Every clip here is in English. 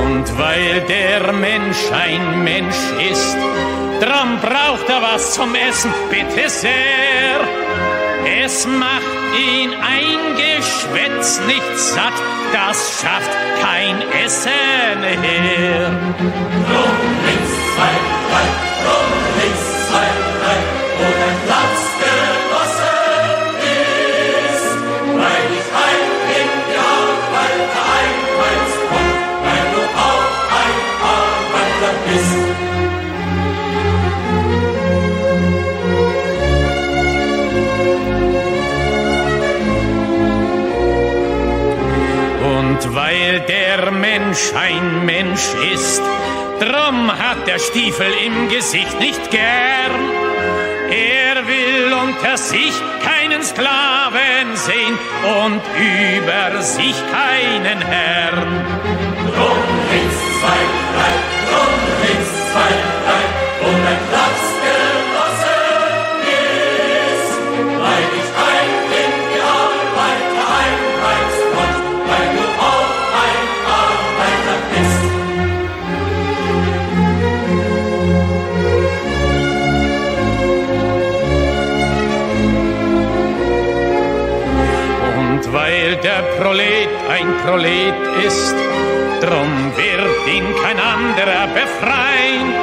Und weil der Mensch ein Mensch ist, drum braucht er was zum Essen, bitte sehr. Es macht ihn ein Geschwätz nicht satt, das schafft kein Essen her. Rum, links, 2, 3, rum, links, 2, 3, wo dein Platz genossen ist, weil ich heim in die Arbeit einweist und weil du auch ein Arbeiter bist. Und weil der Mensch ein Mensch ist, drum hat der Stiefel im Gesicht nicht gern. Er will unter sich keinen Sklaven sehen und über sich keinen Herrn. Drum links 2, 3, drum links 2, 3, wo dein Platz genossen ist, weil ich heim in die Arbeiter einweist und weil du auch ein Arbeiter bist. Und weil der Prolet ein Prolet ist, drum wird ihn kein anderer befreien.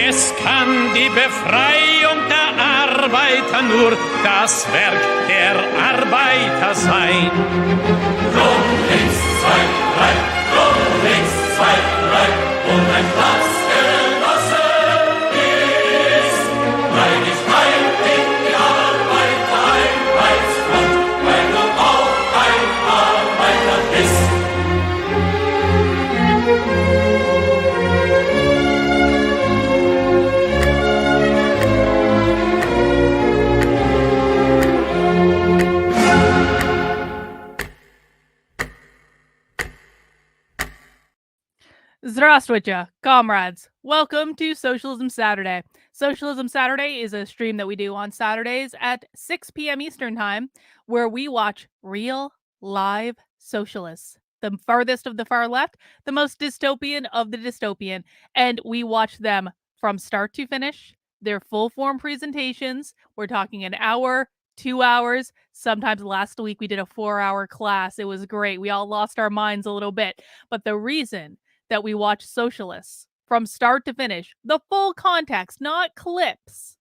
Es kann die Befreiung der Arbeiter nur das Werk der Arbeiter sein. Drum links 2, 3, drum links 2, 3, wo dein Platz genossen ist, weil ich heim in die Arbeiter einweist und weil du auch ein Arbeiter bist. Здравствуйте, comrades. Welcome to Socialism Saturday. Socialism Saturday is a stream that we do on Saturdays at 6 p.m. Eastern Time, where we watch real, live socialists. The farthest of the far left, the most dystopian of the dystopian. And we watch them from start to finish, their full-form presentations. We're talking an hour, 2 hours. Sometimes last week we did a 4-hour class. It was great. We all lost our minds a little bit. But the reason that we watch socialists from start to finish, the full context, not clips,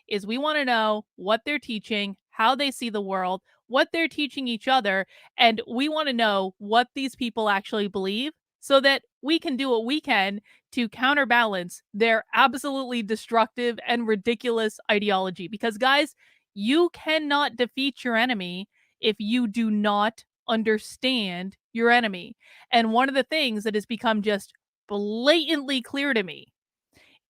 is we want to know what they're teaching, how they see the world, what they're teaching each other, and we want to know what these people actually believe so that we can do what we can to counterbalance their absolutely destructive and ridiculous ideology. Because guys, you cannot defeat your enemy if you do not understand your enemy. And one of the things that has become just blatantly clear to me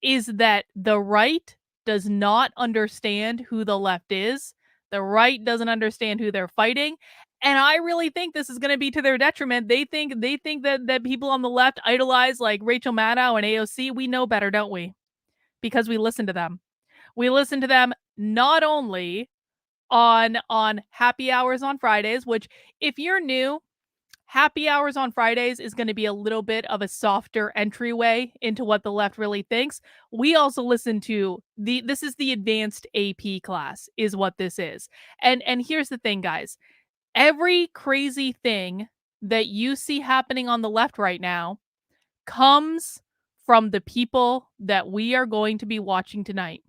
is that the right does not understand who the left is. The right doesn't understand who they're fighting. And I really think this is going to be to their detriment. They think that people on the left idolize like Rachel Maddow and AOC. We know better, don't we? Because we listen to them. We listen to them not only on happy hours on Fridays, which if you're new, happy hours on Fridays is going to be a little bit of a softer entryway into what the left really thinks. We also listen to this is the advanced AP class is what this is. And here's the thing, guys. Every crazy thing that you see happening on the left right now comes from the people that we are going to be watching tonight.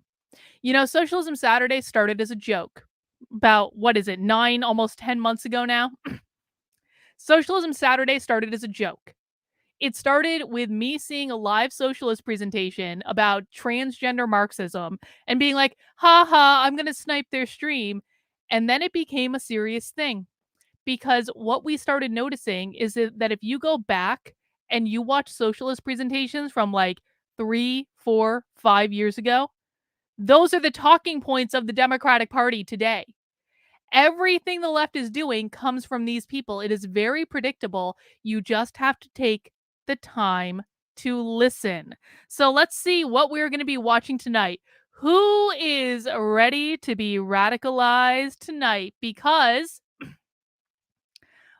You know, Socialism Saturday started as a joke about, 9, almost 10 months ago now? Socialism Saturday started as a joke. It started with me seeing a live socialist presentation about transgender Marxism and being like, ha, I'm going to snipe their stream. And then it became a serious thing. Because what we started noticing is that if you go back and you watch socialist presentations from like 3, 4, 5 years ago, those are the talking points of the Democratic Party today. Everything the left is doing comes from these people. It is very predictable. You just have to take the time to listen. So let's see what we're going to be watching tonight. Who is ready to be radicalized tonight? Because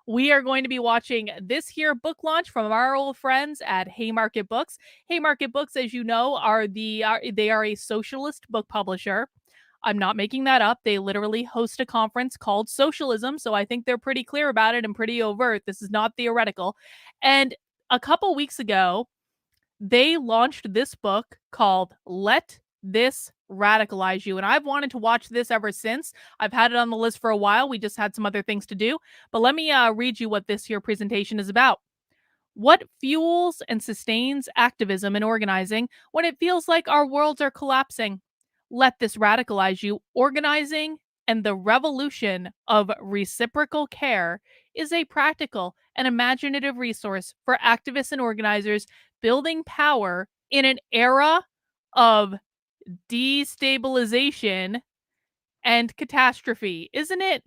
we are going to be watching this here book launch from our old friends at Haymarket Books. Haymarket Books, as you know, they are a socialist book publisher. I'm not making that up. They literally host a conference called Socialism, so I think they're pretty clear about it and pretty overt. This is not theoretical. And a couple weeks ago, they launched this book called Let This Radicalize You. And I've wanted to watch this ever since. I've had it on the list for a while. We just had some other things to do. But let me read you what this here presentation is about. What fuels and sustains activism and organizing when it feels like our worlds are collapsing? Let this radicalize you. Organizing and the revolution of reciprocal care is a practical and imaginative resource for activists and organizers building power in an era of destabilization and catastrophe. Isn't it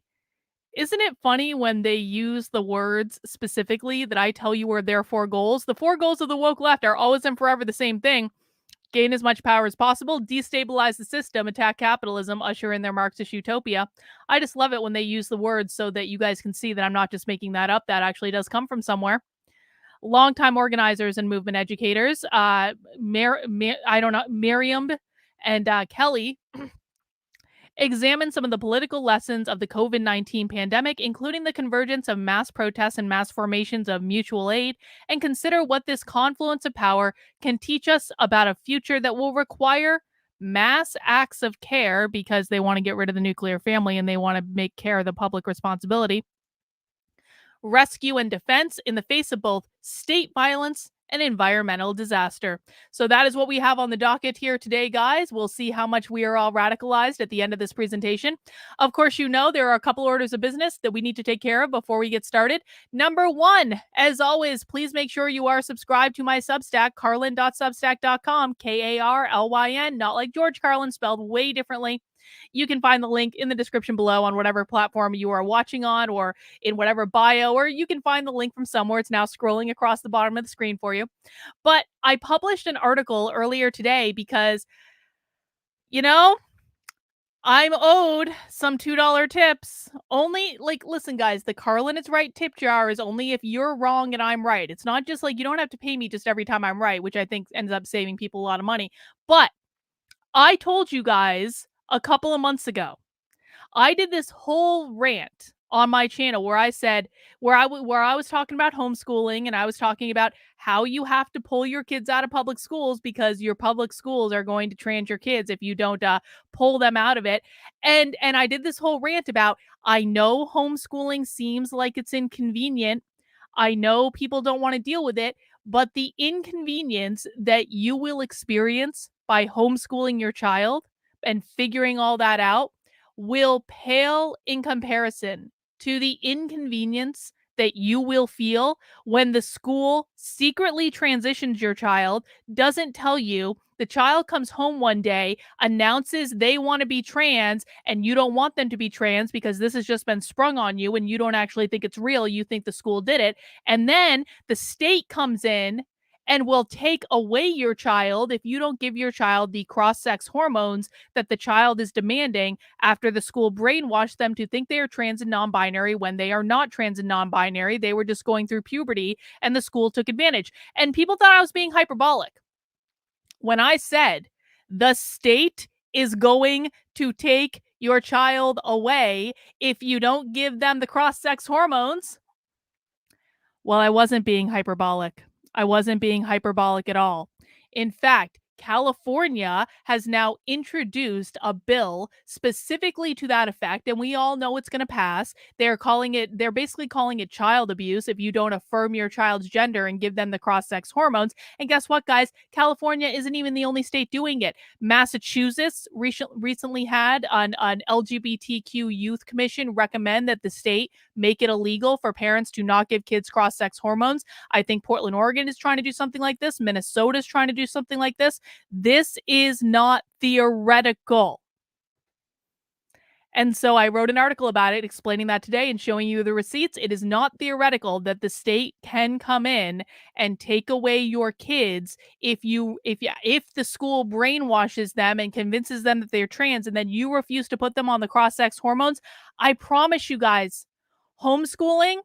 funny when they use the words specifically that I tell you are their 4 goals? The 4 goals of the woke left are always and forever the same thing. Gain as much power as possible, destabilize the system, attack capitalism, usher in their Marxist utopia. I just love it when they use the words so that you guys can see that I'm not just making that up. That actually does come from somewhere. Longtime organizers and movement educators, Miriam and Kelly, examine some of the political lessons of the COVID-19 pandemic, including the convergence of mass protests and mass formations of mutual aid, and consider what this confluence of power can teach us about a future that will require mass acts of care because they want to get rid of the nuclear family and they want to make care the public responsibility. Rescue and defense in the face of both state violence and environmental disaster. So that is what we have on the docket here today, guys. We'll see how much we are all radicalized at the end of this presentation. Of course, you know there are a couple orders of business that we need to take care of before we get started. Number 1, as always, please make sure you are subscribed to my Substack, carlin.substack.com, Karlyn, not like George Carlin, spelled way differently. You can find the link in the description below on whatever platform you are watching on or in whatever bio, or you can find the link from somewhere. It's now scrolling across the bottom of the screen for you. But I published an article earlier today because, you know, I'm owed some $2 tips. Only, listen, guys, the Carlin is right tip jar is only if you're wrong and I'm right. It's not just like you don't have to pay me just every time I'm right, which I think ends up saving people a lot of money. But I told you guys a couple of months ago, I did this whole rant on my channel where I said, where I was talking about homeschooling and I was talking about how you have to pull your kids out of public schools because your public schools are going to trans your kids if you don't pull them out of it. And I did this whole rant about, I know homeschooling seems like it's inconvenient. I know people don't want to deal with it, but the inconvenience that you will experience by homeschooling your child and figuring all that out will pale in comparison to the inconvenience that you will feel when the school secretly transitions your child, doesn't tell you, the child comes home one day, announces they want to be trans, and you don't want them to be trans because this has just been sprung on you and you don't actually think it's real. You think the school did it. And then the state comes in and will take away your child if you don't give your child the cross-sex hormones that the child is demanding after the school brainwashed them to think they are trans and non-binary when they are not trans and non-binary. They were just going through puberty and the school took advantage. And people thought I was being hyperbolic when I said the state is going to take your child away if you don't give them the cross-sex hormones. Well, I wasn't being hyperbolic. I wasn't being hyperbolic at all. In fact, California has now introduced a bill specifically to that effect, and we all know it's going to pass. They're basically calling it child abuse if you don't affirm your child's gender and give them the cross-sex hormones. And guess what, guys? California isn't even the only state doing it. Massachusetts recently had an LGBTQ youth commission recommend that the state make it illegal for parents to not give kids cross-sex hormones. I think Portland, Oregon is trying to do something like this. Minnesota is trying to do something like this. This is not theoretical. And so I wrote an article about it explaining that today and showing you the receipts. It is not theoretical that the state can come in and take away your kids if the school brainwashes them and convinces them that they're trans and then you refuse to put them on the cross-sex hormones. I promise you guys, homeschooling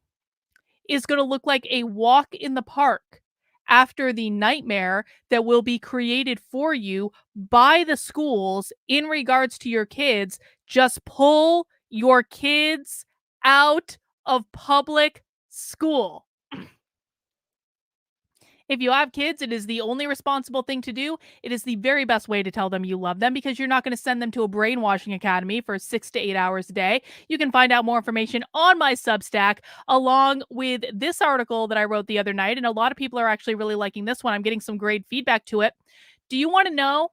is going to look like a walk in the park after the nightmare that will be created for you by the schools in regards to your kids. Just pull your kids out of public school. If you have kids, it is the only responsible thing to do. It is the very best way to tell them you love them because you're not going to send them to a brainwashing academy for 6 to 8 hours a day. You can find out more information on my Substack along with this article that I wrote the other night. And a lot of people are actually really liking this one. I'm getting some great feedback to it. Do you want to know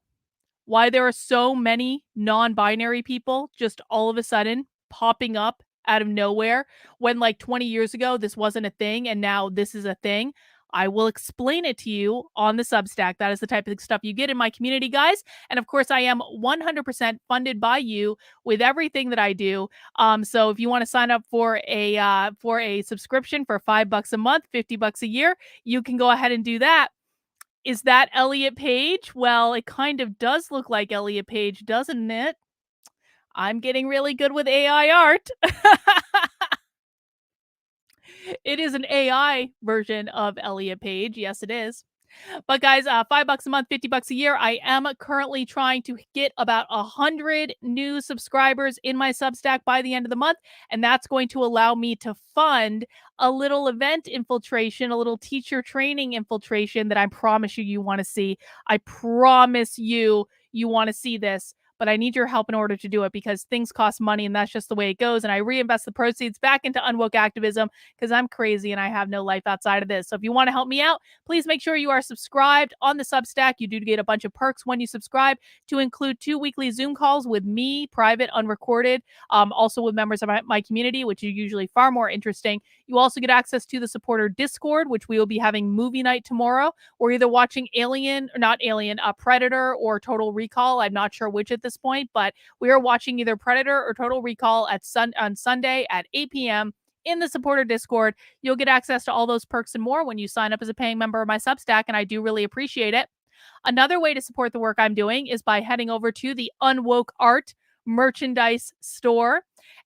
why there are so many non-binary people just all of a sudden popping up out of nowhere when like 20 years ago this wasn't a thing and now this is a thing? I will explain it to you on the Substack. That is the type of stuff you get in my community, guys. And of course, I am 100% funded by you with everything that I do. So if you want to sign up for a subscription for $5 a month, $50 a year, you can go ahead and do that. Is that Elliot Page? Well, it kind of does look like Elliot Page, doesn't it? I'm getting really good with AI art. It is an AI version of Elliot Page. Yes, it is. But guys, $5 a month, $50 a year. I am currently trying to get about 100 new subscribers in my Substack by the end of the month. And that's going to allow me to fund a little event infiltration, a little teacher training infiltration that I promise you want to see. I promise you want to see this. But I need your help in order to do it because things cost money and that's just the way it goes. And I reinvest the proceeds back into Unwoke activism because I'm crazy and I have no life outside of this. So if you want to help me out, please make sure you are subscribed on the Substack. You do get a bunch of perks when you subscribe, to include 2 weekly Zoom calls with me, private, unrecorded, also with members of my community, which is usually far more interesting. You also get access to the supporter Discord, which we will be having movie night tomorrow. We're either watching Predator or Total Recall. I'm not sure which at this point, but we are watching either Predator or Total Recall on Sunday at 8 p.m. in the supporter Discord. You'll get access to all those perks and more when you sign up as a paying member of my Substack, and I do really appreciate it. Another way to support the work I'm doing is by heading over to the Unwoke Art merchandise store,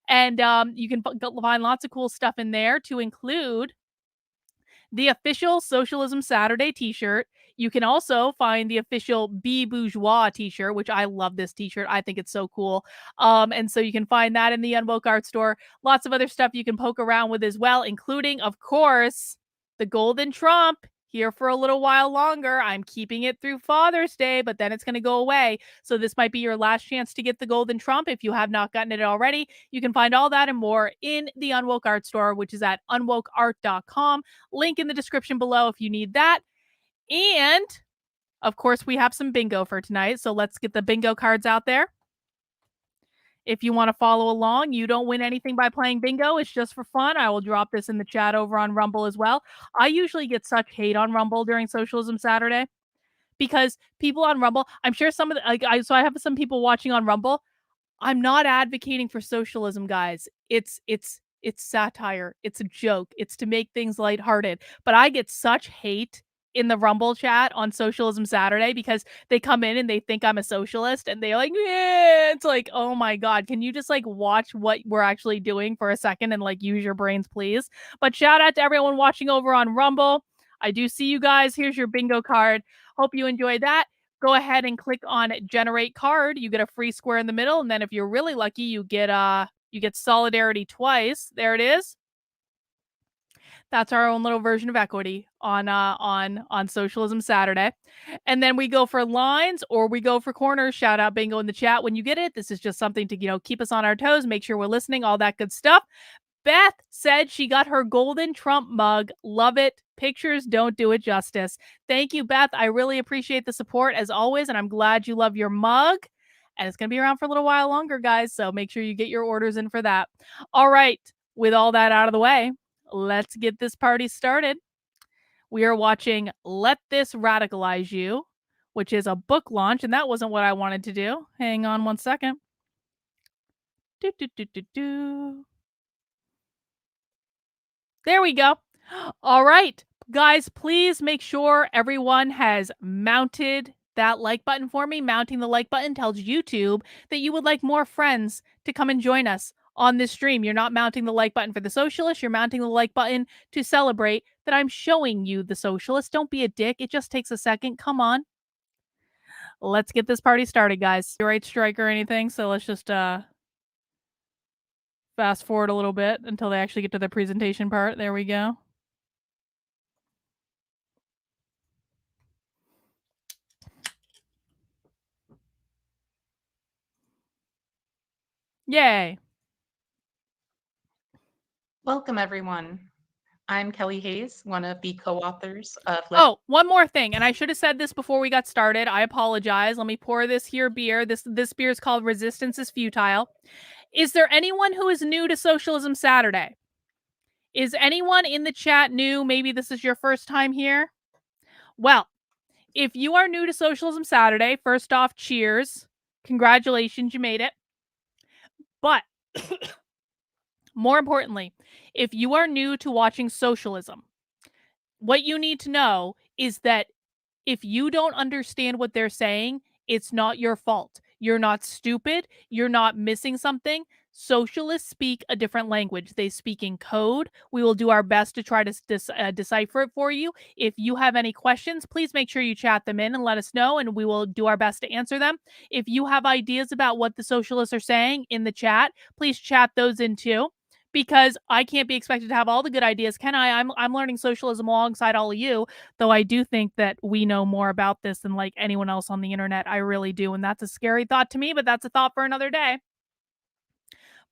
and you can find lots of cool stuff in there, to include the official Socialism Saturday t-shirt. You can also find the official Be Bourgeois t-shirt, which I love this t-shirt. I think it's so cool. And so you can find that in the Unwoke Art store. Lots of other stuff you can poke around with as well, including, of course, the Golden Trump. Here for a little while longer. I'm keeping it through Father's Day, but then it's going to go away. So this might be your last chance to get the Golden Trump if you have not gotten it already. You can find all that and more in the Unwoke Art store, which is at unwokeart.com. Link in the description below if you need that. And, of course, we have some bingo for tonight. So let's get the bingo cards out there. If you want to follow along, you don't win anything by playing bingo. It's just for fun. I will drop this in the chat over on Rumble as well. I usually get such hate on Rumble during Socialism Saturday because people on Rumble, I'm sure some of the, so I have some people watching on Rumble. I'm not advocating for socialism, guys. It's satire. It's a joke. It's to make things lighthearted. But I get such hate in the Rumble chat on Socialism Saturday because they come in and they think I'm a socialist and they're like, yeah. It's like, oh my God, can you just like watch what we're actually doing for a second and like use your brains, please? But shout out to everyone watching over on Rumble. I do see you guys. Here's your bingo card. Hope you enjoyed that. Go ahead and click on generate card. You get a free square in the middle. And then if you're really lucky, you get solidarity twice. There it is. That's our own little version of equity on Socialism Saturday. And then we go for lines or we go for corners. Shout out bingo in the chat when you get it. This is just something to, keep us on our toes, make sure we're listening, all that good stuff. Beth said she got her Golden Trump mug. Love it. Pictures don't do it justice. Thank you, Beth. I really appreciate the support as always, and I'm glad you love your mug. And it's going to be around for a little while longer, guys, so make sure you get your orders in for that. All right, with all that out of the way, let's get this party started. We are watching Let This Radicalize You, which is a book launch, and that wasn't what I wanted to do. Hang on one second. Do, do, do, do, do. There we go. All right, guys, please make sure everyone has mounted that like button for me. Mounting the like button tells YouTube that you would like more friends to come and join us on this stream. You're not mounting the like button for the socialist. You're mounting the like button to celebrate that I'm showing you the socialist. Don't be a dick. It just takes a second. Come on. Let's get this party started, guys. Right strike or anything, so let's just fast forward a little bit until they actually get to the presentation part. There we go. Yay. Welcome, everyone. I'm Kelly Hayes, one of the co-authors of... Oh, one more thing, and I should have said this before we got started. I apologize. Let me pour this here beer. This beer is called Resistance is Futile. Is there anyone who is new to Socialism Saturday? Is anyone in the chat new? Maybe this is your first time here? Well, if you are new to Socialism Saturday, first off, cheers. Congratulations, you made it. But more importantly, if you are new to watching socialism, what you need to know is that if you don't understand what they're saying, it's not your fault. You're not stupid. You're not missing something. Socialists speak a different language. They speak in code. We will do our best to try to decipher it for you. If you have any questions, please make sure you chat them in and let us know, and we will do our best to answer them. If you have ideas about what the socialists are saying in the chat, please chat those in too, because I can't be expected to have all the good ideas, can I? I'm learning socialism alongside all of you, though I do think that we know more about this than like anyone else on the internet. I really do, and that's a scary thought to me, but that's a thought for another day.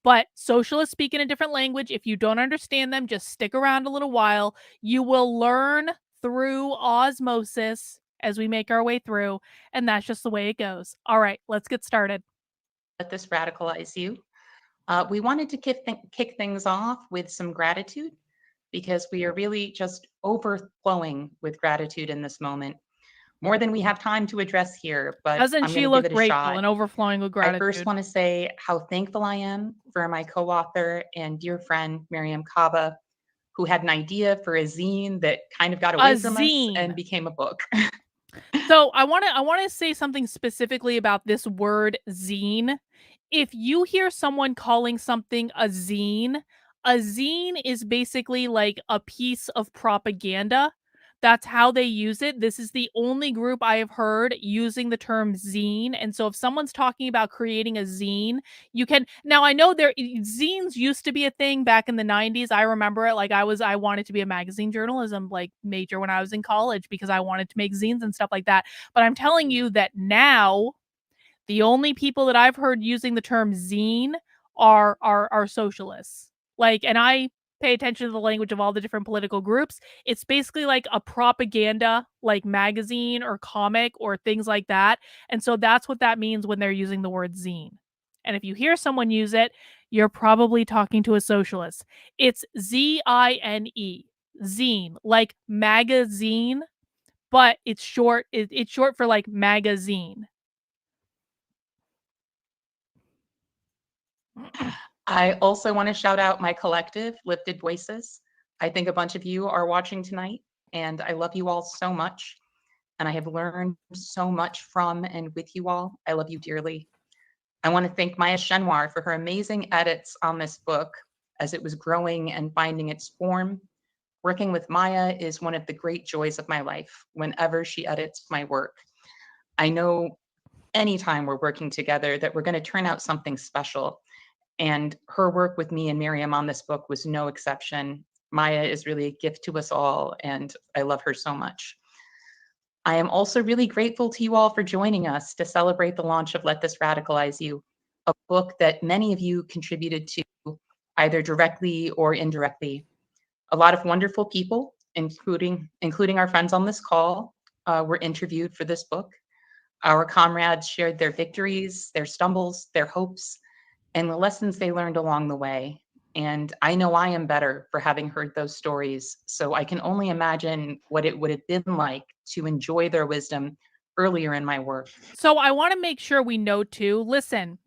But socialists speak in a different language. If you don't understand them, just stick around a little while. You will learn through osmosis as we make our way through, and that's just the way it goes. All right, let's get started. Let this radicalize you. We wanted to kick things off with some gratitude, because we are really just overflowing with gratitude in this moment. More than we have time to address here, but Doesn't I'm she going to look give it a grateful shot. and overflowing with gratitude? I first want to say how thankful I am for my co-author and dear friend, Miriam Kaba, who had an idea for a zine that kind of got away from us and became a book. So I want to say something specifically about this word zine. If you hear someone calling something a zine is basically like a piece of propaganda. That's how they use it. This is the only group I have heard using the term zine. And so if someone's talking about creating a zine, you can... Now, I know zines used to be a thing back in the 90s. I remember it. Like I wanted to be a magazine journalism like major when I was in college because I wanted to make zines and stuff like that. But I'm telling you that now the only people that I've heard using the term zine are socialists. Like, and I pay attention to the language of all the different political groups. It's basically like a propaganda, like magazine or comic or things like that. And so that's what that means when they're using the word zine. And if you hear someone use it, you're probably talking to a socialist. It's Z-I-N-E, zine, like magazine, but it's short. It's short for like magazine. I also want to shout out my collective, Lifted Voices. I think a bunch of you are watching tonight, and I love you all so much. And I have learned so much from and with you all. I love you dearly. I want to thank Maya Shenwar for her amazing edits on this book as it was growing and finding its form. Working with Maya is one of the great joys of my life whenever she edits my work. I know anytime we're working together that we're going to turn out something special. And her work with me and Miriam on this book was no exception. Maya is really a gift to us all, and I love her so much. I am also really grateful to you all for joining us to celebrate the launch of Let This Radicalize You, a book that many of you contributed to either directly or indirectly. A lot of wonderful people, including our friends on this call, were interviewed for this book. Our comrades shared their victories, their stumbles, their hopes, and the lessons they learned along the way. And I know I am better for having heard those stories, so I can only imagine what it would have been like to enjoy their wisdom earlier in my work. So I want to make sure we know too, listen,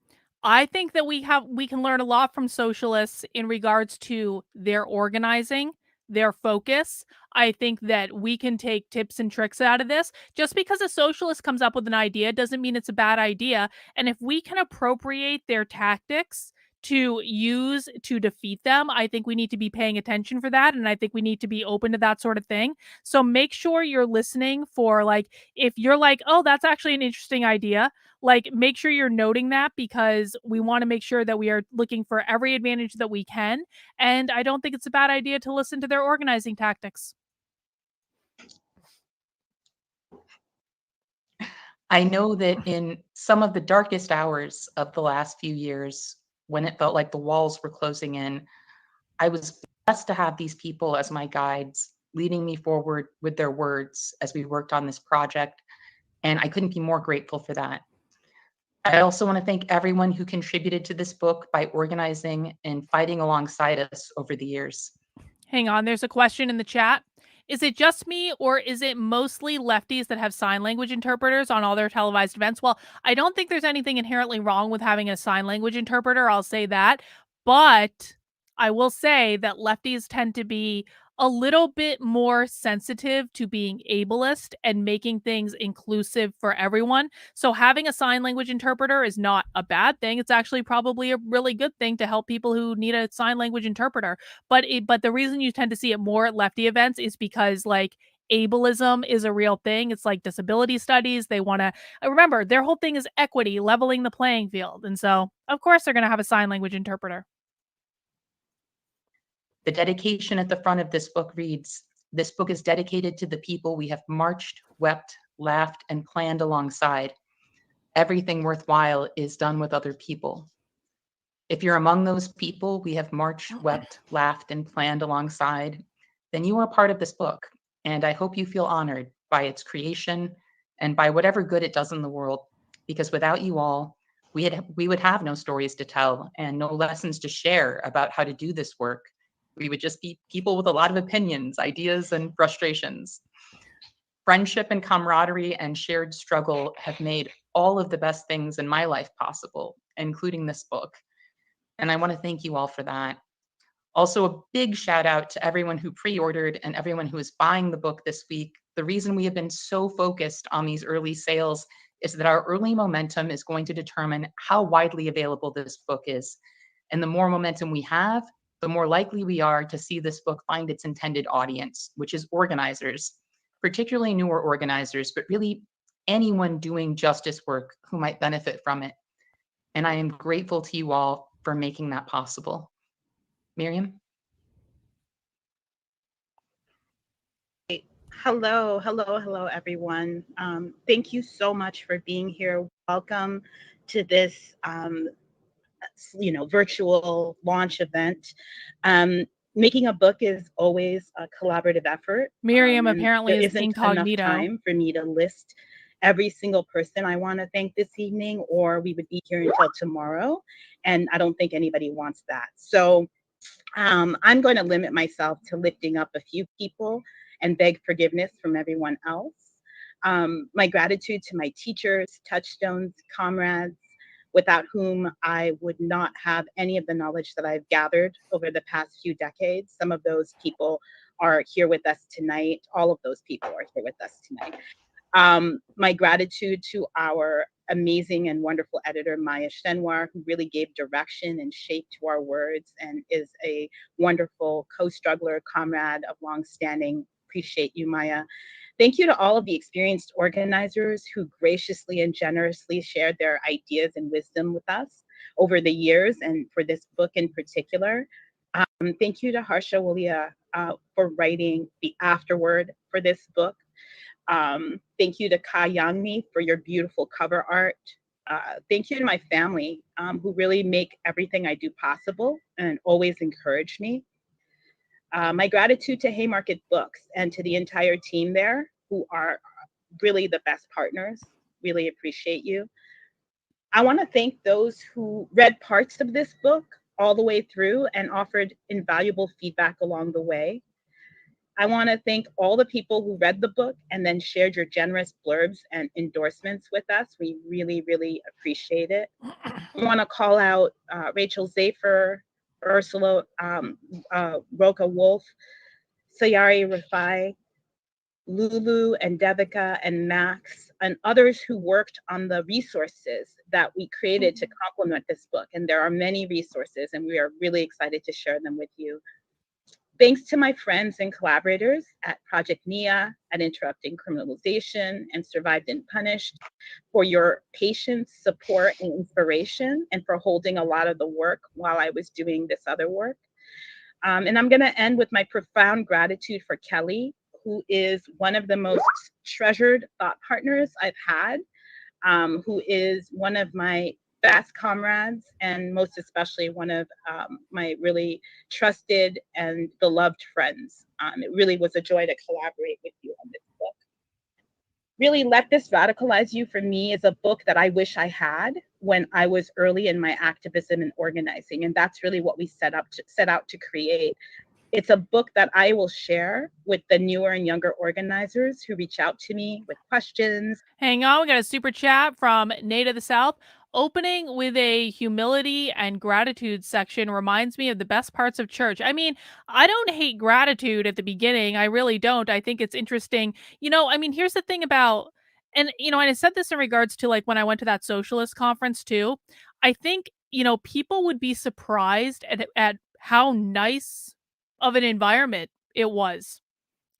I think that we can learn a lot from socialists in regards to their organizing, their focus. I think that we can take tips and tricks out of this. Just because a socialist comes up with an idea doesn't mean it's a bad idea. And if we can appropriate their tactics to use to defeat them, I think we need to be paying attention for that. And I think we need to be open to that sort of thing. So make sure you're listening for, like, if you're like, oh, that's actually an interesting idea, like, make sure you're noting that, because we want to make sure that we are looking for every advantage that we can. And I don't think it's a bad idea to listen to their organizing tactics. I know that in some of the darkest hours of the last few years, when it felt like the walls were closing in, I was blessed to have these people as my guides, leading me forward with their words as we worked on this project. And I couldn't be more grateful for that. I also want to thank everyone who contributed to this book by organizing and fighting alongside us over the years. Hang on, there's a question in the chat. Is it just me, or is it mostly lefties that have sign language interpreters on all their televised events? Well, I don't think there's anything inherently wrong with having a sign language interpreter, I'll say that. But I will say that lefties tend to be a little bit more sensitive to being ableist and making things inclusive for everyone. So having a sign language interpreter is not a bad thing. It's actually probably a really good thing to help people who need a sign language interpreter. But the reason you tend to see it more at lefty events is because, like, ableism is a real thing. It's like disability studies. They want to remember, their whole thing is equity, leveling the playing field. And so, of course, they're going to have a sign language interpreter. The dedication at the front of this book reads, "This book is dedicated to the people we have marched, wept, laughed, and planned alongside. Everything worthwhile is done with other people." If you're among those people we have marched, wept, laughed, and planned alongside, then you are part of this book. And I hope you feel honored by its creation and by whatever good it does in the world, because without you all, we would have no stories to tell and no lessons to share about how to do this work. We would just be people with a lot of opinions, ideas, and frustrations. Friendship and camaraderie and shared struggle have made all of the best things in my life possible, including this book. And I want to thank you all for that. Also, a big shout out to everyone who pre-ordered and everyone who is buying the book this week. The reason we have been so focused on these early sales is that our early momentum is going to determine how widely available this book is. And the more momentum we have, the more likely we are to see this book find its intended audience, which is organizers, particularly newer organizers, but really anyone doing justice work who might benefit from it. And I am grateful to you all for making that possible. Miriam? Hello, everyone. Thank you so much for being here. Welcome to this, virtual launch event. Making a book is always a collaborative effort. Miriam apparently is isn't incognito. enough time for me to list every single person I want to thank this evening, or we would be here until tomorrow, and I don't think anybody wants that. So I'm going to limit myself to lifting up a few people and beg forgiveness from everyone else. My gratitude to my teachers, touchstones, comrades, without whom I would not have any of the knowledge that I've gathered over the past few decades. Some of those people are here with us tonight. All of those people are here with us tonight. My gratitude to our amazing and wonderful editor, Maya Shenwar, who really gave direction and shape to our words and is a wonderful co-struggler, comrade of longstanding. Appreciate you, Maya. Thank you to all of the experienced organizers who graciously and generously shared their ideas and wisdom with us over the years, and for this book in particular. Thank you to Harsha Walia for writing the afterword for this book. Thank you to Ka Yangmi for your beautiful cover art. Thank you to my family who really make everything I do possible and always encourage me. My gratitude to Haymarket Books and to the entire team there, who are really the best partners. Really appreciate you. I want to thank those who read parts of this book all the way through and offered invaluable feedback along the way. I want to thank all the people who read the book and then shared your generous blurbs and endorsements with us. We really, really appreciate it. I want to call out Rachel Zafer, Ursula Roca Wolf, Sayari Rafai, Lulu and Devika and Max, and others who worked on the resources that we created to complement this book. And there are many resources, and we are really excited to share them with you. Thanks to my friends and collaborators at Project NIA, at Interrupting Criminalization, and Survived and Punished for your patience, support, and inspiration, and for holding a lot of the work while I was doing this other work. And I'm going to end with my profound gratitude for Kelly, who is one of the most treasured thought partners I've had, who is one of my best comrades, and most especially one of my really trusted and beloved friends. It really was a joy to collaborate with you on this book. Really, Let This Radicalize You, for me, is a book that I wish I had when I was early in my activism and organizing. And that's really what we set out to create. It's a book that I will share with the newer and younger organizers who reach out to me with questions. Hang on, we got a super chat from Nate of the South. Opening with a humility and gratitude section reminds me of the best parts of church. I mean, I don't hate gratitude at the beginning. I really don't. I think it's interesting. I mean, here's the thing about, and I said this in regards to like when I went to that socialist conference too. I think, people would be surprised at how nice of an environment it was.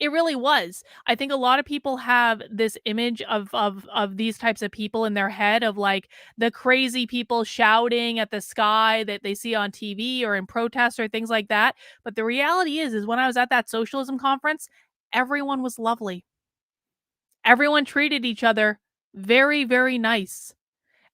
It really was. I think a lot of people have this image of these types of people in their head of like the crazy people shouting at the sky that they see on TV or in protests or things like that. But the reality is when I was at that socialism conference, everyone was lovely. Everyone treated each other very, very nice.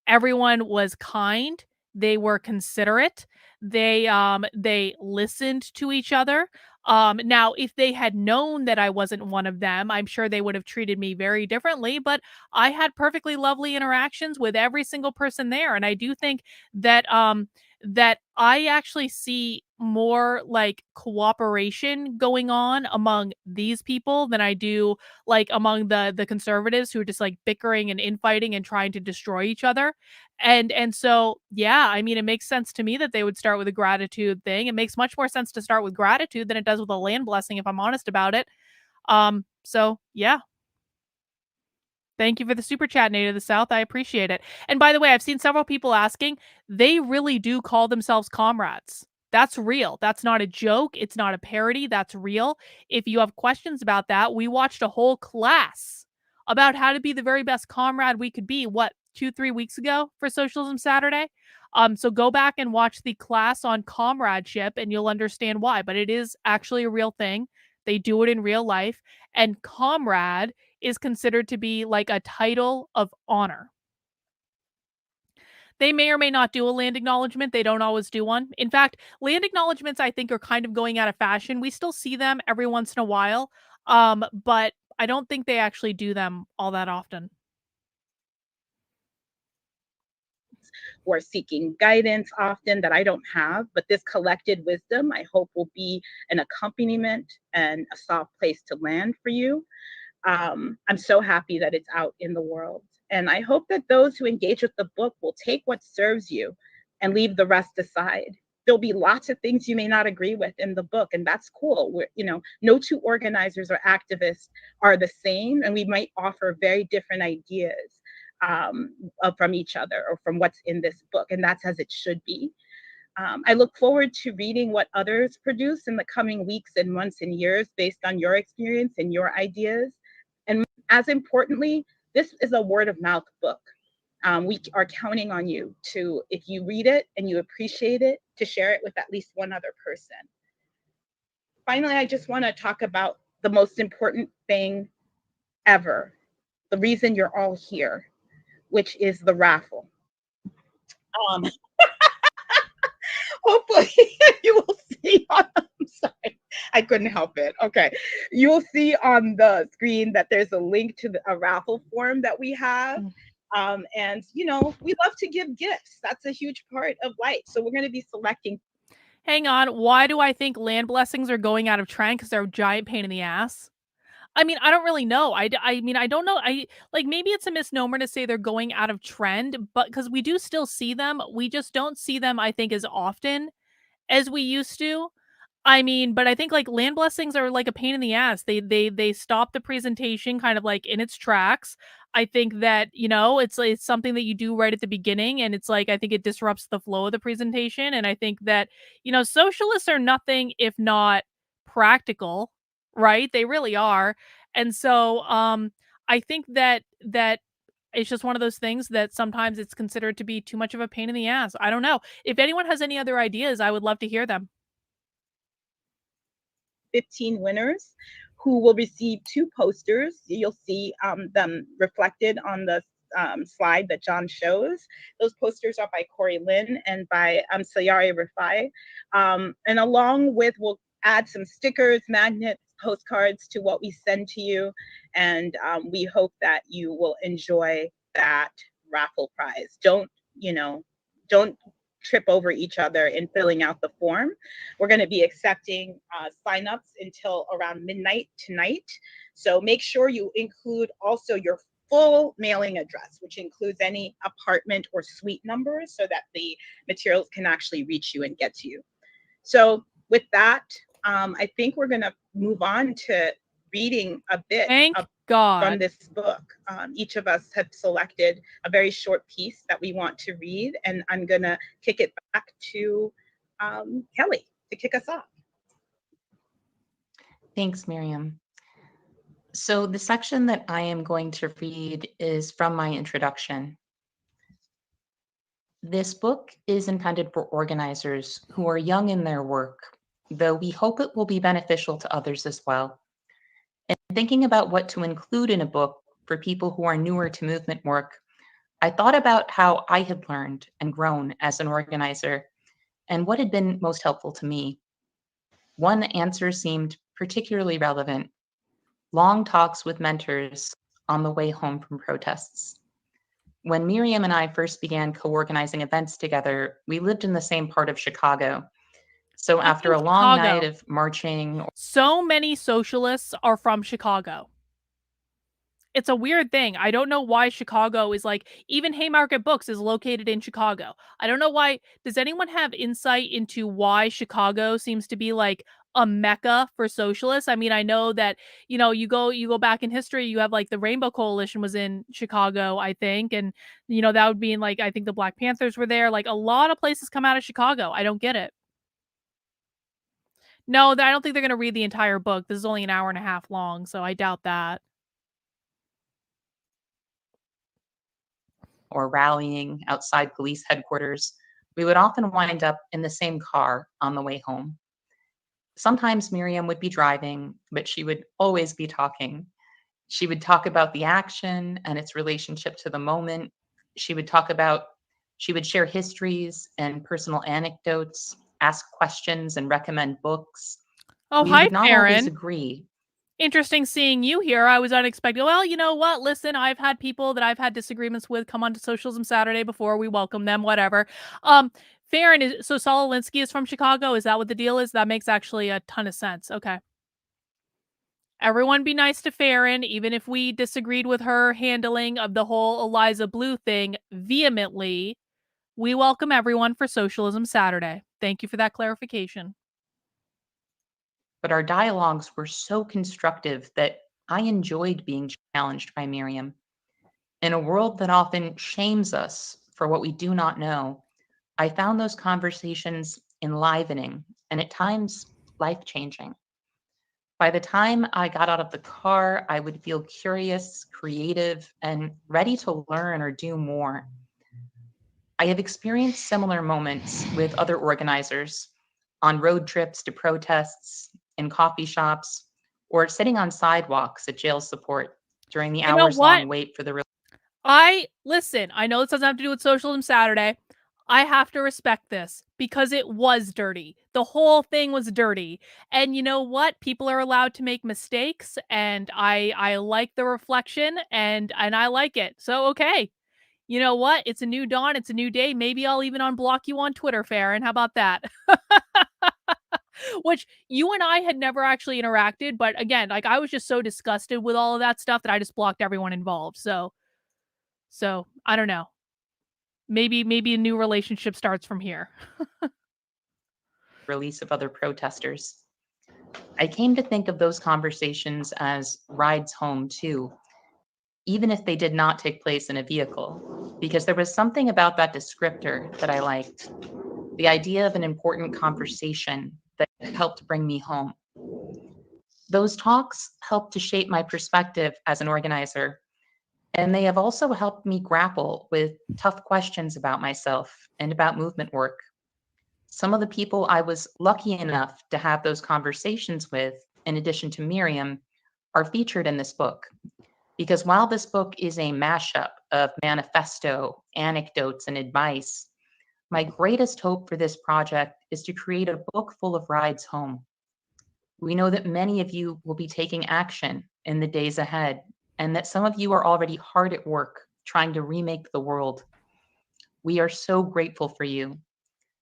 Everyone was kind, they were considerate, they listened to each other. Now if they had known that I wasn't one of them, I'm sure they would have treated me very differently, but I had perfectly lovely interactions with every single person there, and I do think that I actually see more like cooperation going on among these people than I do like among the conservatives who are just like bickering and infighting and trying to destroy each other. And so yeah, I mean it makes sense to me that they would start with a gratitude thing. It makes much more sense to start with gratitude than it does with a land blessing if I'm honest about it. So yeah. Thank you for the super chat, Native of the South. I appreciate it. And by the way, I've seen several people asking, they really do call themselves comrades. That's real. That's not a joke. It's not a parody. That's real. If you have questions about that, we watched a whole class about how to be the very best comrade we could be, 2-3 weeks ago for Socialism Saturday? So go back and watch the class on comradeship and you'll understand why. But it is actually a real thing. They do it in real life. And comrade is considered to be like a title of honor. They may or may not do a land acknowledgement. They don't always do one. In fact, land acknowledgements, I think, are kind of going out of fashion. We still see them every once in a while, but I don't think they actually do them all that often. Or seeking guidance often that I don't have, but this collected wisdom, I hope, will be an accompaniment and a soft place to land for you. I'm so happy that it's out in the world. And I hope that those who engage with the book will take what serves you and leave the rest aside. There'll be lots of things you may not agree with in the book, and that's cool. No two organizers or activists are the same, and we might offer very different ideas from each other or from what's in this book, and that's as it should be. I look forward to reading what others produce in the coming weeks and months and years based on your experience and your ideas. And as importantly, this is a word of mouth book. We are counting on you to, if you read it and you appreciate it, to share it with at least one other person. Finally, I just want to talk about the most important thing ever, the reason you're all here, which is the raffle. Hopefully you will see on, I'm sorry, I couldn't help it. Okay. You will see on the screen that there's a link to a raffle form that we have. And we love to give gifts. That's a huge part of life. So we're going to be selecting. Hang on. Why do I think land blessings are going out of trend? Because they're a giant pain in the ass. I mean, I don't really know. I mean, I don't know. Like, maybe it's a misnomer to say they're going out of trend, but because we do still see them, we just don't see them, I think, as often as we used to. I mean, but I think, like, land blessings are, like, a pain in the ass. They stop the presentation kind of, like, in its tracks. I think that, it's something that you do right at the beginning, and it's like, I think it disrupts the flow of the presentation, and I think that, socialists are nothing if not practical, right? They really are, and so, I think that it's just one of those things that sometimes it's considered to be too much of a pain in the ass. I don't know. If anyone has any other ideas, I would love to hear them. 15 winners who will receive 2 posters. You'll see them reflected on the slide that John shows. Those posters are by Corey Lynn and by Sayari Rafai. And along with, we'll add some stickers, magnets, postcards to what we send to you. And we hope that you will enjoy that raffle prize. Don't trip over each other in filling out the form. We're going to be accepting signups until around midnight tonight. So make sure you include also your full mailing address, which includes any apartment or suite numbers so that the materials can actually reach you and get to you. So with that, I think we're going to move on to reading a bit Thank God. from this book. Each of us have selected a very short piece that we want to read, and I'm going to kick it back to Kelly to kick us off. Thanks, Miriam. So the section that I am going to read is from my introduction. This book is intended for organizers who are young in their work, though we hope it will be beneficial to others as well. And thinking about what to include in a book for people who are newer to movement work, I thought about how I had learned and grown as an organizer and what had been most helpful to me. One answer seemed particularly relevant: long talks with mentors on the way home from protests. When Miriam and I first began co-organizing events together, we lived in the same part of Chicago. So after a long night of marching, so many socialists are from Chicago. It's a weird thing. I don't know why Chicago is like, even Haymarket Books is located in Chicago. I don't know why. Does anyone have insight into why Chicago seems to be like a mecca for socialists? I mean, I know that, you go back in history, you have like the Rainbow Coalition was in Chicago, I think. And, that would be in like, I think the Black Panthers were there. Like a lot of places come out of Chicago. I don't get it. No, I don't think they're going to read the entire book. This is only an hour and a half long, so I doubt that. or rallying outside police headquarters, we would often wind up in the same car on the way home. Sometimes Miriam would be driving, but she would always be talking. She would talk about the action and its relationship to the moment. She would share histories and personal anecdotes, ask questions and recommend books. Oh, We hi, would not always Farron. agree. Interesting seeing you here. I was unexpected. Well, you know what? Listen, I've had people that I've had disagreements with come on to Socialism Saturday before. We welcome them, whatever. Farron, so Solinsky is from Chicago. Is that what the deal is? That makes actually a ton of sense. Okay. Everyone be nice to Farron, even if we disagreed with her handling of the whole Eliza Blue thing vehemently. We welcome everyone for Socialism Saturday. Thank you for that clarification. But our dialogues were so constructive that I enjoyed being challenged by Miriam. In a world that often shames us for what we do not know, I found those conversations enlivening and at times life-changing. By the time I got out of the car, I would feel curious, creative, and ready to learn or do more. I have experienced similar moments with other organizers on road trips to protests, in coffee shops, or sitting on sidewalks at jail support during the hours-long wait for the release. Listen, I know this doesn't have to do with Socialism Saturday. I have to respect this because it was dirty. The whole thing was dirty. And you know what? People are allowed to make mistakes, and I like the reflection and I like it. So okay. You know what? It's a new dawn, it's a new day. Maybe I'll even unblock you on Twitter, Farron. How about that? which you and I had never actually interacted, but again, like I was just so disgusted with all of that stuff that I just blocked everyone involved. So I don't know. Maybe a new relationship starts from here. Release of other protesters. I came to think of those conversations as rides home too, even if they did not take place in a vehicle, because there was something about that descriptor that I liked. The idea of an important conversation that helped bring me home. Those talks helped to shape my perspective as an organizer, and they have also helped me grapple with tough questions about myself and about movement work. Some of the people I was lucky enough to have those conversations with, in addition to Miriam, are featured in this book. Because while this book is a mashup of manifesto, anecdotes, and advice, my greatest hope for this project is to create a book full of rides home. We know that many of you will be taking action in the days ahead, and that some of you are already hard at work trying to remake the world. We are so grateful for you.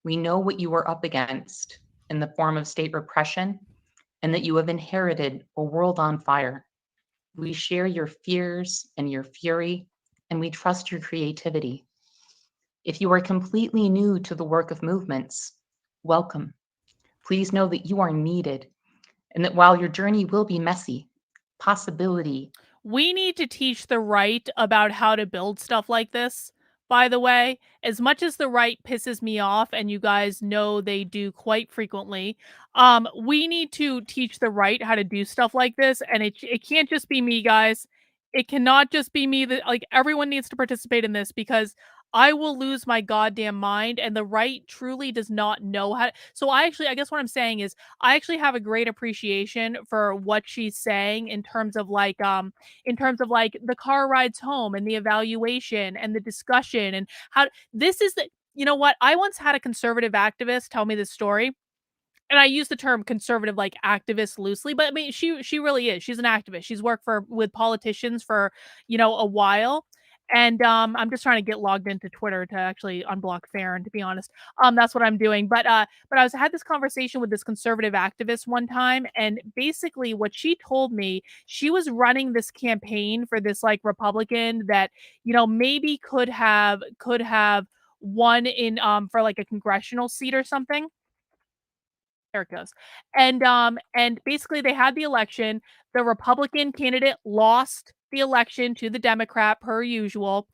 We know what you are up against in the form of state repression, and that you have inherited a world on fire. We share your fears and your fury, and we trust your creativity. If you are completely new to the work of movements, welcome. Please know that you are needed, and that while your journey will be messy, possibility. We need to teach the right about how to build stuff like this. By the way, as much as the right pisses me off, and you guys know they do quite frequently, we need to teach the right how to do stuff like this, and it can't just be me, guys. It cannot just be me. That like everyone needs to participate in this because I will lose my goddamn mind, and the right truly does not know how. So I guess what I'm saying is I actually have a great appreciation for what she's saying in terms of like the car rides home and the evaluation and the discussion and how this is the you know what? I once had a conservative activist tell me this story, and I use the term conservative like activist loosely, but I mean she really is. She's an activist. She's worked for with politicians for, a while. And I'm just trying to get logged into Twitter to actually unblock Farron, to be honest. That's what I'm doing. But had this conversation with this conservative activist one time, and basically what she told me, she was running this campaign for this like Republican that, maybe could have won in for like a congressional seat or something. There it goes. And basically they had the election. The Republican candidate lost the election to the Democrat per usual.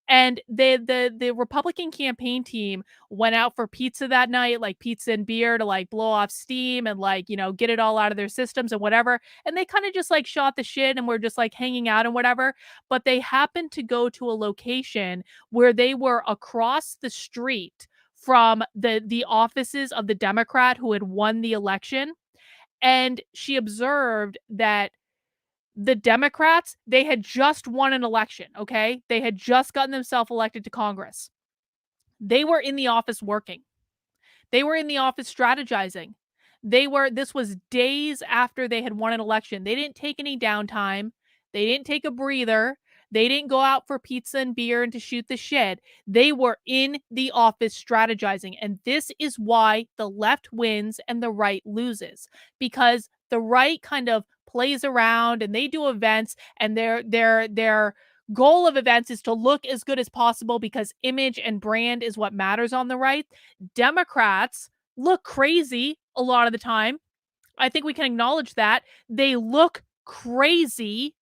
And the Republican campaign team went out for pizza that night, like pizza and beer to like blow off steam and like, get it all out of their systems and whatever. And they kind of just like shot the shit and were just like hanging out and whatever. But they happened to go to a location where they were across the street from the offices of the Democrat who had won the election, and she observed that the Democrats, they had just won an election, okay? They had just gotten themselves elected to Congress. They were in the office working. They were in the office strategizing. This was days after they had won an election. They didn't take any downtime. They didn't take a breather. They didn't go out for pizza and beer and to shoot the shit. They were in the office strategizing. And this is why the left wins and the right loses, because the right kind of plays around and they do events, and their goal of events is to look as good as possible because image and brand is what matters on the right. Democrats look crazy a lot of the time. I think we can acknowledge that. They look crazy,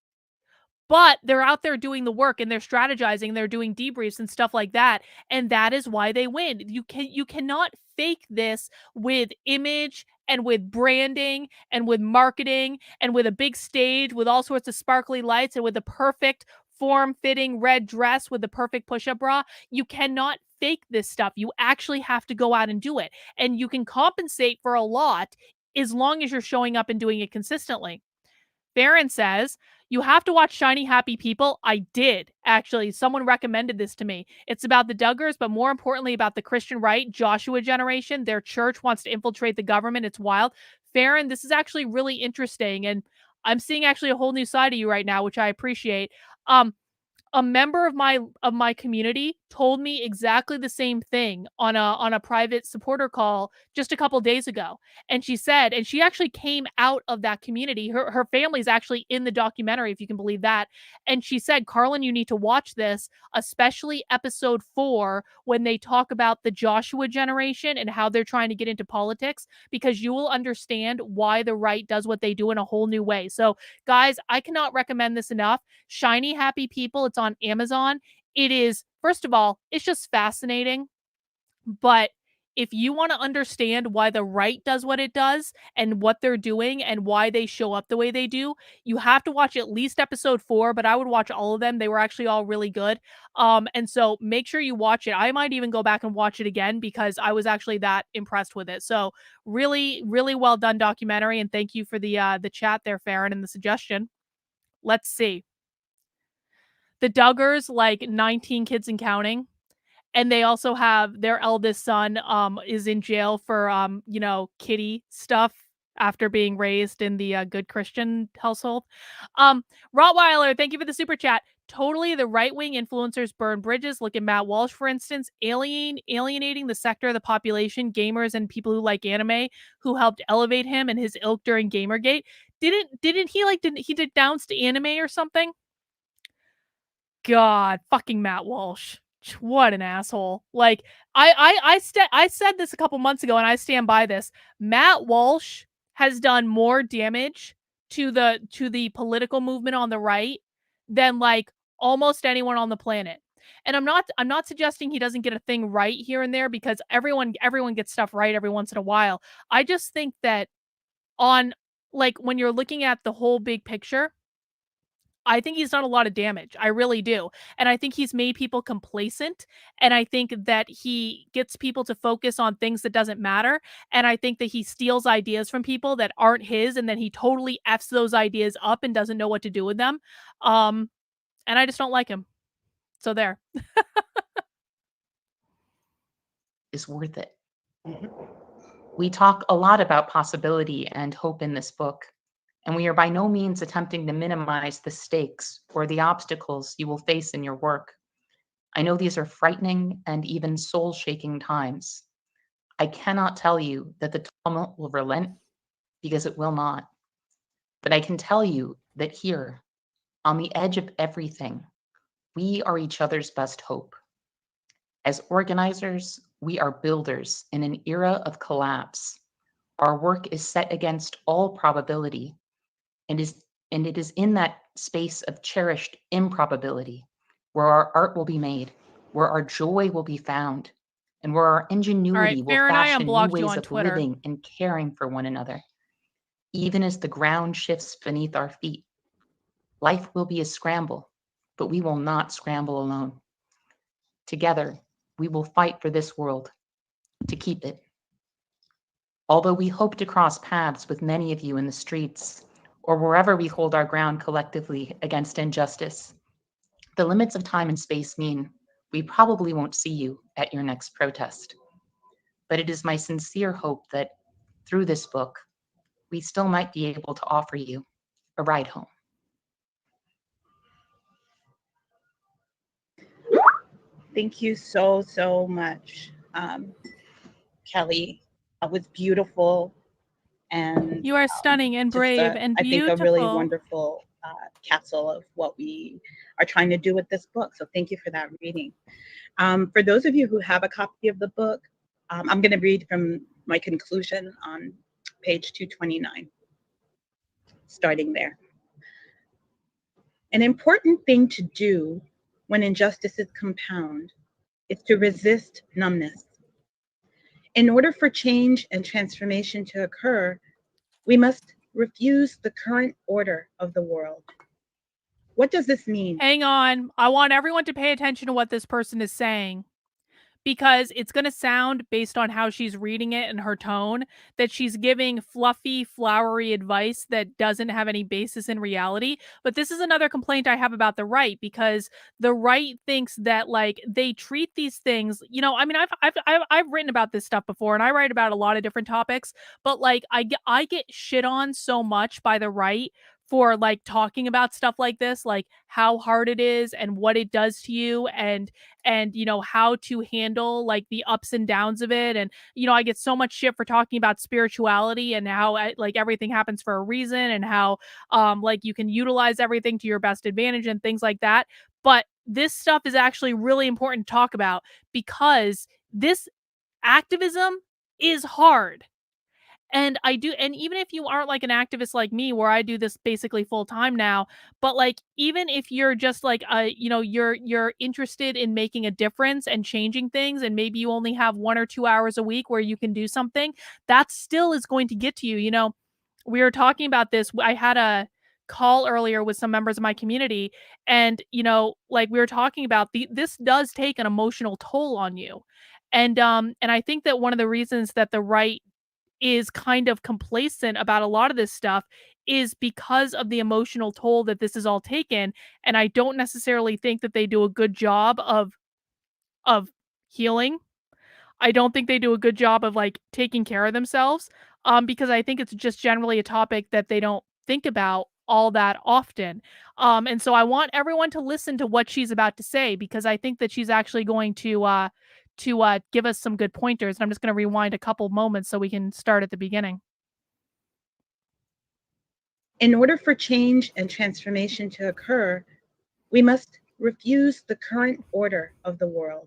but they're out there doing the work and they're strategizing, they're doing debriefs and stuff like that, and that is why they win. You cannot fake this with image and with branding and with marketing and with a big stage with all sorts of sparkly lights and with the perfect form-fitting red dress with the perfect push-up bra. You cannot fake this stuff. You actually have to go out and do it. And you can compensate for a lot as long as you're showing up and doing it consistently. Farron says, you have to watch Shiny Happy People. I did, actually. Someone recommended this to me. It's about the Duggars, but more importantly about the Christian right, Joshua generation. Their church wants to infiltrate the government. It's wild. Farron, this is actually really interesting. And I'm seeing actually a whole new side of you right now, which I appreciate. A member of my community told me exactly the same thing on a private supporter call just a couple days ago. And she said, and she actually came out of that community. Her family's actually in the documentary, if you can believe that. And she said, Carlin, you need to watch this, especially episode 4, when they talk about the Joshua generation and how they're trying to get into politics, because you will understand why the right does what they do in a whole new way. So, guys, I cannot recommend this enough. Shiny Happy People. It's on Amazon. It is, first of all, it's just fascinating. But if you want to understand why the right does what it does and what they're doing and why they show up the way they do, you have to watch at least episode 4, but I would watch all of them. They were actually all really good. And so make sure you watch it. I might even go back and watch it again because I was actually that impressed with it. So really, really well done documentary. And thank you for the chat there, Farron, and the suggestion. Let's see. The Duggars, like 19 kids and counting. And they also have their eldest son is in jail for kitty stuff after being raised in the good Christian household. Rottweiler, thank you for the super chat. Totally, the right-wing influencers burn bridges. Look at Matt Walsh, for instance, alienating the sector of the population, gamers and people who like anime, who helped elevate him and his ilk during Gamergate. Didn't he denounce anime or something? God, fucking Matt Walsh. What an asshole. Like, I said this a couple months ago and I stand by this. Matt Walsh has done more damage to the political movement on the right than like almost anyone on the planet. And I'm not suggesting he doesn't get a thing right here and there, because everyone gets stuff right every once in a while. I just think that on, like, when you're looking at the whole big picture, I think he's done a lot of damage. I really do. And I think he's made people complacent. And I think that he gets people to focus on things that doesn't matter. And I think that he steals ideas from people that aren't his, and then he totally F's those ideas up and doesn't know what to do with them. And I just don't like him. So there. Is worth it. We talk a lot about possibility and hope in this book, and we are by no means attempting to minimize the stakes or the obstacles you will face in your work. I know these are frightening and even soul-shaking times. I cannot tell you that the tumult will relent, because it will not. But I can tell you that here, on the edge of everything, we are each other's best hope. As organizers, we are builders in an era of collapse. Our work is set against all probability, and it is in that space of cherished improbability where our art will be made, where our joy will be found, and where our ingenuity will fashion new ways of living and caring for one another. Even as the ground shifts beneath our feet, life will be a scramble, but we will not scramble alone. Together, we will fight for this world, to keep it. Although we hope to cross paths with many of you in the streets, or wherever we hold our ground collectively against injustice, the limits of time and space mean we probably won't see you at your next protest. But it is my sincere hope that through this book, we still might be able to offer you a ride home. Thank you so, so much, Kelly. That was beautiful. And you are stunning and brave and beautiful. I think a really wonderful capsule of what we are trying to do with this book. So thank you for that reading. For those of you who have a copy of the book, I'm going to read from my conclusion on page 229, starting there. An important thing to do when injustices compound is to resist numbness. In order for change and transformation to occur, we must refuse the current order of the world. What does this mean? Hang on. I want everyone to pay attention to what this person is saying, because it's going to sound, based on how she's reading it and her tone, that she's giving fluffy, flowery advice that doesn't have any basis in reality. But this is another complaint I have about the right, because the right thinks that, like, they treat these things, you know, I mean, I've written about this stuff before, and I write about a lot of different topics, but like I get shit on so much by the right for like talking about stuff like this, like how hard it is and what it does to you, and you know, how to handle like the ups and downs of it. And you know, I get so much shit for talking about spirituality and how like everything happens for a reason, and how like you can utilize everything to your best advantage and things like that. But this stuff is actually really important to talk about, because this activism is hard. And even if you aren't like an activist like me, where I do this basically full time now, but like even if you're just like you know, you're interested in making a difference and changing things, and maybe you only have 1 or 2 hours a week where you can do something, that still is going to get to you. You know, we were talking about this. I had a call earlier with some members of my community, and you know, like we were talking about this does take an emotional toll on you. And I think that one of the reasons that the right is kind of complacent about a lot of this stuff is because of the emotional toll that this is all taken. And I don't necessarily think that they do a good job of healing. I don't think they do a good job of like taking care of themselves, because I think it's just generally a topic that they don't think about all that often. And so I want everyone to listen to what she's about to say, because I think that she's actually going to give us some good pointers. And I'm just going to rewind a couple moments so we can start at the beginning. In order for change and transformation to occur, we must refuse the current order of the world.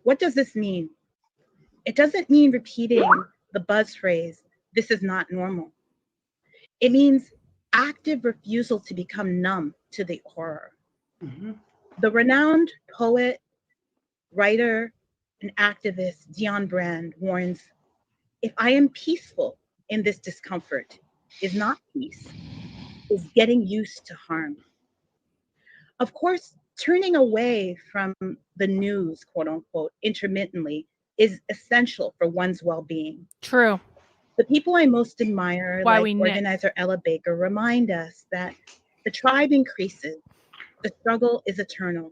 What does this mean? It doesn't mean repeating the buzz phrase, "This is not normal." It means active refusal to become numb to the horror. The renowned poet, writer, and activist Dion Brand warns, "If I am peaceful in this discomfort, is not peace, is getting used to harm." Of course, turning away from the news, quote unquote, intermittently is essential for one's well-being. True. The people I most admire, Why like we knit. organizer Ella Baker, remind us that the tribe increases, the struggle is eternal,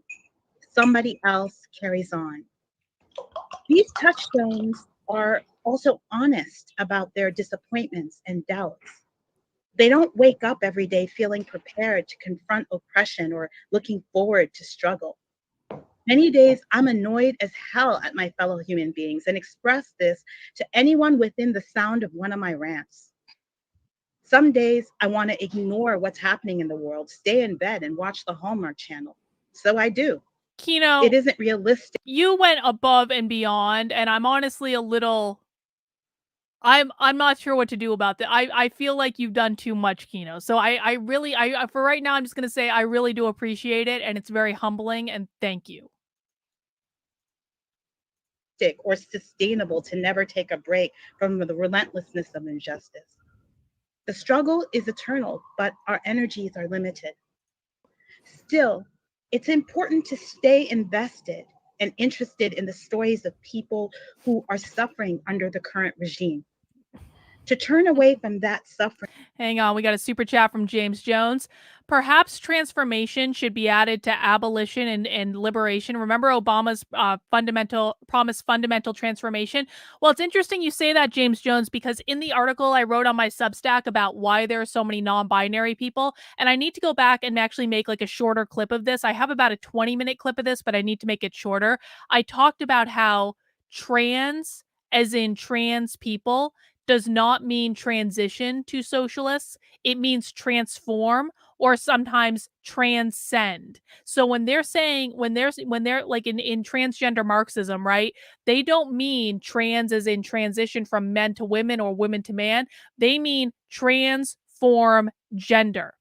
somebody else carries on. These touchstones are also honest about their disappointments and doubts. They don't wake up every day feeling prepared to confront oppression or looking forward to struggle. Many days I'm annoyed as hell at my fellow human beings and express this to anyone within the sound of one of my rants. Some days I want to ignore what's happening in the world, stay in bed and watch the Hallmark Channel. So I do. Kino, It isn't realistic. you went above and beyond, and I'm honestly a little I'm not sure what to do about that. I feel like you've done too much, Kino. So I really for right now I'm just gonna say I really do appreciate it, and it's very humbling, and thank you. Or sustainable to never take a break from the relentlessness of injustice. The struggle is eternal, but our energies are limited. Still, it's important to stay invested and interested in the stories of people who are suffering under the current regime. To turn away from that suffering. Hang on, we got a super chat from James Jones. Perhaps transformation should be added to abolition and liberation. Remember Obama's fundamental transformation? Well, it's interesting you say that, James Jones, because in the article I wrote on my Substack about why there are so many non-binary people, and I need to go back and actually make like a shorter clip of this. I have about a 20-minute clip of this, but I need to make it shorter. I talked about how trans, as in trans people, does not mean transition to socialists. It means transform, or sometimes transcend. So when they're saying, when they're like in transgender Marxism, right? They don't mean trans as in transition from men to women or women to man. They mean transform gender.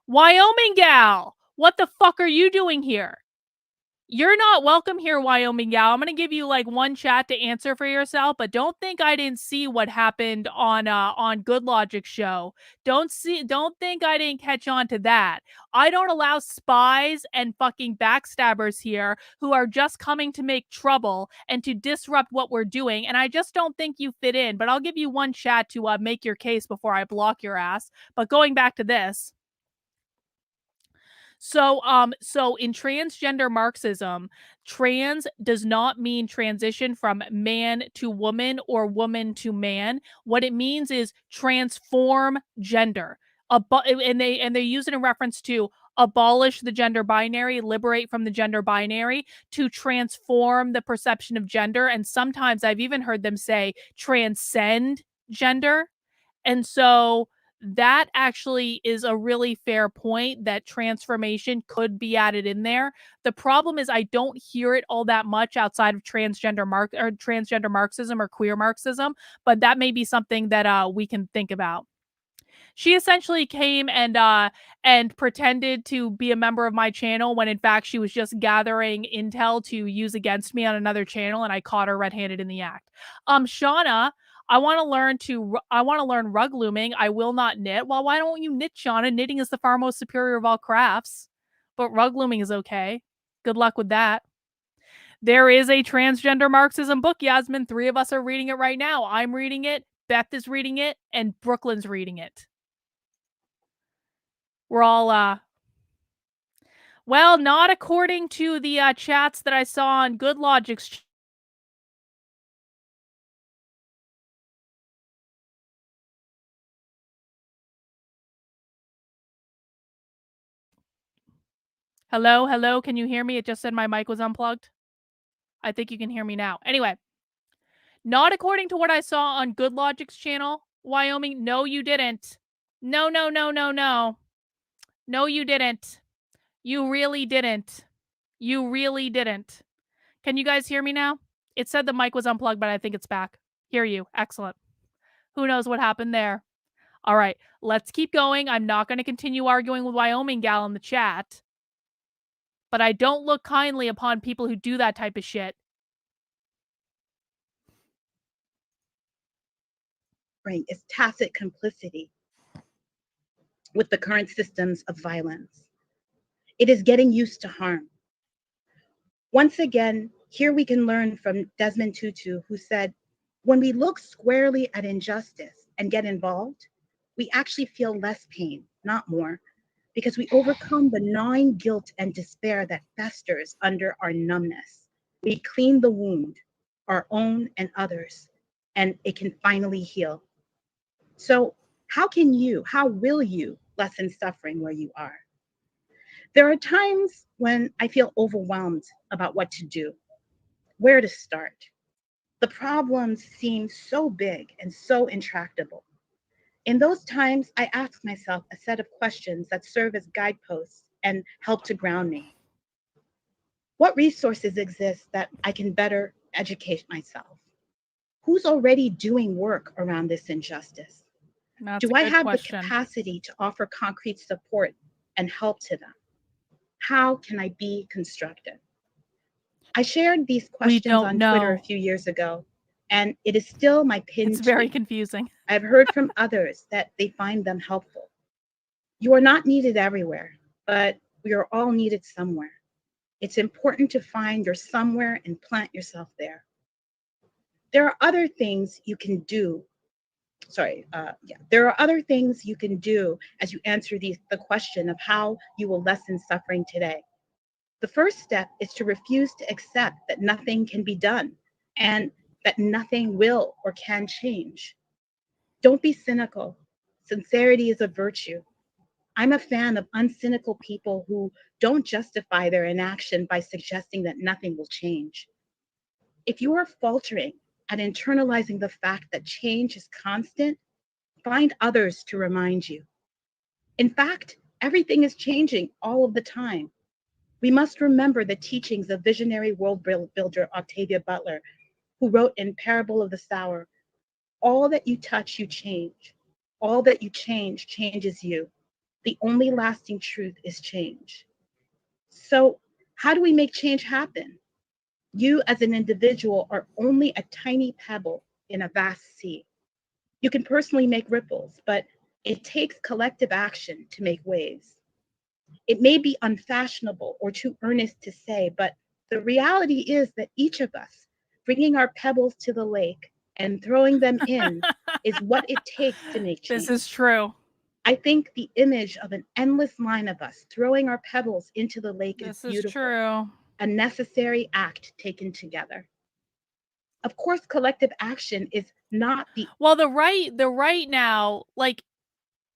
Wyoming gal, what the fuck are you doing here? You're not welcome here, Wyoming gal. I'm gonna give you like one chat to answer for yourself, but don't think I didn't see what happened on Good Logic's show. Don't think I didn't catch on to that. I don't allow spies and fucking backstabbers here who are just coming to make trouble and to disrupt what we're doing, and I just don't think you fit in. But I'll give you one chat to make your case before I block your ass. But going back to this. So in transgender Marxism, trans does not mean transition from man to woman or woman to man. What it means is transform gender. and they use it in reference to abolish the gender binary, liberate from the gender binary, to transform the perception of gender. And sometimes I've even heard them say transcend gender. And so that actually is a really fair point, that transformation could be added in there. The problem is I don't hear it all that much outside of transgender Marxism or queer Marxism, but that may be something that we can think about. She essentially came and pretended to be a member of my channel when in fact she was just gathering intel to use against me on another channel, and I caught her red-handed in the act. Shauna, I want to learn rug looming. I will not knit. Well, why don't you knit, Shauna? Knitting is the far most superior of all crafts, but rug looming is okay. Good luck with that. There is a transgender Marxism book, Yasmin. 3 of us are reading it right now. I'm reading it, Beth is reading it, and Brooklyn's reading it. We're all, well, not according to the chats that I saw on Good Logic's. Hello, hello, can you hear me? It just said my mic was unplugged. I think you can hear me now. Anyway, not according to what I saw on Good Logic's channel, Wyoming. No, you didn't. No, no, no, no, no. No, you didn't. You really didn't. You really didn't. Can you guys hear me now? It said the mic was unplugged, but I think it's back. Hear you. Excellent. Who knows what happened there? All right, let's keep going. I'm not going to continue arguing with Wyoming Gal in the chat, but I don't look kindly upon people who do that type of shit. Right, it's tacit complicity with the current systems of violence. It is getting used to harm. Once again, here we can learn from Desmond Tutu, who said, when we look squarely at injustice and get involved, we actually feel less pain, not more, because we overcome the gnawing guilt and despair that festers under our numbness. We clean the wound, our own and others, and it can finally heal. So how will you lessen suffering where you are? There are times when I feel overwhelmed about what to do, where to start. The problems seem so big and so intractable. In those times, I ask myself a set of questions that serve as guideposts and help to ground me. What resources exist that I can better educate myself? Who's already doing work around this injustice? That's Do I have the capacity to offer concrete support and help to them? How can I be constructive? I shared these questions on Twitter a few years ago, and it is still my pinned tweet. It's very confusing. I've heard from others that they find them helpful. You are not needed everywhere, but we are all needed somewhere. It's important to find your somewhere and plant yourself there. There are other things you can do. There are other things you can do as you answer the question of how you will lessen suffering today. The first step is to refuse to accept that nothing can be done and that nothing will or can change. Don't be cynical. Sincerity is a virtue. I'm a fan of uncynical people who don't justify their inaction by suggesting that nothing will change. If you are faltering at internalizing the fact that change is constant, find others to remind you. In fact, everything is changing all of the time. We must remember the teachings of visionary world builder Octavia Butler, who wrote in Parable of the Sower, all that you touch, you change. All that you change changes you. The only lasting truth is change. So how do we make change happen? You as an individual are only a tiny pebble in a vast sea. You can personally make ripples, but it takes collective action to make waves. It may be unfashionable or too earnest to say, but the reality is that each of us bringing our pebbles to the lake and throwing them in is what it takes to make change. This is true. I think the image of an endless line of us throwing our pebbles into the lake is beautiful. This is true. A necessary act taken together. Of course, collective action is not the well, the right now, like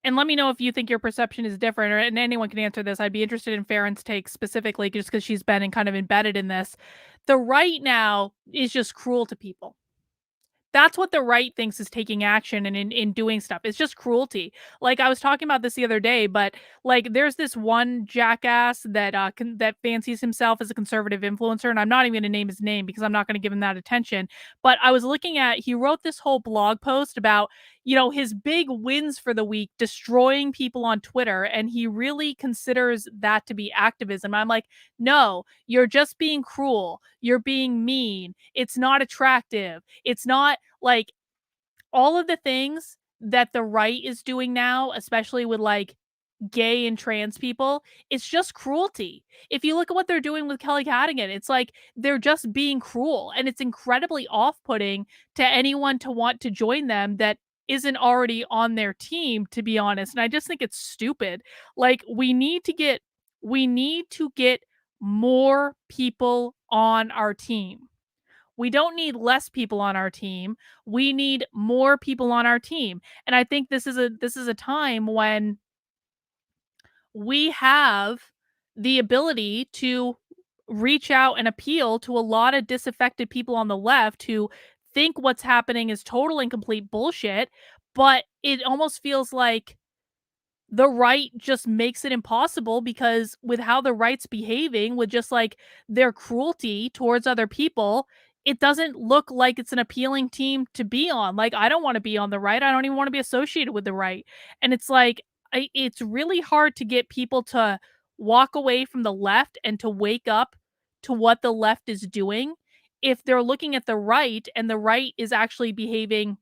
And let me know if you think your perception is different, and anyone can answer this. I'd be interested in Farron's take specifically, just because she's been kind of embedded in this. The right now is just cruel to people. That's what the right thinks is taking action and in doing stuff. It's just cruelty. Like, I was talking about this the other day, but, like, there's this one jackass that, that fancies himself as a conservative influencer, and I'm not even gonna name his name because I'm not gonna give him that attention, but I was looking at he wrote this whole blog post about, his big wins for the week, destroying people on Twitter, and he really considers that to be activism. I'm like, "No, you're just being cruel. You're being mean. It's not attractive. It's not like all of the things that the right is doing now, especially with like gay and trans people, it's just cruelty. If you look at what they're doing with Kelly Cadigan, it's like they're just being cruel, and it's incredibly off-putting to anyone to want to join them that isn't already on their team, to be honest. And I just think it's stupid. Like, we need to get more people on our team. We don't need less people on our team. We need more people on our team. And I think this is a time when we have the ability to reach out and appeal to a lot of disaffected people on the left who think what's happening is total and complete bullshit, but it almost feels like the right just makes it impossible because with how the right's behaving, with just like their cruelty towards other people, it doesn't look like it's an appealing team to be on. Like, I don't want to be on the right. I don't even want to be associated with the right. And it's like, it's really hard to get people to walk away from the left and to wake up to what the left is doing if they're looking at the right and the right is actually behaving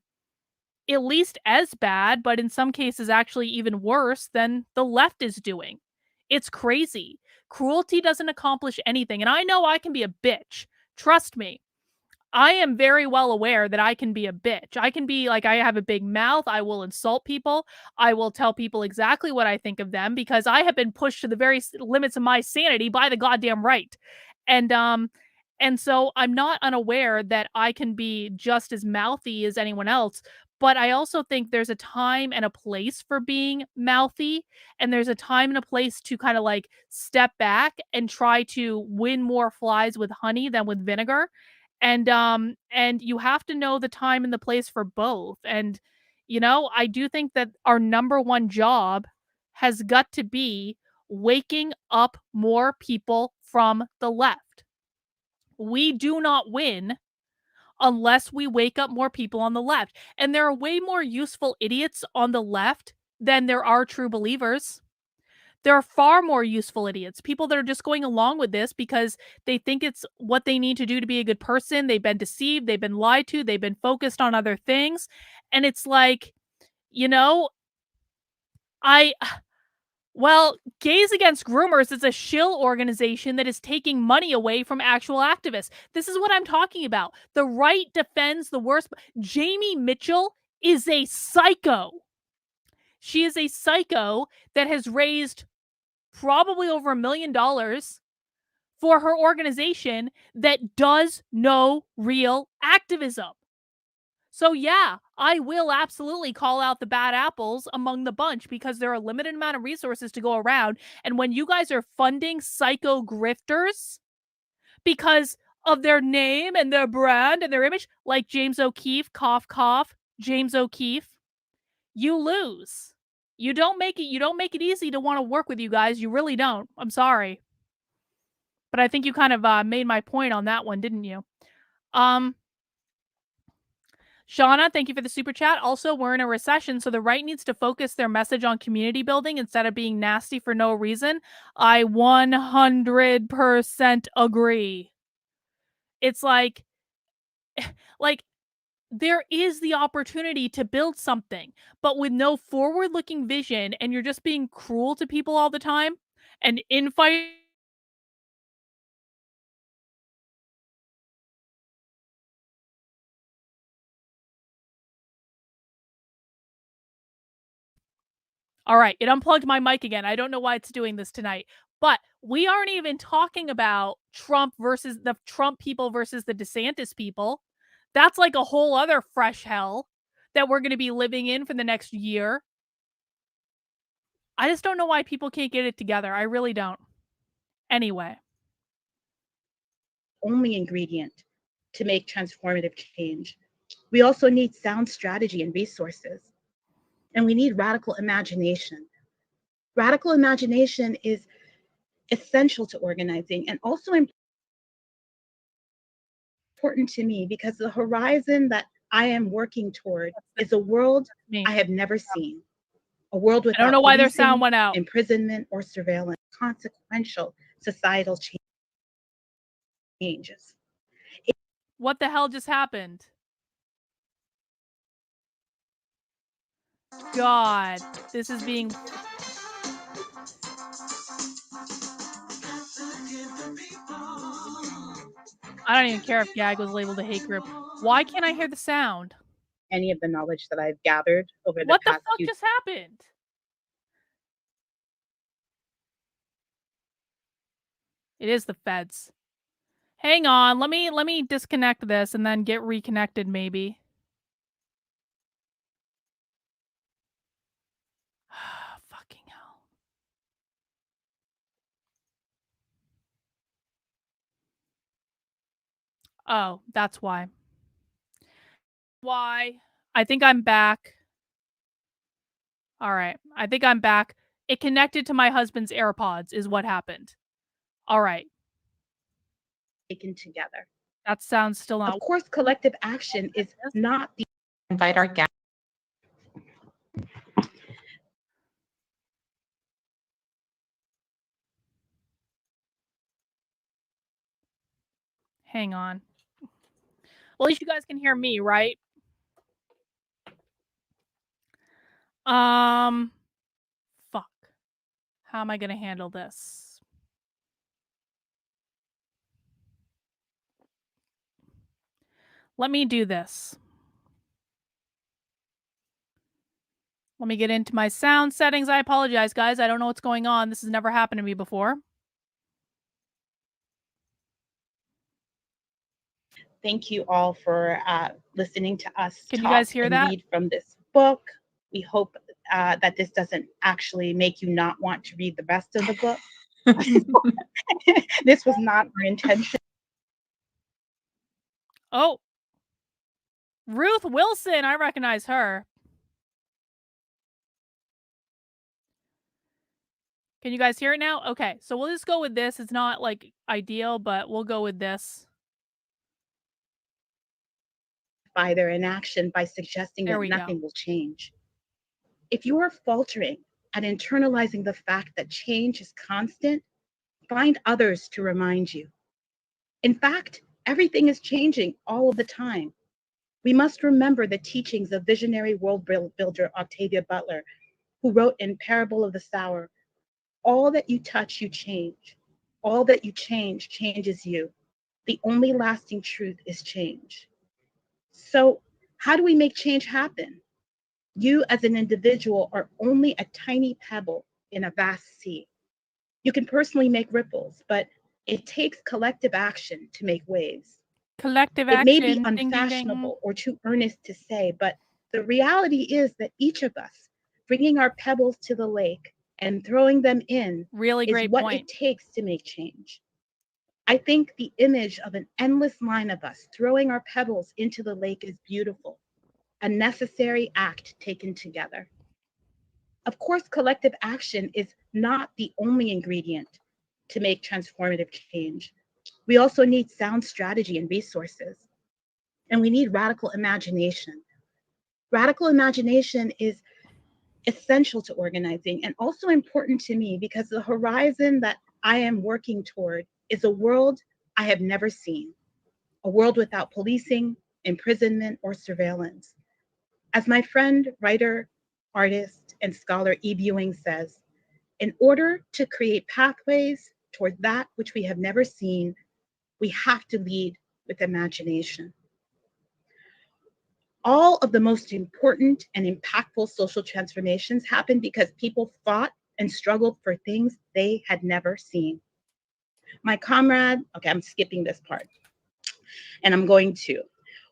at least as bad, but in some cases actually even worse than the left is doing. It's crazy. Cruelty doesn't accomplish anything. And I know I can be a bitch. Trust me. I am very well aware that I can be a bitch. I can be like, I have a big mouth. I will insult people. I will tell people exactly what I think of them because I have been pushed to the very limits of my sanity by the goddamn right. And, and so I'm not unaware that I can be just as mouthy as anyone else, but I also think there's a time and a place for being mouthy, and there's a time and a place to kind of like step back and try to win more flies with honey than with vinegar. And you have to know the time and the place for both. And I do think that our number one job has got to be waking up more people from the left. We do not win unless we wake up more people on the left. And there are way more useful idiots on the left than there are true believers. There are far more useful idiots, people that are just going along with this because they think it's what they need to do to be a good person. They've been deceived, they've been lied to, they've been focused on other things. And it's like, you know, I well, Gays Against Groomers is a shill organization that is taking money away from actual activists. This is what I'm talking about. The right defends the worst. Jamie Mitchell is a psycho. She is a psycho that has raised probably over $1 million for her organization that does no real activism. So yeah, I will absolutely call out the bad apples among the bunch because there are a limited amount of resources to go around. And when you guys are funding psycho grifters because of their name and their brand and their image, like James O'Keefe, cough, cough, James O'Keefe, you lose. You don't make it easy to want to work with you guys. You really don't. I'm sorry. But I think you kind of made my point on that one, didn't you? Shauna, thank you for the super chat. Also, we're in a recession, so the right needs to focus their message on community building instead of being nasty for no reason. I 100% agree. It's like there is the opportunity to build something, but with no forward-looking vision, and you're just being cruel to people all the time and infighting. All right, it unplugged my mic again. I don't know why it's doing this tonight. But we aren't even talking about Trump versus the Trump people versus the DeSantis people. That's like a whole other fresh hell that we're going to be living in for the next year. I just don't know why people can't get it together. I really don't. Anyway. Only ingredient to make transformative change. We also need sound strategy and resources. And we need radical imagination. Radical imagination is essential to organizing and also important to me because the horizon that I am working toward is a world I have never seen. A world without I don't know why their sound policing, went out. imprisonment, or surveillance. Consequential societal changes. What the hell just happened? God, this is being... I don't even care if Gag was labeled a hate group. Why can't I hear the sound? Any of the knowledge that I've gathered over the What the past fuck few... just happened? It is the feds. Hang on, let me disconnect this and then get reconnected maybe. Fucking hell. Oh, that's why. Why? I think I'm back. All right. I think I'm back. It connected to my husband's AirPods is what happened. All right. Taken together. That sounds still not... Of course, collective action is not the... Invite our guests. Hang on. Well, at least you guys can hear me, right? Fuck. How am I gonna handle this? Let me do this. Let me get into my sound settings. I apologize, guys. I don't know what's going on. This has never happened to me before. Thank you all for listening to us Can talk you guys hear and that? read from this book. We hope that this doesn't actually make you not want to read the rest of the book. This was not our intention. Oh. Ruth Wilson. I recognize her. Can you guys hear it now? Okay, so we'll just go with this. It's not like ideal, but we'll go with this. By their inaction, by suggesting that nothing will change. If you are faltering at internalizing the fact that change is constant, find others to remind you. In fact, everything is changing all of the time. We must remember the teachings of visionary world builder Octavia Butler, who wrote in Parable of the Sower, all that you touch, you change. All that you change, changes you. The only lasting truth is change. So how do we make change happen? You as an individual are only a tiny pebble in a vast sea. You can personally make ripples, but it takes collective action to make waves. Collective action. It may be ding, unfashionable ding, ding. or too earnest to say, but the reality is that each of us bringing our pebbles to the lake and throwing them in is what it takes to make change. I think the image of an endless line of us throwing our pebbles into the lake is beautiful, a necessary act taken together. Of course, collective action is not the only ingredient to make transformative change. We also need sound strategy and resources, and we need radical imagination. Radical imagination is essential to organizing and also important to me because the horizon that I am working toward is a world I have never seen, a world without policing, imprisonment, or surveillance. As my friend, writer, artist, and scholar E. Ewing says, in order to create pathways toward that which we have never seen, we have to lead with imagination. All of the most important and impactful social transformations happened because people fought and struggled for things they had never seen. My comrade, okay, I'm skipping this part, and I'm going to.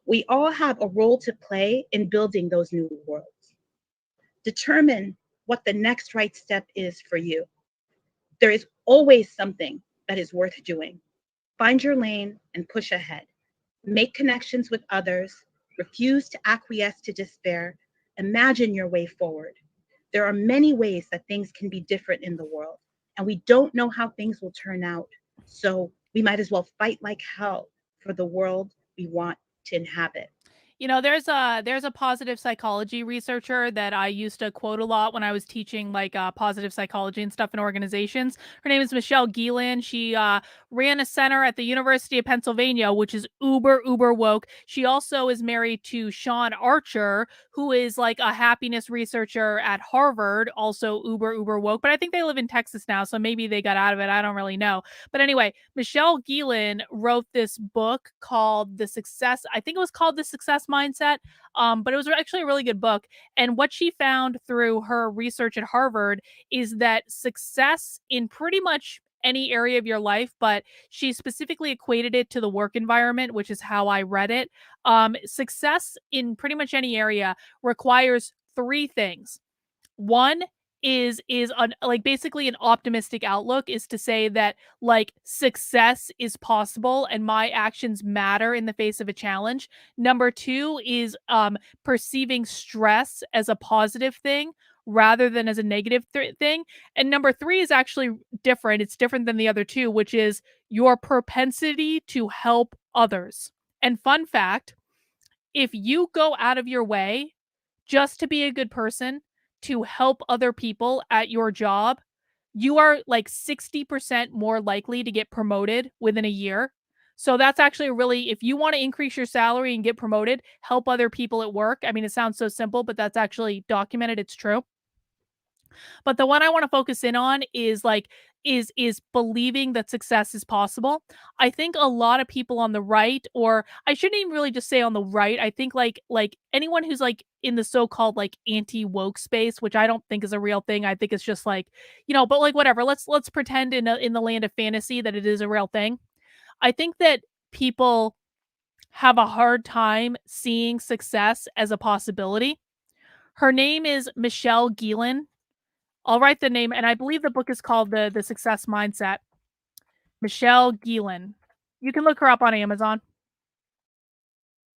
We all have a role to play in building those new worlds. Determine what the next right step is for you. There is always something that is worth doing. Find your lane and push ahead. Make connections with others. Refuse to acquiesce to despair. Imagine your way forward. There are many ways that things can be different in the world, and we don't know how things will turn out. So we might as well fight like hell for the world we want to inhabit. You know, there's a positive psychology researcher that I used to quote a lot when I was teaching like positive psychology and stuff in organizations. Her name is Michelle Geelan. She ran a center at the University of Pennsylvania, which is uber woke. She also is married to Sean Archer, who is like a happiness researcher at Harvard, also uber woke. But I think they live in Texas now, so maybe they got out of it. I don't really know. But anyway, Michelle Geelan wrote this book called I think it was called The Success Mindset. But it was actually a really good book. And what she found through her research at Harvard is that success in pretty much any area of your life, but she specifically equated it to the work environment, which is how I read it. Success in pretty much any area requires three things. One is like basically an optimistic outlook, is to say that like success is possible and my actions matter in the face of a challenge. Number two is perceiving stress as a positive thing rather than as a negative thing. And number three is actually different. It's different than the other two, which is your propensity to help others. And fun fact, if you go out of your way just to be a good person, to help other people at your job, you are like 60% more likely to get promoted within a year. So that's actually really, if you want to increase your salary and get promoted, help other people at work. I mean, it sounds so simple, but that's actually documented. It's true. But the one I want to focus in on is like is believing that success is possible. I think a lot of people on the right, or I shouldn't even really just say on the right. I think like anyone who's like in the so-called like anti-woke space, which I don't think is a real thing. I think it's just like, but like whatever. Let's pretend in the land of fantasy that it is a real thing. I think that people have a hard time seeing success as a possibility. Her name is Michelle Geelan. I'll write the name, and I believe the book is called The Success Mindset. Michelle Geelan. You can look her up on Amazon.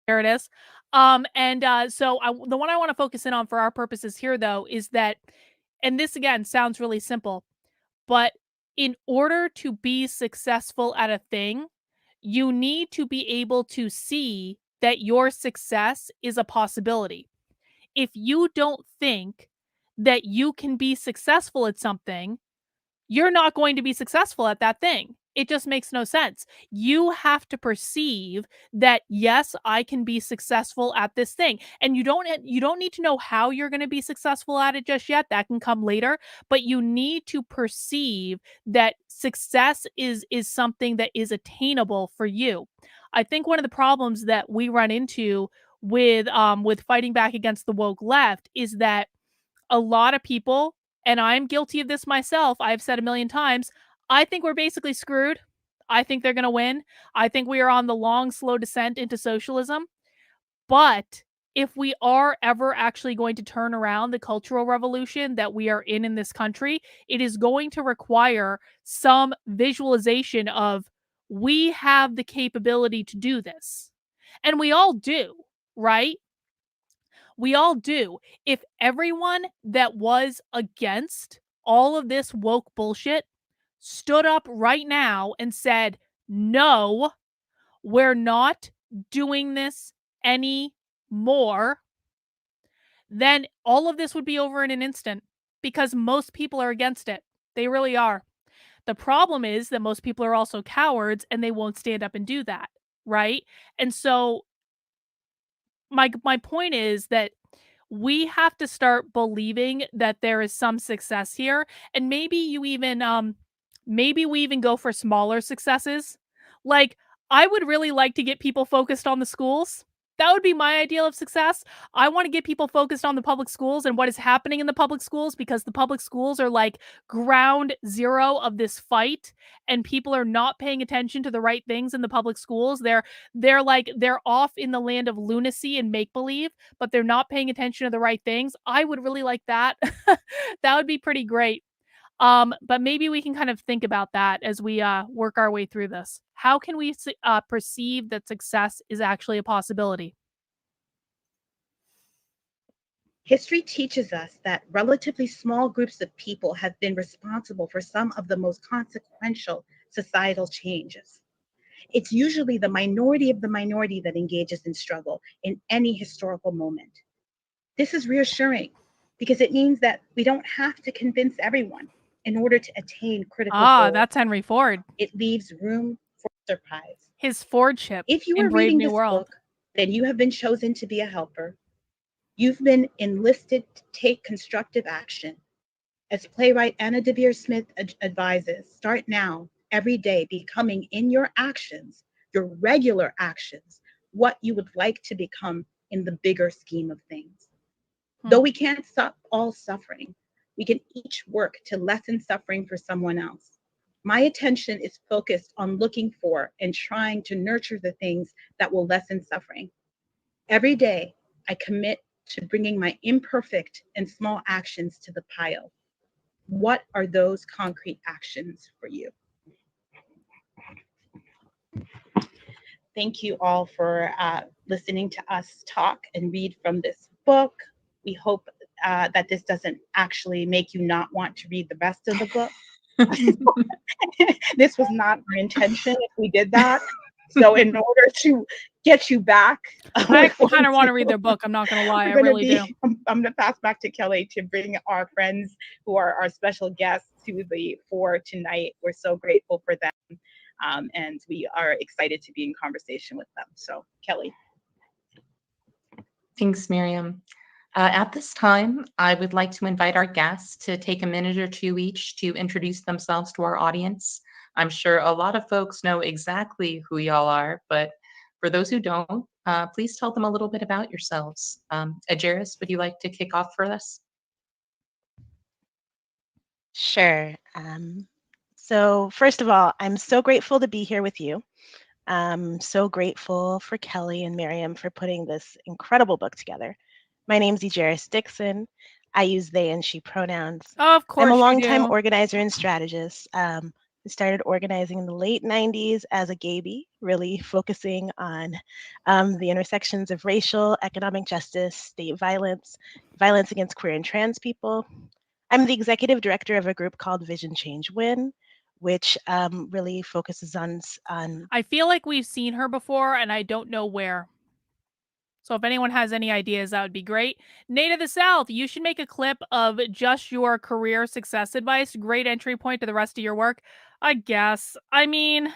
There it is. The one I want to focus in on for our purposes here, though, is that, and this again sounds really simple, but in order to be successful at a thing, you need to be able to see that your success is a possibility. If you don't think that you can be successful at something, you're not going to be successful at that thing. It just makes no sense. You have to perceive that, yes, I can be successful at this thing. And you don't need to know how you're going to be successful at it just yet. That can come later, but you need to perceive that success is something that is attainable for you. I think one of the problems that we run into with fighting back against the woke left is that a lot of people, and I'm guilty of this myself, I've said a million times, I think we're basically screwed. I think they're going to win. I think we are on the long, slow descent into socialism. But if we are ever actually going to turn around the cultural revolution that we are in this country, it is going to require some visualization of, we have the capability to do this. And we all do, right? We all do. If everyone that was against all of this woke bullshit stood up right now and said, no, we're not doing this anymore, then all of this would be over in an instant, because most people are against it. They really are. The problem is that most people are also cowards and they won't stand up and do that, right? And so my point is that we have to start believing that there is some success here, and maybe we even go for smaller successes. Like, I would really like to get people focused on the schools. That would be my ideal of success. I want to get people focused on the public schools and what is happening in the public schools, because the public schools are like ground zero of this fight, and people are not paying attention to the right things in the public schools. They're off in the land of lunacy and make believe, but they're not paying attention to the right things. I would really like that. That would be pretty great. But maybe we can kind of think about that as we work our way through this. How can we perceive that success is actually a possibility? History teaches us that relatively small groups of people have been responsible for some of the most consequential societal changes. It's usually the minority of the minority that engages in struggle in any historical moment. This is reassuring because it means that we don't have to convince everyone in order to attain critical goals. That's Henry Ford. It leaves room for surprise. His Fordship If you in are Brave reading New this World. book, then you have been chosen to be a helper. You've been enlisted to take constructive action. As playwright Anna Devere Smith advises, start now, every day, becoming in your actions, your regular actions, what you would like to become in the bigger scheme of things. Though we can't stop all suffering, we can each work to lessen suffering for someone else. My attention is focused on looking for and trying to nurture the things that will lessen suffering. Every day, I commit to bringing my imperfect and small actions to the pile. What are those concrete actions for you? Thank you all for listening to us talk and read from this book. We hope that this doesn't actually make you not want to read the rest of the book. This was not our intention if we did that. So in order to get you back, I kind of want to read their book. I'm not going to lie. I really do. I'm going to pass back to Kelly to bring our friends who are our special guests to the fore tonight. We're so grateful for them. And we are excited to be in conversation with them. So Kelly. Thanks, Miriam. At this time, I would like to invite our guests to take a minute or two each to introduce themselves to our audience. I'm sure a lot of folks know exactly who y'all are, but for those who don't, please tell them a little bit about yourselves. Ajaris, would you like to kick off for this? Sure. So first of all, I'm so grateful to be here with you. I'm so grateful for Kelly and Miriam for putting this incredible book together. My name's Ajaris Dixon. I use they and she pronouns. Of course, I'm a you longtime do. organizer and strategist. I started organizing in the late 90s as a gaby, really focusing on the intersections of racial, economic justice, state violence, violence against queer and trans people. I'm the executive director of a group called Vision Change Win, which really focuses on. I feel like we've seen her before, and I don't know where. So if anyone has any ideas, that would be great. Nate of the South, you should make a clip of just your career success advice. Great entry point to the rest of your work, I guess. I mean,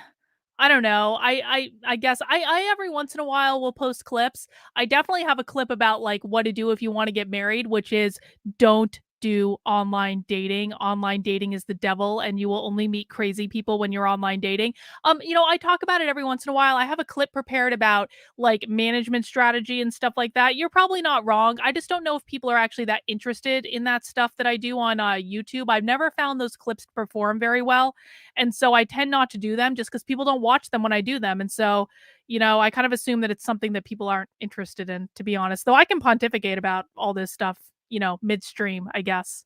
I don't know. I guess I every once in a while will post clips. I definitely have a clip about like what to do if you want to get married, which is don't do online dating. Online dating is the devil, and you will only meet crazy people when you're online dating. I talk about it every once in a while. I have a clip prepared about like management strategy and stuff like that. You're probably not wrong. I just don't know if people are actually that interested in that stuff that I do on YouTube. I've never found those clips perform very well. And so I tend not to do them just because people don't watch them when I do them. And so, I kind of assume that it's something that people aren't interested in, to be honest, though I can pontificate about all this stuff, midstream, I guess.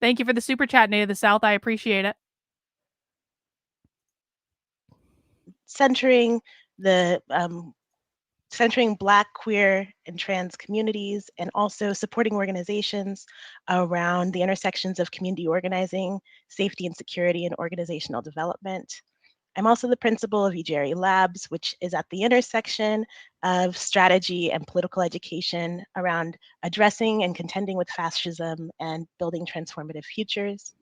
Thank you for the super chat, Nate of the South. I appreciate it. Centering Black, queer, and trans communities, and also supporting organizations around the intersections of community organizing, safety and security, and organizational development. I'm also the principal of Ijeri Labs, which is at the intersection of strategy and political education around addressing and contending with fascism and building transformative futures.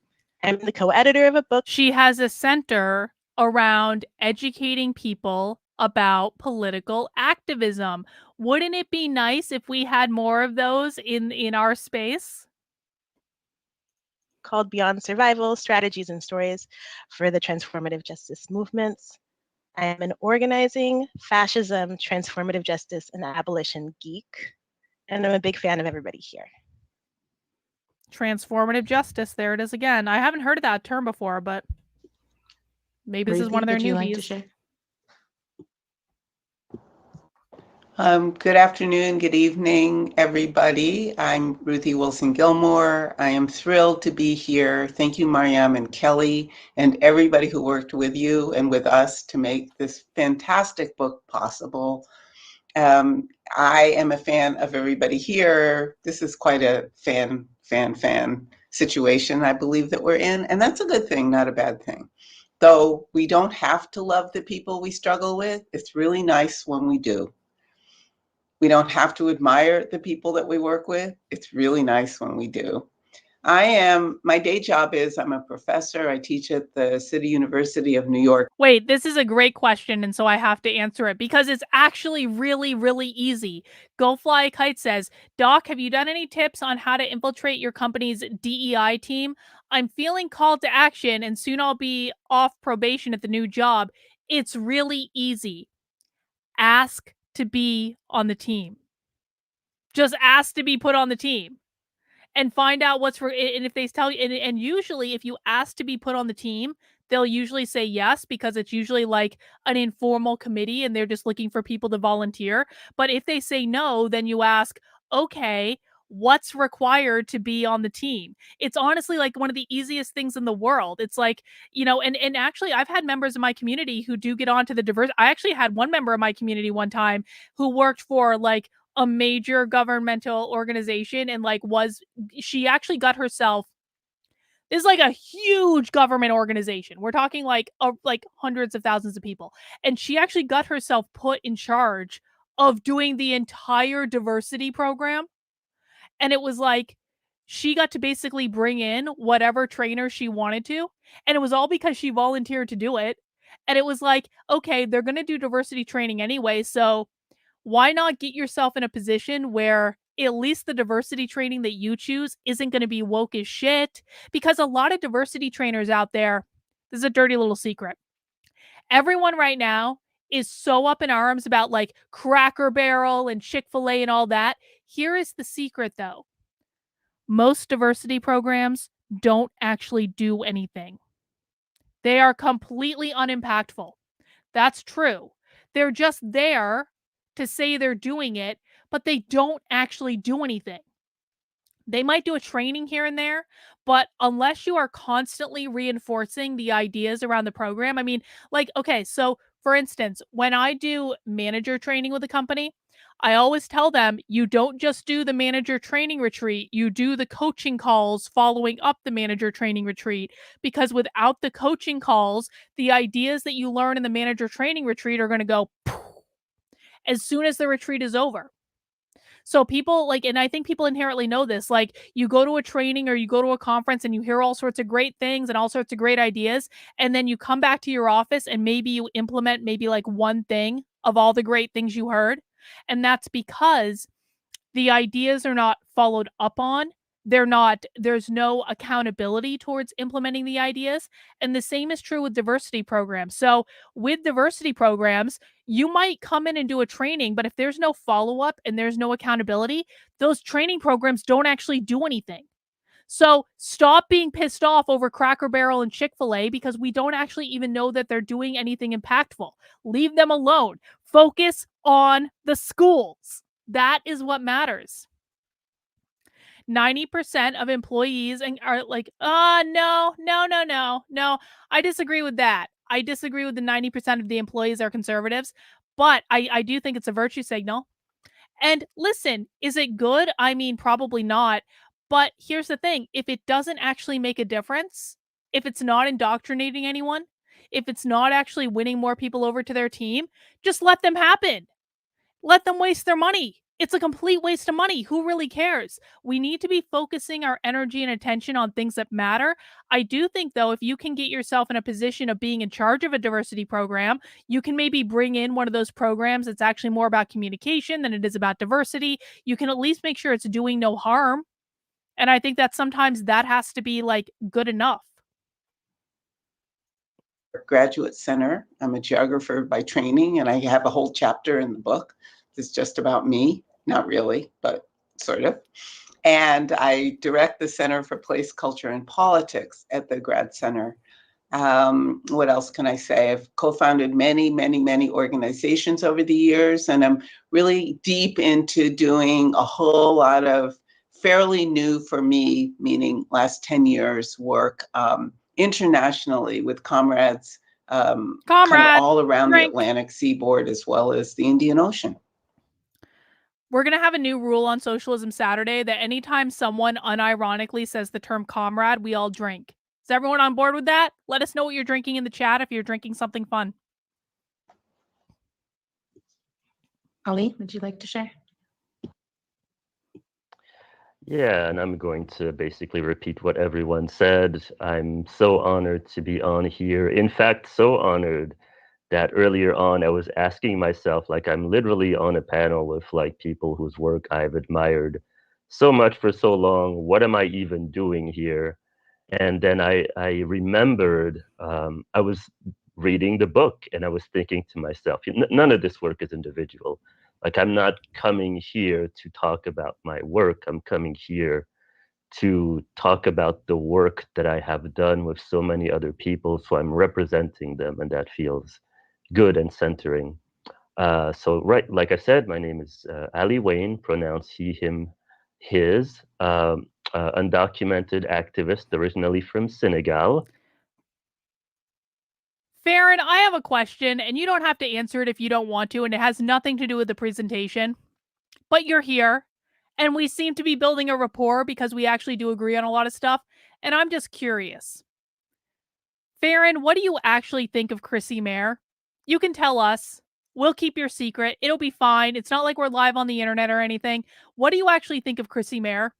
I'm the co-editor of a book. She has a center around educating people about political activism. Wouldn't it be nice if we had more of those in our space? Called Beyond Survival, Strategies and Stories for the Transformative Justice Movements. I am an organizing, fascism, transformative justice, and abolition geek, and I'm a big fan of everybody here. Transformative justice. There it is again. I haven't heard of that term before, but maybe this is one of their Would you like to newbies. share? Good afternoon, good evening, everybody. I'm Ruthie Wilson-Gilmore. I am thrilled to be here. Thank you, Mariam and Kelly, and everybody who worked with you and with us to make this fantastic book possible. I am a fan of everybody here. This is quite a fan situation I believe that we're in, and that's a good thing, not a bad thing. Though we don't have to love the people we struggle with, it's really nice when we do. We don't have to admire the people that we work with. It's really nice when we do. My day job is I'm a professor. I teach at the City University of New York. Wait, this is a great question, and so I have to answer it because it's actually really, really easy. Go Fly a Kite says, Doc, have you done any tips on how to infiltrate your company's DEI team? I'm feeling called to action, and soon I'll be off probation at the new job. It's really easy. Ask to be on the team. Just ask to be put on the team. And find out what's and if they tell you, and usually if you ask to be put on the team, they'll usually say yes because it's usually like an informal committee and they're just looking for people to volunteer. But if they say no, then you ask, okay, what's required to be on the team? It's honestly like one of the easiest things in the world. It's like, and actually I've had members of my community who do get onto the diverse. I actually had one member of my community one time who worked for like a major governmental organization and she actually got herself, this is like a huge government organization. We're talking like hundreds of thousands of people. And she actually got herself put in charge of doing the entire diversity program. And it was like, she got to basically bring in whatever trainer she wanted to. And it was all because she volunteered to do it. And it was like, okay, they're going to do diversity training anyway. So why not get yourself in a position where at least the diversity training that you choose isn't going to be woke as shit? Because a lot of diversity trainers out there, this is a dirty little secret. Everyone right now is so up in arms about like Cracker Barrel and Chick-fil-A and all that. Here is the secret though. Most diversity programs don't actually do anything. They are completely unimpactful. That's true. They're just there to say they're doing it, but they don't actually do anything. They might do a training here and there, but unless you are constantly reinforcing the ideas around the program, I mean, like, okay, so for instance, when I do manager training with a company, I always tell them you don't just do the manager training retreat, you do the coaching calls following up the manager training retreat, because without the coaching calls, the ideas that you learn in the manager training retreat are going to go as soon as the retreat is over. So people like, and I think people inherently know this, like you go to a training or you go to a conference and you hear all sorts of great things and all sorts of great ideas. And then you come back to your office and maybe you implement maybe like one thing of all the great things you heard. And that's because the ideas are not followed up on. There's no accountability towards implementing the ideas. And the same is true with diversity programs. So with diversity programs, you might come in and do a training, but if there's no follow-up and there's no accountability, those training programs don't actually do anything. So stop being pissed off over Cracker Barrel and Chick-fil-A because we don't actually even know that they're doing anything impactful. Leave them alone. Focus on the schools. That is what matters. 90% of employees are like, no. I disagree with that. I disagree with the 90% of the employees are conservatives, but I do think it's a virtue signal. And listen, is it good? I mean, probably not. But here's the thing. If it doesn't actually make a difference, if it's not indoctrinating anyone, if it's not actually winning more people over to their team, just let them happen. Let them waste their money. It's a complete waste of money. Who really cares? We need to be focusing our energy and attention on things that matter. I do think, though, if you can get yourself in a position of being in charge of a diversity program, you can maybe bring in one of those programs that's actually more about communication than it is about diversity. You can at least make sure it's doing no harm. And I think that sometimes that has to be like good enough. Graduate Center. I'm a geographer by training, and I have a whole chapter in the book that's just about me. Not really, but sort of. And I direct the Center for Place, Culture, and Politics at the Grad Center. What else can I say? I've co-founded many organizations over the years, and I'm really deep into doing a whole lot of fairly new for me, meaning last 10 years work internationally with comrades kind of all around the Atlantic seaboard as well as the Indian Ocean. We're going to have a new rule on Socialism Saturday that anytime someone unironically says the term comrade, we all drink. Is everyone on board with that? Let us know what you're drinking in the chat if you're drinking something fun. Ali, would you like to share? Yeah, and I'm going to basically repeat what everyone said. I'm so honored to be on here. In fact, so honored that earlier on I was asking myself, like, I'm literally on a panel with like people whose work I've admired so much for so long. What am I even doing here? And then I remembered I was reading the book and I was thinking to myself, none of this work is individual. Like, I'm not coming here to talk about my work. I'm coming here to talk about the work that I have done with so many other people. So I'm representing them, and that feels good and centering. So, right, like I said, my name is Ali Wayne, pronounced he, him, his, undocumented activist, originally from Senegal. Farron, I have a question, and you don't have to answer it if you don't want to, and it has nothing to do with the presentation. But you're here, and we seem to be building a rapport because we actually do agree on a lot of stuff, and I'm just curious. Farron, what do you actually think of Chrissy Mayer? You can tell us. We'll keep your secret. It'll be fine. It's not like we're live on the internet or anything. What do you actually think of Chrissy Mayer?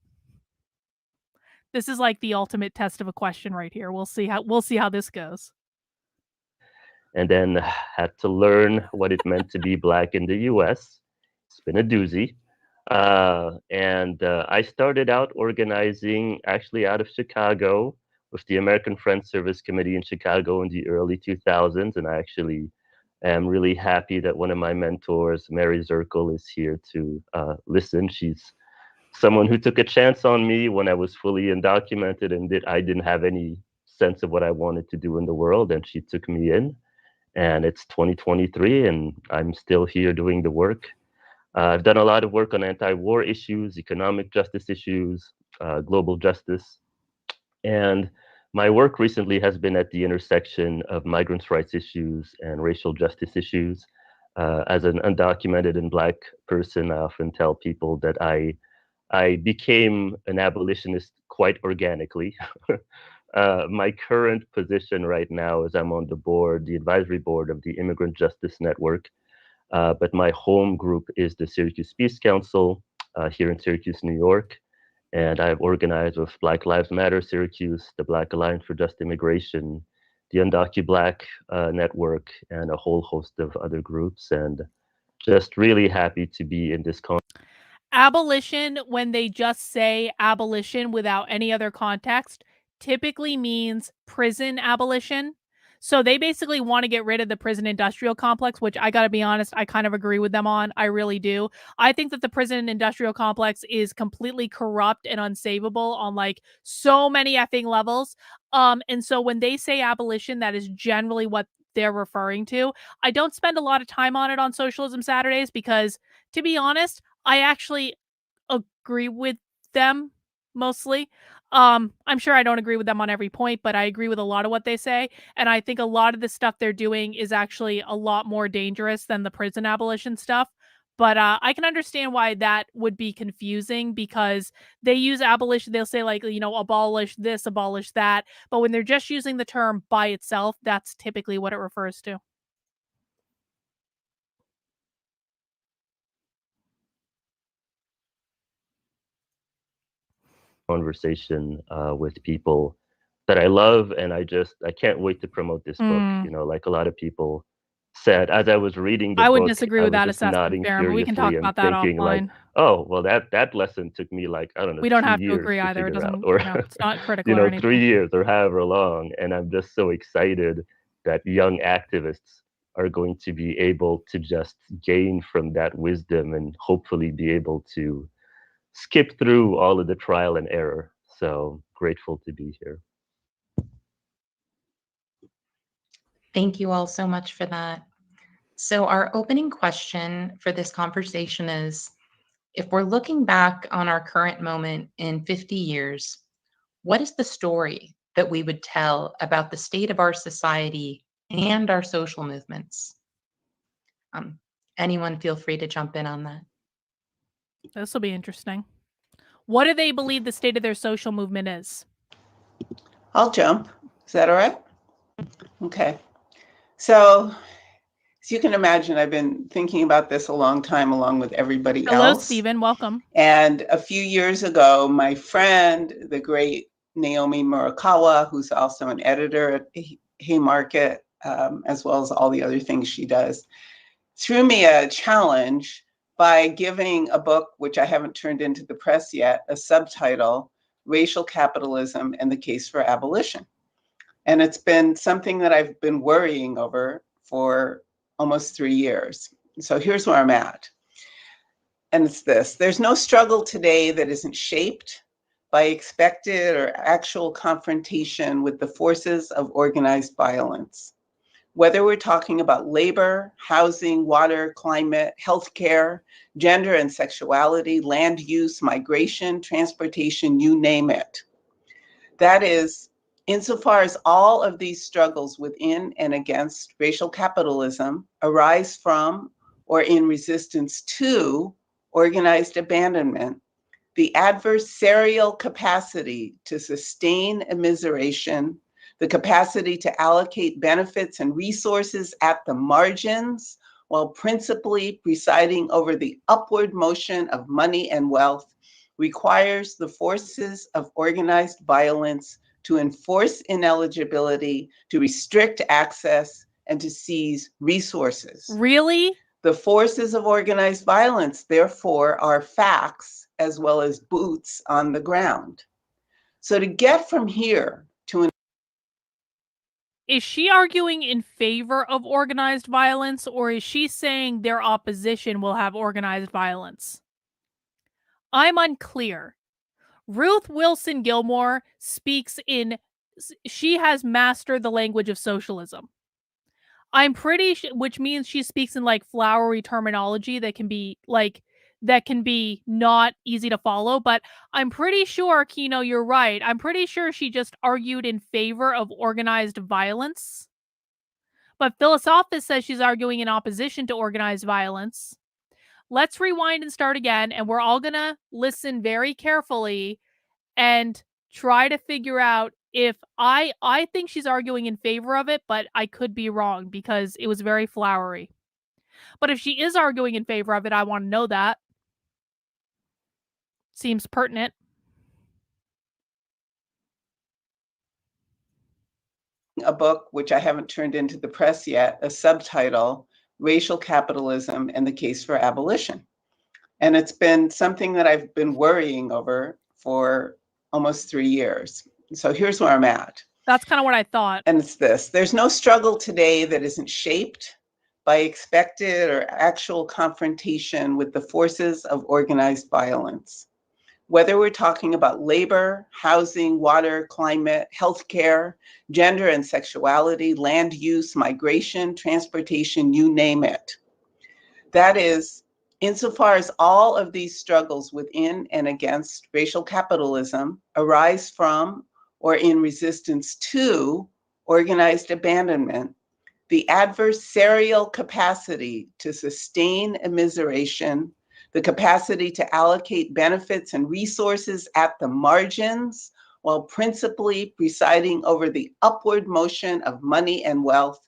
This is like the ultimate test of a question right here. We'll see how this goes. And then had to learn what it meant to be Black in the US. It's been a doozy. And I started out organizing actually out of Chicago with the American Friends Service Committee in Chicago in the early 2000s. And I actually am really happy that one of my mentors, Mary Zirkle, is here to listen. She's someone who took a chance on me when I was fully undocumented and I didn't have any sense of what I wanted to do in the world. And she took me in. And it's 2023, and I'm still here doing the work. I've done a lot of work on anti-war issues, economic justice issues, global justice. And my work recently has been at the intersection of migrants' rights issues and racial justice issues. As an undocumented and Black person, I often tell people that I became an abolitionist quite organically. My current position right now is I'm on the advisory board of the Immigrant Justice Network. But my home group is the Syracuse Peace Council here in Syracuse, New York. And I've organized with Black Lives Matter Syracuse, the Black Alliance for Just Immigration, the Undocu Black Network, and a whole host of other groups. And just really happy to be in this Abolition, when they just say abolition without any other context, typically means prison abolition. So they basically want to get rid of the prison industrial complex, which I got to be honest, I kind of agree with them on. I really do. I think that the prison industrial complex is completely corrupt and unsavable on like so many effing levels. And so when they say abolition, that is generally what they're referring to. I don't spend a lot of time on it on Socialism Saturdays because, to be honest, I actually agree with them mostly. I'm sure I don't agree with them on every point, but I agree with a lot of what they say. And I think a lot of the stuff they're doing is actually a lot more dangerous than the prison abolition stuff. But I can understand why that would be confusing because they use abolition. They'll say like, abolish this, abolish that. But when they're just using the term by itself, that's typically what it refers to. conversation with people that I love, and I can't wait to promote this book. Like a lot of people said as I was reading the book. I would disagree with that assessment, Farron, but we can talk about that offline. Like, oh, well, that lesson took me like, I don't know. We don't have to agree either. It doesn't, or it's not critical or anything. 3 years or however long. And I'm just so excited that young activists are going to be able to just gain from that wisdom and hopefully be able to skip through all of the trial and error. So grateful to be here. Thank you all so much for that. So our opening question for this conversation is, if we're looking back on our current moment in 50 years, what is the story that we would tell about the state of our society and our social movements? Anyone feel free to jump in on that. This will be interesting. What do they believe the state of their social movement is? I'll jump. Is that all right? Okay. So, as you can imagine, I've been thinking about this a long time along with everybody Hello, else. Stephen. Welcome. And a few years ago, my friend, the great Naomi Murakawa, who's also an editor at Haymarket, as well as all the other things she does, threw me a challenge by giving a book, which I haven't turned into the press yet, a subtitle, Racial Capitalism and the Case for Abolition. And it's been something that I've been worrying over for almost 3 years. So here's where I'm at. And it's this: there's no struggle today that isn't shaped by expected or actual confrontation with the forces of organized violence. Whether we're talking about labor, housing, water, climate, healthcare, gender and sexuality, land use, migration, transportation, you name it. That is, insofar as all of these struggles within and against racial capitalism arise from or in resistance to organized abandonment, the adversarial capacity to sustain immiseration, the capacity to allocate benefits and resources at the margins, while principally presiding over the upward motion of money and wealth, requires the forces of organized violence to enforce ineligibility, to restrict access, and to seize resources. Really? The forces of organized violence, therefore, are facts as well as boots on the ground. So to get from here to Is she arguing in favor of organized violence, or is she saying their opposition will have organized violence? I'm unclear. Ruth Wilson Gilmore she has mastered the language of socialism. I'm pretty which means she speaks in like flowery terminology that can be not easy to follow, but I'm pretty sure, Kino, you're right. I'm pretty sure she just argued in favor of organized violence. But Philosophist says she's arguing in opposition to organized violence. Let's rewind and start again, and we're all gonna listen very carefully and try to figure out if I think she's arguing in favor of it, but I could be wrong because it was very flowery. But if she is arguing in favor of it, I want to know that. Seems pertinent. a book, which I haven't turned into the press yet, a subtitle, Racial Capitalism and the Case for Abolition. And it's been something that I've been worrying over for almost 3 years. So here's where I'm at. That's kind of what I thought. And it's this: there's no struggle today that isn't shaped by expected or actual confrontation with the forces of organized violence. Whether we're talking about labor, housing, water, climate, healthcare, gender and sexuality, land use, migration, transportation, you name it. That is, insofar as all of these struggles within and against racial capitalism arise from or in resistance to organized abandonment, the adversarial capacity to sustain immiseration, the capacity to allocate benefits and resources at the margins, while principally presiding over the upward motion of money and wealth,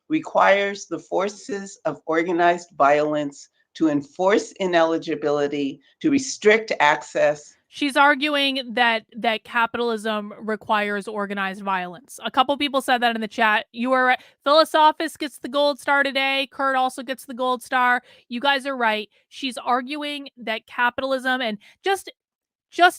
requires the forces of organized violence to enforce ineligibility, to restrict access. She's arguing that capitalism requires organized violence. A couple people said that in the chat. You are right. Philosophist gets the gold star today. Kurt also gets the gold star. You guys are right. She's arguing that capitalism, and just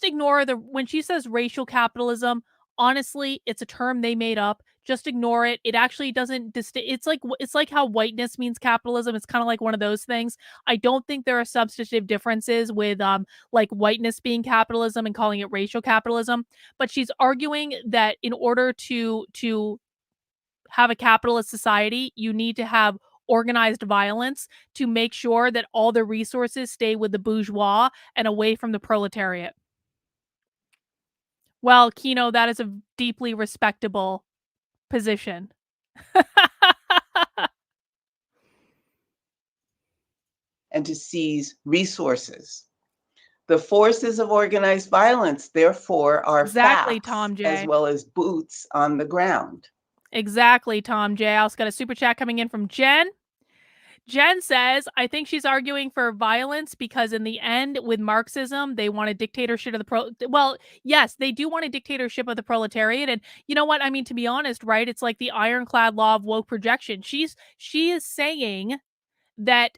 ignore when she says racial capitalism, honestly, it's a term they made up just ignore it. It actually doesn't it's like how whiteness means capitalism. It's kind of like one of those things. I don't think there are substantive differences with like whiteness being capitalism and calling it racial capitalism, but she's arguing that in order to have a capitalist society, you need to have organized violence to make sure that all the resources stay with the bourgeois and away from the proletariat. Well, Kino, that is a deeply respectable position. And to seize resources. The forces of organized violence, therefore, are Exactly, facts Tom J. as well as boots on the ground. Exactly, Tom J. I also got a super chat coming in from Jen. Jen says, I think she's arguing for violence because in the end, with Marxism, they want a dictatorship of the well, yes, they do want a dictatorship of the proletariat. And you know what? I mean, to be honest, right? It's like the ironclad law of woke projection. She is saying that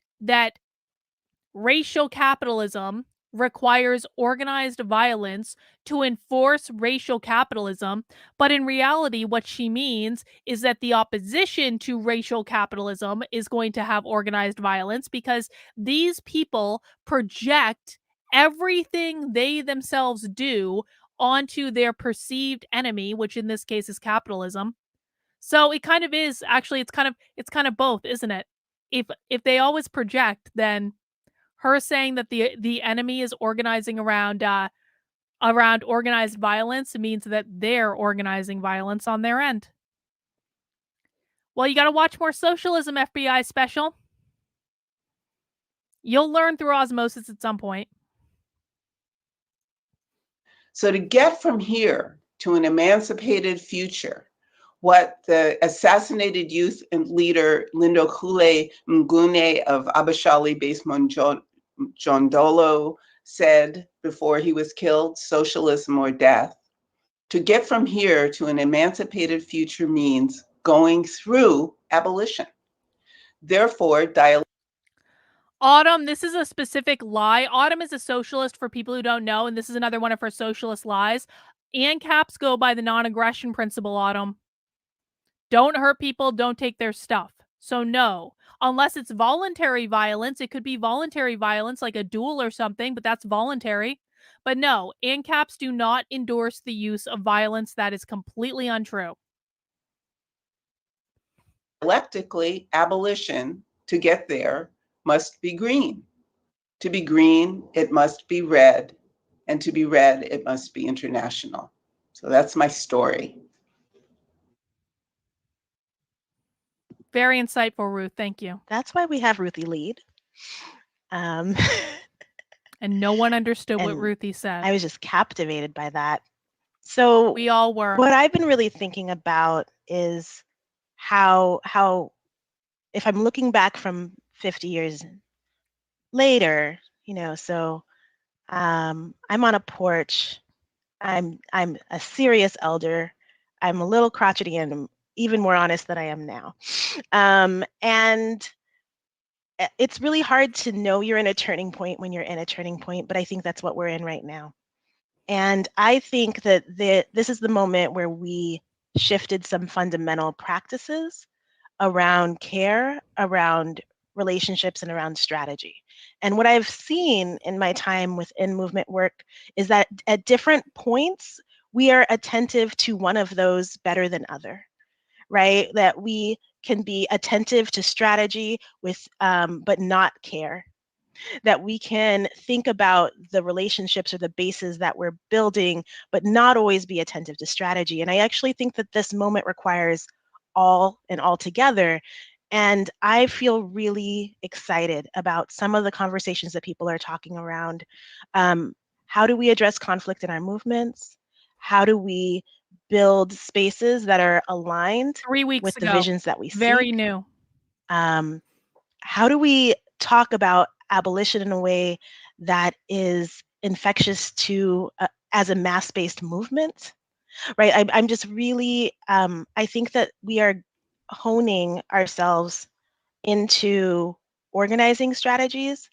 racial capitalism requires organized violence to enforce racial capitalism. But in reality, what she means is that the opposition to racial capitalism is going to have organized violence because these people project everything they themselves do onto their perceived enemy, which in this case is capitalism. So it kind of is actually it's kind of both, isn't it? If they always project, then her saying that the enemy is organizing around organized violence means that they're organizing violence on their end. Well, you got to watch more Socialism FBI special. You'll learn through osmosis at some point. So to get from here to an emancipated future, what the assassinated youth and leader Lindokule Mngune of Abashali-based Jondolo said before he was killed, socialism or death. To get from here to an emancipated future means going through abolition. Therefore, Autumn, this is a specific lie. Autumn is a socialist for people who don't know, and this is another one of her socialist lies. ANCAPs go by the non-aggression principle, Autumn. Don't hurt people, don't take their stuff. So no, unless it's voluntary violence, it could be voluntary violence like a duel or something, but that's voluntary. But no, ANCAPs do not endorse the use of violence. That is completely untrue. dialectically, abolition, to get there, must be green. To be green, it must be red. And to be red, it must be international. So that's my story. Very insightful, Ruth. Thank you. That's why we have Ruthie lead. And no one understood what And Ruthie said. I was just captivated by that. So We all were. What I've been really thinking about is how if I'm looking back from 50 years later, so I'm on a porch, I'm a serious elder, I'm a little crotchety and I'm even more honest than I am now. And it's really hard to know you're in a turning point when you're in a turning point, but I think that's what we're in right now. And I think that this is the moment where we shifted some fundamental practices around care, around relationships, and around strategy. And what I've seen in my time within movement work is that at different points, we are attentive to one of those better than other, right? That we can be attentive to strategy with, but not care. That we can think about the relationships or the bases that we're building, but not always be attentive to strategy. And I actually think that this moment requires all and all together. And I feel really excited about some of the conversations that people are talking around. How do we address conflict in our movements? How do we build spaces that are aligned 3 weeks with ago. the visions that we seek? Very new. How do we talk about abolition in a way that is infectious to as a mass-based movement, right? I'm just really, I think that we are honing ourselves into organizing strategies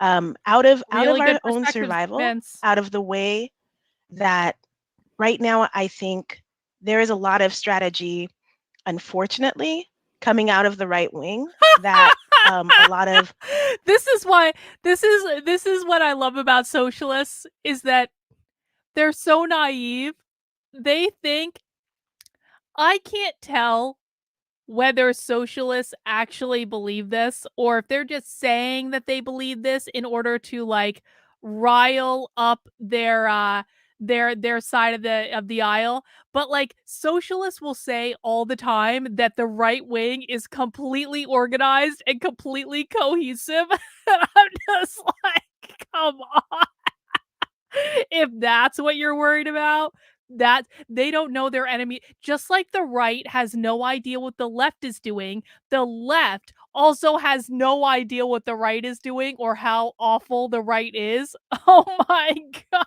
out of our own survival, Vince. out of the way that right now I think there is a lot of strategy unfortunately, coming out of the right wing, that a lot of this is what I love about socialists, is that they're so naive. They think, I can't tell whether socialists actually believe this or if they're just saying that they believe this in order to like rile up their side of the aisle. But like, socialists will say all the time that the right wing is completely organized and completely cohesive. And I'm just like, come on. If that's what you're worried about, that they don't know their enemy. Just like the right has no idea what the left is doing, the left also has no idea what the right is doing or how awful the right is. Oh my god.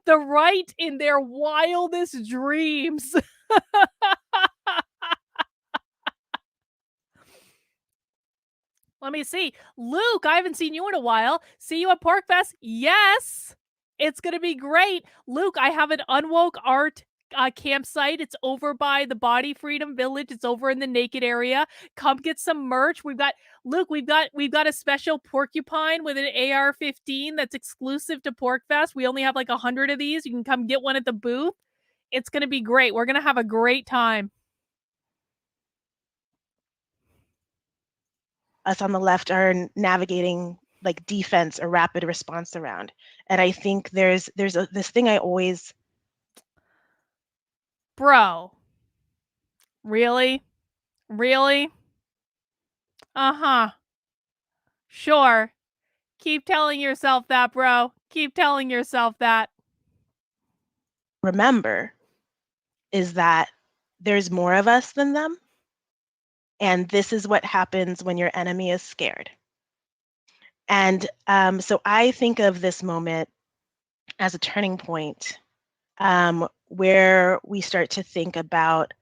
The right in their wildest dreams. Let me see. Luke, I haven't seen you in a while. See you at Pork Fest? Yes. It's going to be great. Luke, I have an Unwoke art campsite. It's over by the Body Freedom Village. It's over in the naked area. Come get some merch. We've got a special porcupine with an AR-15 that's exclusive to Pork Fest. We only have like 100 of these. You can come get one at the booth. It's going to be great. We're going to have a great time. Us on the left are navigating like defense or rapid response around. And I think there's this thing I always... Bro. Really? Really? Uh-huh. Sure. Keep telling yourself that, bro. Keep telling yourself that. Remember is that there's more of us than them. And this is what happens when your enemy is scared. And so I think of this moment as a turning point where we start to think about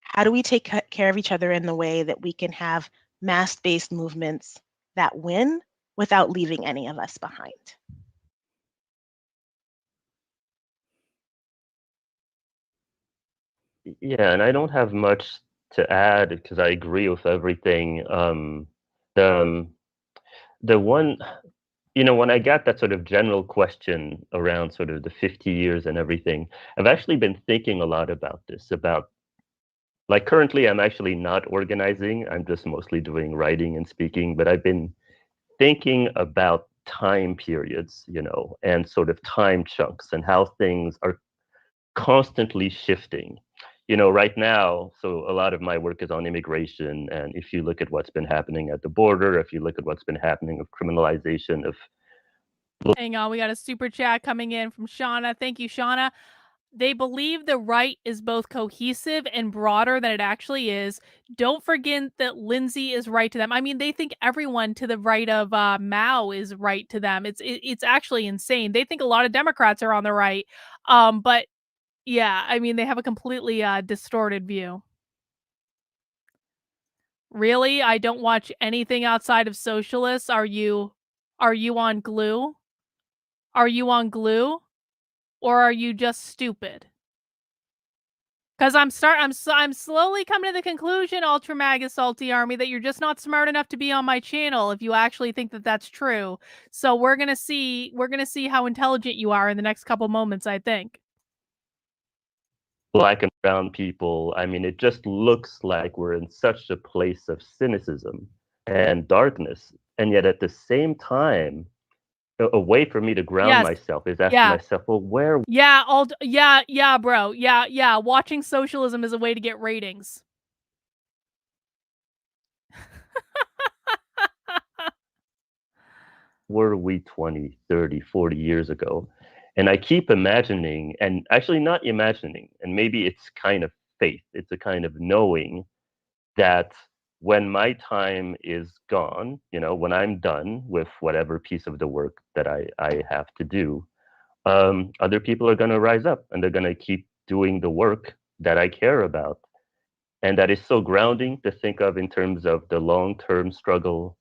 how do we take care of each other in the way that we can have mass-based movements that win without leaving any of us behind. Yeah, and I don't have much to add because I agree with everything. The one, when I got that sort of general question around sort of the 50 years and everything, I've actually been thinking a lot about this, about like currently I'm actually not organizing. I'm just mostly doing writing and speaking, but I've been thinking about time periods, and sort of time chunks and how things are constantly shifting. Right now, so a lot of my work is on immigration. And if you look at what's been happening at the border, if you look at what's been happening of criminalization of... Hang on, we got a super chat coming in from Shauna. Thank you, Shauna. They believe the right is both cohesive and broader than it actually is. Don't forget that Lindsay is right to them. I mean, they think everyone to the right of Mao is right to them. It's actually insane. They think a lot of Democrats are on the right. But yeah, I mean, they have a completely distorted view. Really? I don't watch anything outside of socialists. Are you on glue? Are you on glue? Or are you just stupid? Because I'm slowly coming to the conclusion, Ultra Maga Salty Army, that you're just not smart enough to be on my channel if you actually think that that's true. So we're gonna see how intelligent you are in the next couple moments, I think. Black and brown people, I mean, it just looks like we're in such a place of cynicism and darkness. And yet at the same time, a way for me to ground myself is asking myself, well, where... Yeah, bro. Yeah. Watching socialism is a way to get ratings. Were we 20, 30, 40 years ago? And I keep imagining, and actually not imagining, and maybe it's kind of faith, it's a kind of knowing that when my time is gone, when I'm done with whatever piece of the work that I have to do, other people are going to rise up and they're going to keep doing the work that I care about. And that is so grounding to think of in terms of the long-term struggle.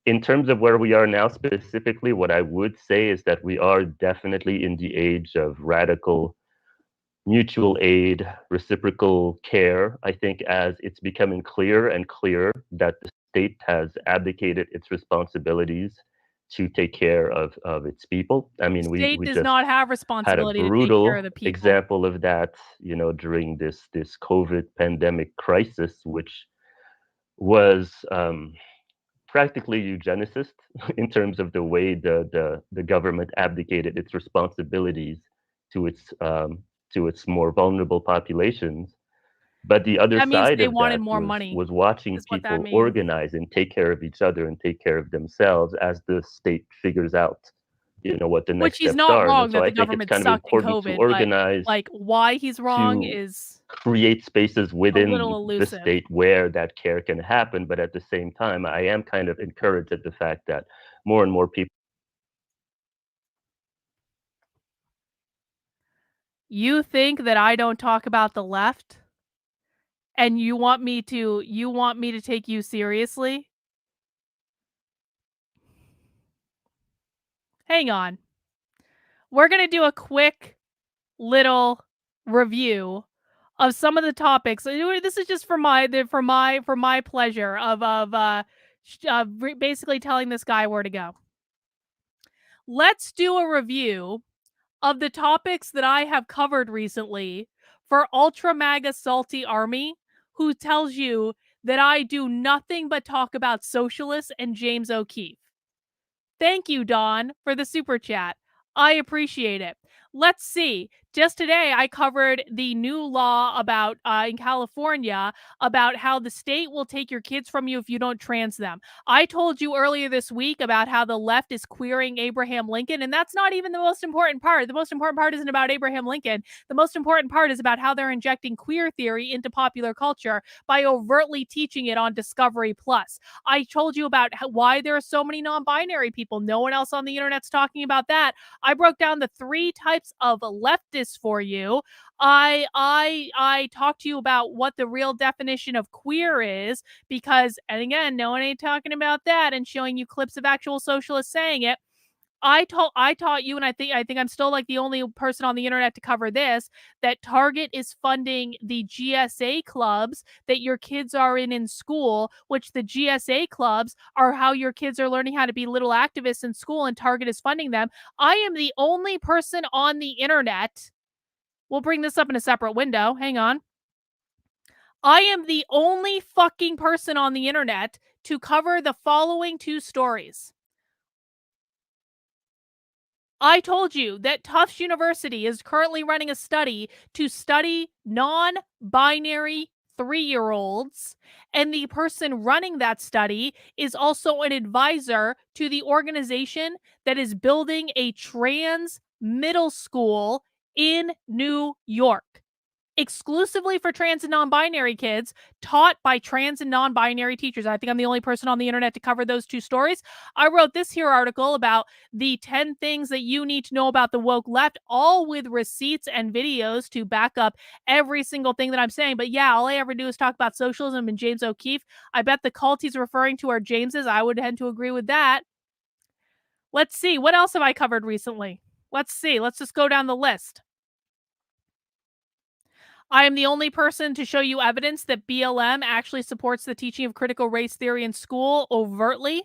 In terms of where we are now specifically, what I would say is that we are definitely in the age of radical mutual aid, reciprocal care. I think as it's becoming clearer and clearer that the state has abdicated its responsibilities to take care of its people. I mean, we State does just not have had a responsibility to take care of brutal the people. example of that, during this COVID pandemic crisis, which was practically eugenicist in terms of the way the government abdicated its responsibilities to its more vulnerable populations. But the other That means side they of wanted that more money, was watching is what that people means. organize and take care of each other and take care of themselves as the state figures out, what the Which next he's steps not are. wrong And so that I the think it's government kind of sucked in important to COVID, but organize, like why he's wrong to is create spaces a within little the elusive. state where that care can happen. But at the same time, I am kind of encouraged at the fact that more and more people. You think that I don't talk about the left? And you want me to take you seriously? Hang on. We're going to do a quick little review of some of the topics. This is just for my pleasure of basically telling this guy where to go. Let's do a review of the topics that I have covered recently for Ultra MAGA Salty Army, who tells you that I do nothing but talk about socialists and James O'Keefe. Thank you, Don, for the super chat. I appreciate it. Let's see. Just today, I covered the new law about in California about how the state will take your kids from you if you don't trans them. I told you earlier this week about how the left is queering Abraham Lincoln, and that's not even the most important part. The most important part isn't about Abraham Lincoln. The most important part is about how they're injecting queer theory into popular culture by overtly teaching it on Discovery Plus. I told you about why there are so many non-binary people. No one else on the internet's talking about that. I broke down the 3 types of leftists for you. I talked to you about what the real definition of queer is, because, and again, no one ain't talking about that, and showing you clips of actual socialists saying it. I taught you, and I think I'm still like the only person on the internet to cover this, that Target is funding the GSA clubs that your kids are in school, which the GSA clubs are how your kids are learning how to be little activists in school, and Target is funding them. I am the only person on the internet. We'll bring this up in a separate window. Hang on. I am the only fucking person on the internet to cover the following 2 stories. I told you that Tufts University is currently running a study to study non-binary 3-year-olds, and the person running that study is also an advisor to the organization that is building a trans middle school in New York, exclusively for trans and non-binary kids, taught by trans and non-binary teachers. I think I'm the only person on the internet to cover those 2 stories. I wrote this here article about the 10 things that you need to know about the woke left, all with receipts and videos to back up every single thing that I'm saying. But yeah, all I ever do is talk about socialism and James O'Keefe. I bet the cult he's referring to are Jameses. I would tend to agree with that. Let's see. What else have I covered recently? Let's see. Let's just go down the list. I am the only person to show you evidence that BLM actually supports the teaching of critical race theory in school overtly.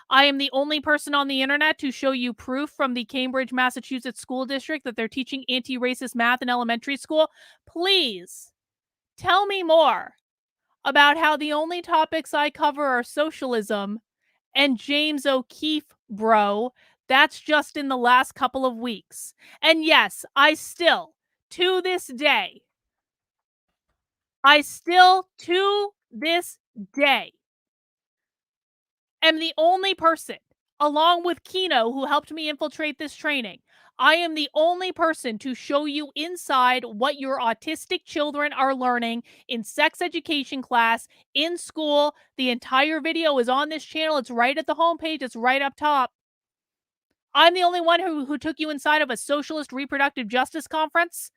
I am the only person on the internet to show you proof from the Cambridge, Massachusetts school district that they're teaching anti-racist math in elementary school. Please tell me more about how the only topics I cover are socialism and James O'Keefe, bro. That's just in the last couple of weeks. And yes, I still, to this day, am the only person, along with Kino, who helped me infiltrate this training. I am the only person to show you inside what your autistic children are learning in sex education class, in school. The entire video is on this channel. It's right at the homepage. It's right up top. I'm the only one who took you inside of a socialist reproductive justice conference.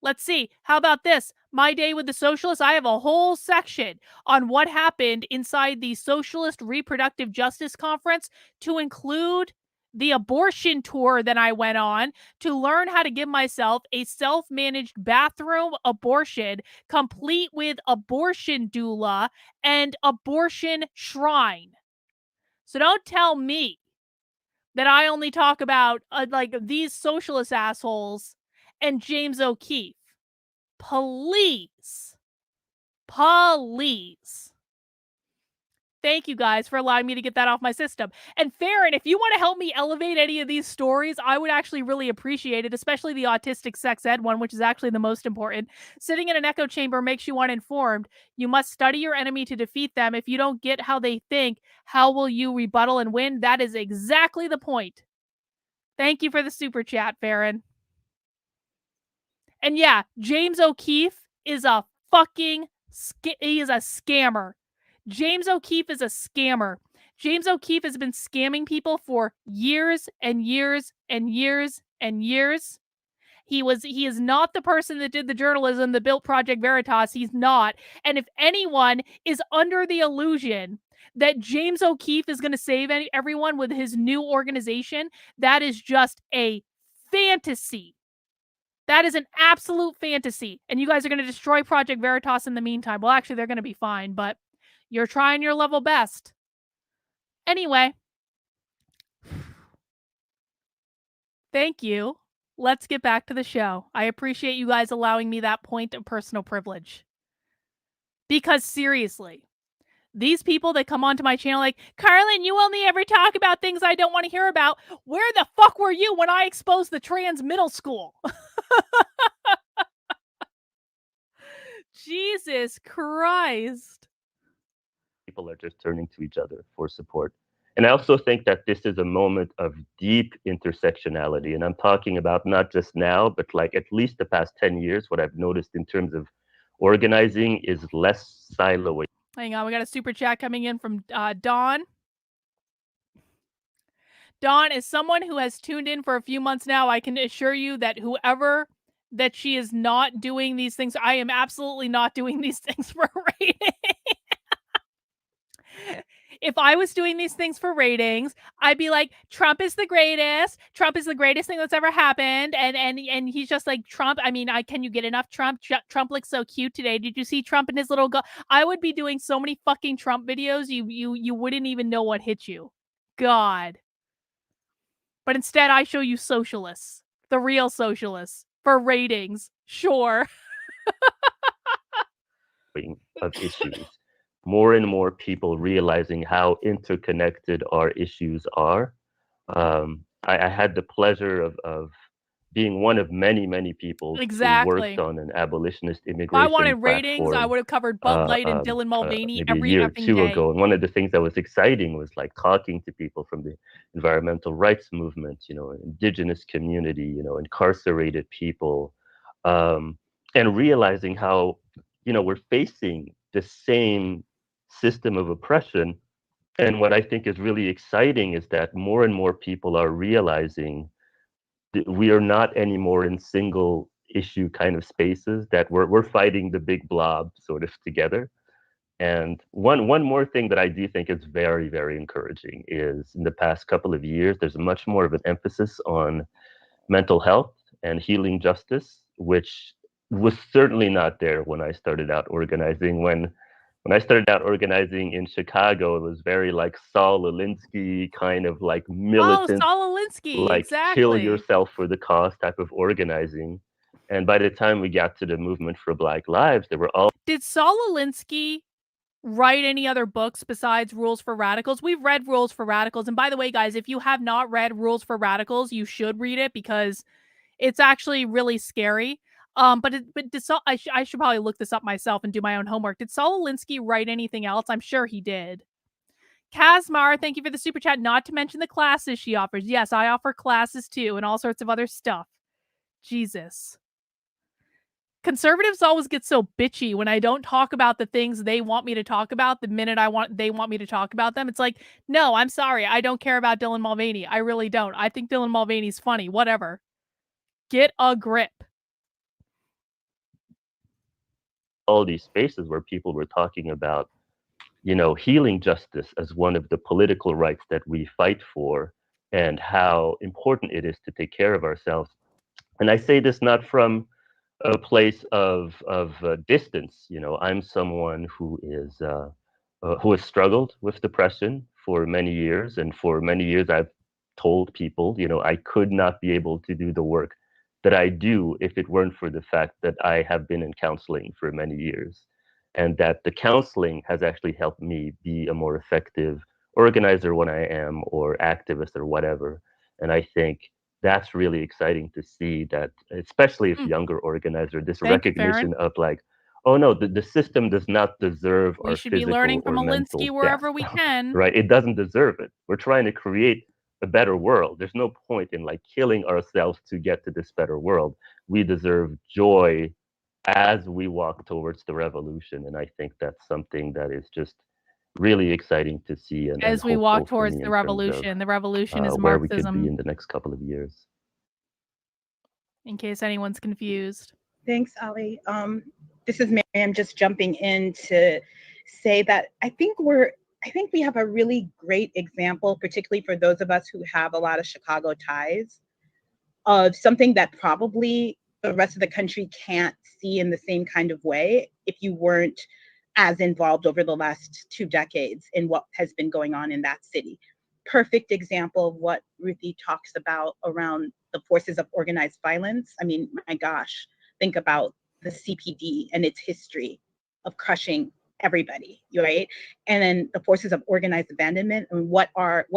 Let's see. How about this? My Day with the Socialists. I have a whole section on what happened inside the Socialist Reproductive Justice Conference, to include the abortion tour that I went on to learn how to give myself a self-managed bathroom abortion, complete with abortion doula and abortion shrine. So don't tell me that I only talk about like these socialist assholes and James O'Keefe. Please. Please. Thank you guys for allowing me to get that off my system. And Farron, if you want to help me elevate any of these stories, I would actually really appreciate it, especially the autistic sex ed one, which is actually the most important. Sitting in an echo chamber makes you uninformed. You must study your enemy to defeat them. If you don't get how they think, how will you rebuttal and win? That is exactly the point. Thank you for the super chat, Farron. And yeah, James O'Keefe is a fucking he is a scammer. James O'Keefe is a scammer. James O'Keefe has been scamming people for years and years and years and years. He is not the person that did the journalism that built Project Veritas. He's not. And if anyone is under the illusion that James O'Keefe is going to save everyone with his new organization, that is just a fantasy. That is an absolute fantasy. And you guys are going to destroy Project Veritas in the meantime. Well, actually, they're going to be fine, but you're trying your level best. Anyway. Thank you. Let's get back to the show. I appreciate you guys allowing me that point of personal privilege. Because seriously, these people that come onto my channel like, Carlin, you only ever talk about things I don't want to hear about. Where the fuck were you when I exposed the trans middle school? Jesus Christ. People are just turning to each other for support. And I also think that this is a moment of deep intersectionality. And I'm talking about not just now, but like at least the past 10 years, what I've noticed in terms of organizing is less siloing. Hang on, we got a super chat coming in from Dawn. Dawn, is someone who has tuned in for a few months now, I can assure you that whoever that she is not doing these things, I am absolutely not doing these things for ratings. If I was doing these things for ratings, I'd be like, Trump is the greatest. Trump is the greatest thing that's ever happened. And he's just like, Trump. I mean, can you get enough Trump? Trump looks so cute today. Did you see Trump and his little I would be doing so many fucking Trump videos. You wouldn't even know what hit you. God. But instead, I show you socialists, the real socialists, for ratings. Sure. Of issues. More and more people realizing how interconnected our issues are. I had the pleasure of being one of many, many people who worked on an abolitionist immigration If I wanted ratings, I would have covered Bud Light and Dylan Mulvaney maybe every a year or effing two day. ago. And one of the things that was exciting was like talking to people from the environmental rights movement, indigenous community, incarcerated people, and realizing how, we're facing the same system of oppression. And what I think is really exciting is that more and more people are realizing that we are not anymore in single issue kind of spaces, that we're fighting the big blob sort of together. And one more thing that I do think is very, very encouraging is in the past couple of years, there's much more of an emphasis on mental health and healing justice, which was certainly not there when I started out organizing. When I started out organizing in Chicago, it was very like Saul Alinsky kind of like militant, Saul Alinsky, like exactly. kill yourself for the cause type of organizing. And by the time we got to the movement for Black Lives, they were all. Did Saul Alinsky write any other books besides Rules for Radicals? We've read Rules for Radicals. And by the way, guys, if you have not read Rules for Radicals, you should read it because it's actually really scary. But did Saul, I should probably look this up myself and do my own homework. Did Saul Alinsky write anything else? I'm sure he did. Kazmar, thank you for the super chat. Not to mention the classes she offers. Yes, I offer classes too and all sorts of other stuff. Jesus. Conservatives always get so bitchy when I don't talk about the things they want me to talk about the minute they want me to talk about them. It's like, no, I'm sorry. I don't care about Dylan Mulvaney. I really don't. I think Dylan Mulvaney's funny. Whatever. Get a grip. All these spaces where people were talking about, healing justice as one of the political rights that we fight for. and how important it is to take care of ourselves. And I say this not from a place of distance. You know, I'm someone who has struggled with depression for many years, and for many years I've told people, you know, I could not be able to do the work that I do if it weren't for the fact that I have been in counseling for many years, and that the counseling has actually helped me be a more effective organizer when I am, or activist or whatever. And I think that's really exciting to see that, especially if Mm. younger organizer, this Thank you, Farron. recognition of like, oh no, the system does not deserve We our should be physical learning from or mental Alinsky death, wherever we can. right? It doesn't deserve it. We're trying to create a better world. There's no point in like killing ourselves to get to this better world. We deserve joy as we walk towards the revolution. And I think that's something that is just really exciting to see, and As we walk hopeful for towards me the in terms of revolution is where we could be Marxism, in the next couple of years. in case anyone's confused. Thanks, Ali. This is Miriam just jumping in to say that I think we have a really great example, particularly for those of us who have a lot of Chicago ties, of something that probably the rest of the country can't see in the same kind of way if you weren't as involved over the last 2 decades in what has been going on in that city. Perfect example of what Ruthie talks about around the forces of organized violence. I mean, my gosh, think about the CPD and its history of crushing everybody, right? And then the forces of organized abandonment, and what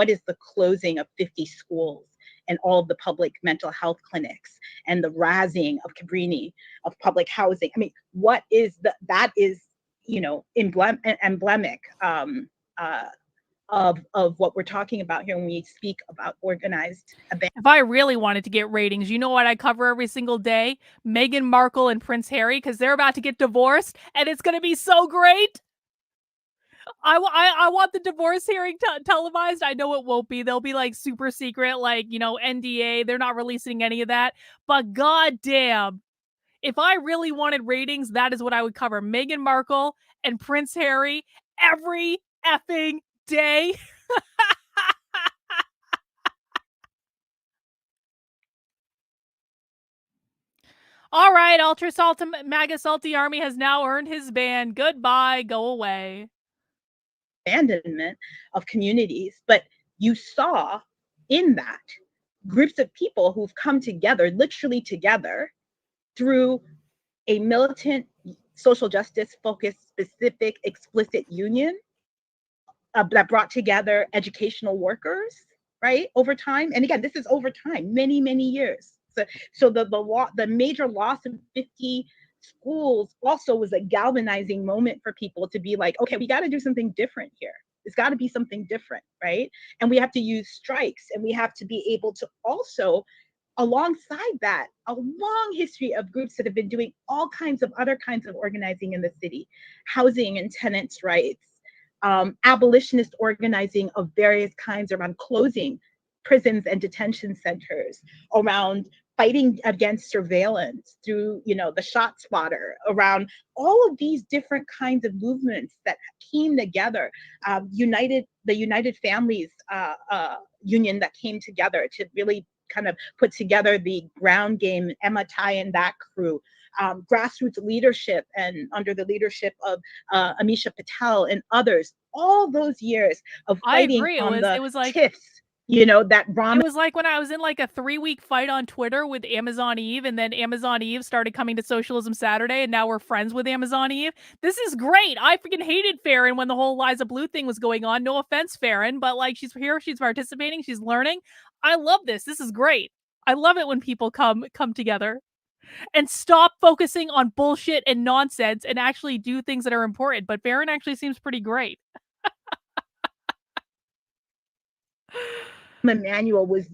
is the closing of 50 schools and all of the public mental health clinics, and the razzing of Cabrini of public housing. I mean, that is, you know, emblematic of what we're talking about here when we speak about organized abandonment. If I really wanted to get ratings, you know what I cover every single day? Meghan Markle and Prince Harry, because they're about to get divorced, and it's going to be so great. I want the divorce hearing televised. I know it won't be. They'll be like super secret, like, you know, NDA. They're not releasing any of that. But goddamn, if I really wanted ratings, that is what I would cover. Meghan Markle and Prince Harry every effing day. All right, Ultra Salt MAGA Salty Army has now earned his ban. Goodbye, go away. Abandonment of communities, but you saw in that groups of people who've come together, literally together, through a militant, social justice focused, specific, explicit union that brought together educational workers, right, over time. And again, this is over time, many, many years. So the major loss of 50 schools also was a galvanizing moment for people to be like, okay, we got to do something different here. There's got to be something different, right? And we have to use strikes, and we have to be able to also, alongside that, a long history of groups that have been doing all kinds of other kinds of organizing in the city, housing and tenants' rights, abolitionist organizing of various kinds around closing prisons and detention centers, around fighting against surveillance through, you know, the shot spotter, around all of these different kinds of movements that came together. The United Families Union that came together to really kind of put together the ground game, Emma Tai and that crew, grassroots leadership, and under the leadership of Amisha Patel and others, all those years of fighting on the TIFs, you know, that it was like when I was in like a 3-week fight on Twitter with Amazon Eve, and then Amazon Eve started coming to Socialism Saturday, and now we're friends with Amazon Eve. This is great. I freaking hated Farron when the whole Liza Blue thing was going on. No offense, Farron, but like, she's here, she's participating, she's learning. I love this. This is great. I love it when people come together and stop focusing on bullshit and nonsense and actually do things that are important. But Farron actually seems pretty great. Manual was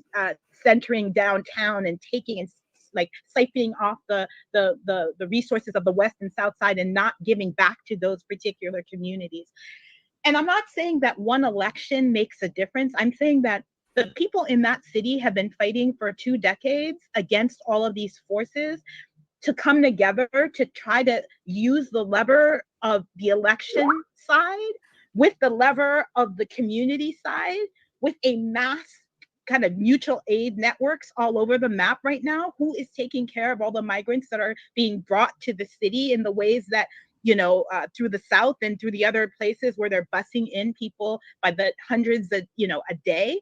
centering downtown and taking and like siphoning off the resources of the West and South Side and not giving back to those particular communities. And I'm not saying that one election makes a difference. I'm saying that the people in that city have been fighting for 2 decades against all of these forces to come together to try to use the lever of the election side with the lever of the community side, with a mass kind of mutual aid networks all over the map right now. Who is taking care of all the migrants that are being brought to the city in the ways that, through the South and through the other places where they're busing in people by the hundreds of, a day?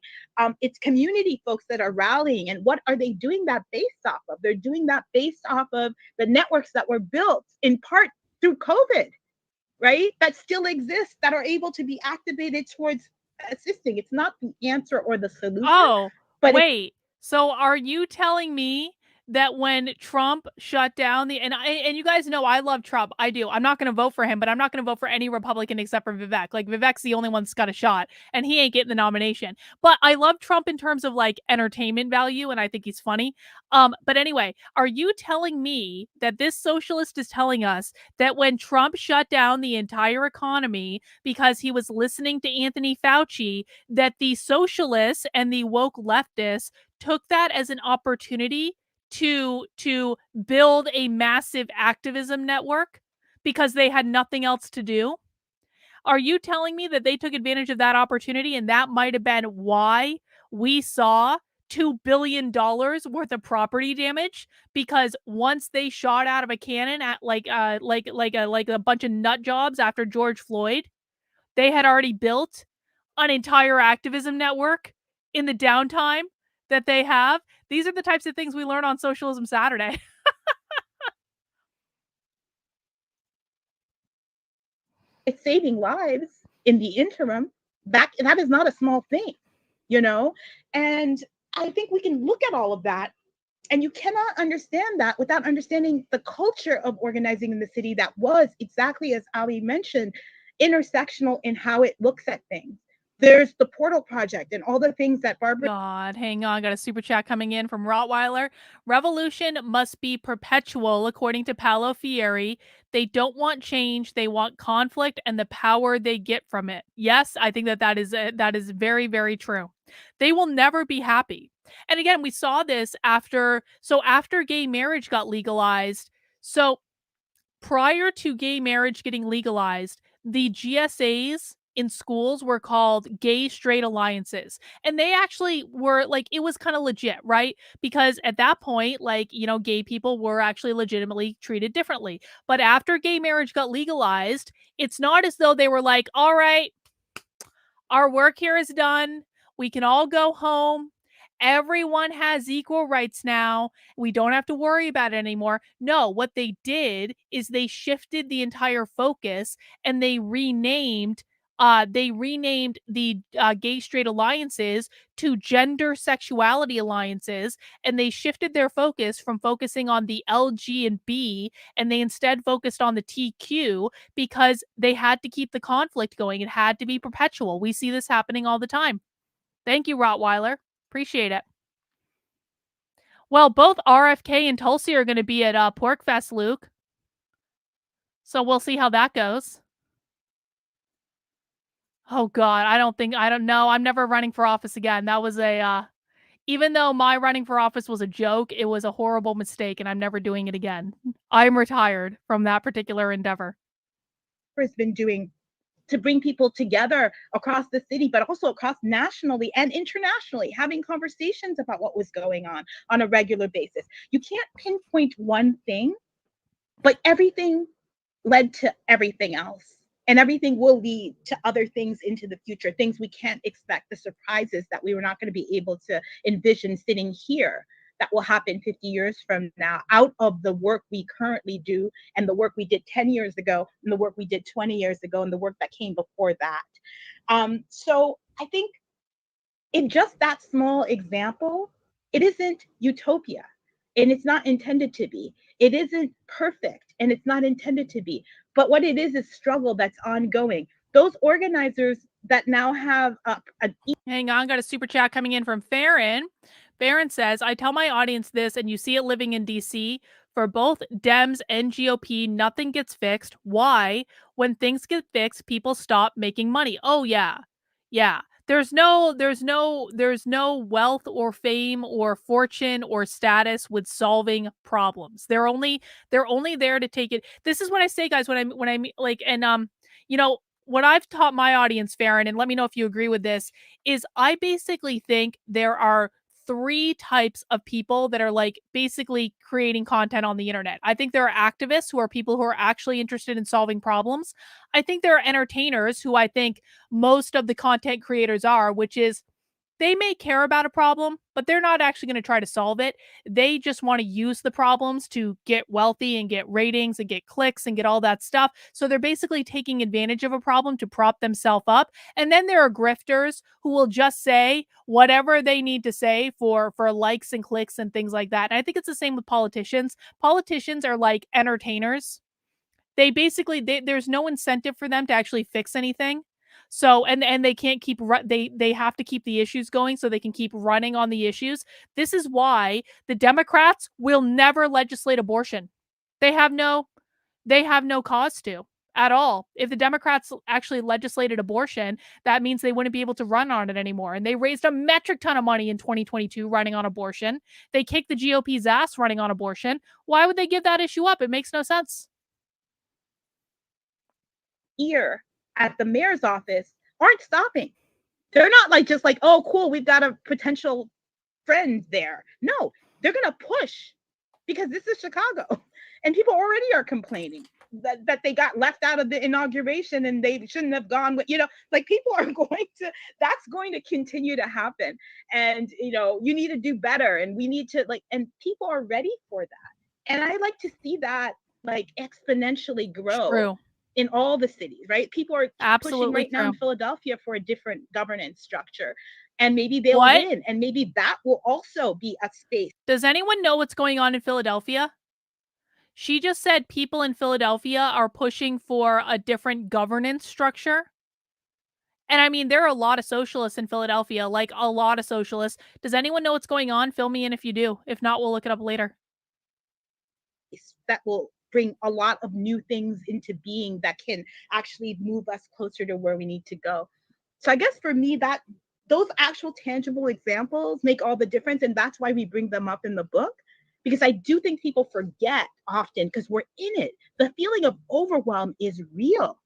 It's community folks that are rallying. And what are they doing that based off of? They're doing that based off of the networks that were built in part through COVID, right? That still exist, that are able to be activated towards assisting. It's not the answer or the solution. Oh, but wait. So are you telling me that when Trump shut down and you guys know I love Trump. I do. I'm not going to vote for him, but I'm not going to vote for any Republican except for Vivek. Like Vivek's the only one that's got a shot and he ain't getting the nomination. But I love Trump in terms of like entertainment value and I think he's funny. But anyway, are you telling me that this socialist is telling us that when Trump shut down the entire economy because he was listening to Anthony Fauci, that the socialists and the woke leftists took that as an opportunity to build a massive activism network because they had nothing else to do? Are you telling me that they took advantage of that opportunity and that might have been why we saw $2 billion worth of property damage? Because once they shot out of a cannon at like a bunch of nut jobs after George Floyd, they had already built an entire activism network in the downtime that they have. These are the types of things we learn on Socialism Saturday. It's saving lives in the interim. That is not a small thing, and I think we can look at all of that, and you cannot understand that without understanding the culture of organizing in the city that was, exactly as Ali mentioned, intersectional in how it looks at things. There's the Portal Project and all the things that Barbara... God, hang on. Got a super chat coming in from Rottweiler. Revolution must be perpetual, according to Paulo Fieri. They don't want change. They want conflict and the power they get from it. Yes, I think that is very, very true. They will never be happy. And again, we saw this after gay marriage got legalized. So prior to gay marriage getting legalized, the GSAs in schools were called gay straight alliances. And they actually were like, it was kind of legit, right? Because at that point, like, gay people were actually legitimately treated differently. But after gay marriage got legalized, it's not as though they were like, all right, our work here is done. We can all go home. Everyone has equal rights now. We don't have to worry about it anymore. No, what they did is they shifted the entire focus and they renamed the gay straight alliances to gender sexuality alliances, and they shifted their focus from focusing on the LG and B, and they instead focused on the TQ because they had to keep the conflict going. It had to be perpetual. We see this happening all the time. Thank you, Rottweiler. Appreciate it. Well, both RFK and Tulsi are going to be at PorcFest, Luke. So we'll see how that goes. Oh, God. I don't know. I'm never running for office again. That was even though my running for office was a joke, it was a horrible mistake and I'm never doing it again. I'm retired from that particular endeavor. Has been doing to bring people together across the city, but also across nationally and internationally, having conversations about what was going on a regular basis. You can't pinpoint one thing, but everything led to everything else. And everything will lead to other things into the future, things we can't expect, the surprises that we were not going to be able to envision sitting here that will happen 50 years from now out of the work we currently do and the work we did 10 years ago and the work we did 20 years ago and the work that came before that. So I think in just that small example, it isn't utopia and it's not intended to be. It isn't perfect and it's not intended to be. But what it is struggle that's ongoing. Those organizers that now have Hang on, got a super chat coming in from Farron. Barron says, I tell my audience this, and you see it living in DC. For both Dems and GOP, nothing gets fixed. Why? When things get fixed, people stop making money. Oh, yeah. Yeah. There's no wealth or fame or fortune or status with solving problems. They're only there to take it. This is what I say, guys, when I'm like, and what I've taught my audience, Farron, and let me know if you agree with this, is I basically think there are 3 types of people that are like basically creating content on the internet. I think there are activists who are people who are actually interested in solving problems. I think there are entertainers who I think most of the content creators are, which is they may care about a problem, but they're not actually going to try to solve it. They just want to use the problems to get wealthy and get ratings and get clicks and get all that stuff. So they're basically taking advantage of a problem to prop themselves up. And then there are grifters who will just say whatever they need to say for likes and clicks and things like that. And I think it's the same with politicians. Politicians are like entertainers. They basically there's no incentive for them to actually fix anything. So and they can't keep they have to keep the issues going so they can keep running on the issues. This is why the Democrats will never legislate abortion. They have no cause to at all. If the Democrats actually legislated abortion, that means they wouldn't be able to run on it anymore. And they raised a metric ton of money in 2022 running on abortion. They kicked the GOP's ass running on abortion. Why would they give that issue up? It makes no sense. Here at the mayor's office aren't stopping. They're not like just like, oh, cool, we've got a potential friend there. No, they're gonna push because this is Chicago, and people already are complaining that they got left out of the inauguration and they shouldn't have gone with, like people are going to, that's going to continue to happen. And, you need to do better and we need to and people are ready for that. And I like to see that like exponentially grow. True. In all the cities, right? People are absolutely pushing right true. now in Philadelphia for a different governance structure. And maybe they'll win. And maybe that will also be a space. Does anyone know what's going on in Philadelphia? She just said people in Philadelphia are pushing for a different governance structure. And I mean, there are a lot of socialists in Philadelphia, like a lot of socialists. Does anyone know what's going on? Fill me in if you do. If not, we'll look it up later. That will bring a lot of new things into being that can actually move us closer to where we need to go. So I guess for me, that those actual tangible examples make all the difference. And that's why we bring them up in the book, because I do think people forget often because we're in it. The feeling of overwhelm is real.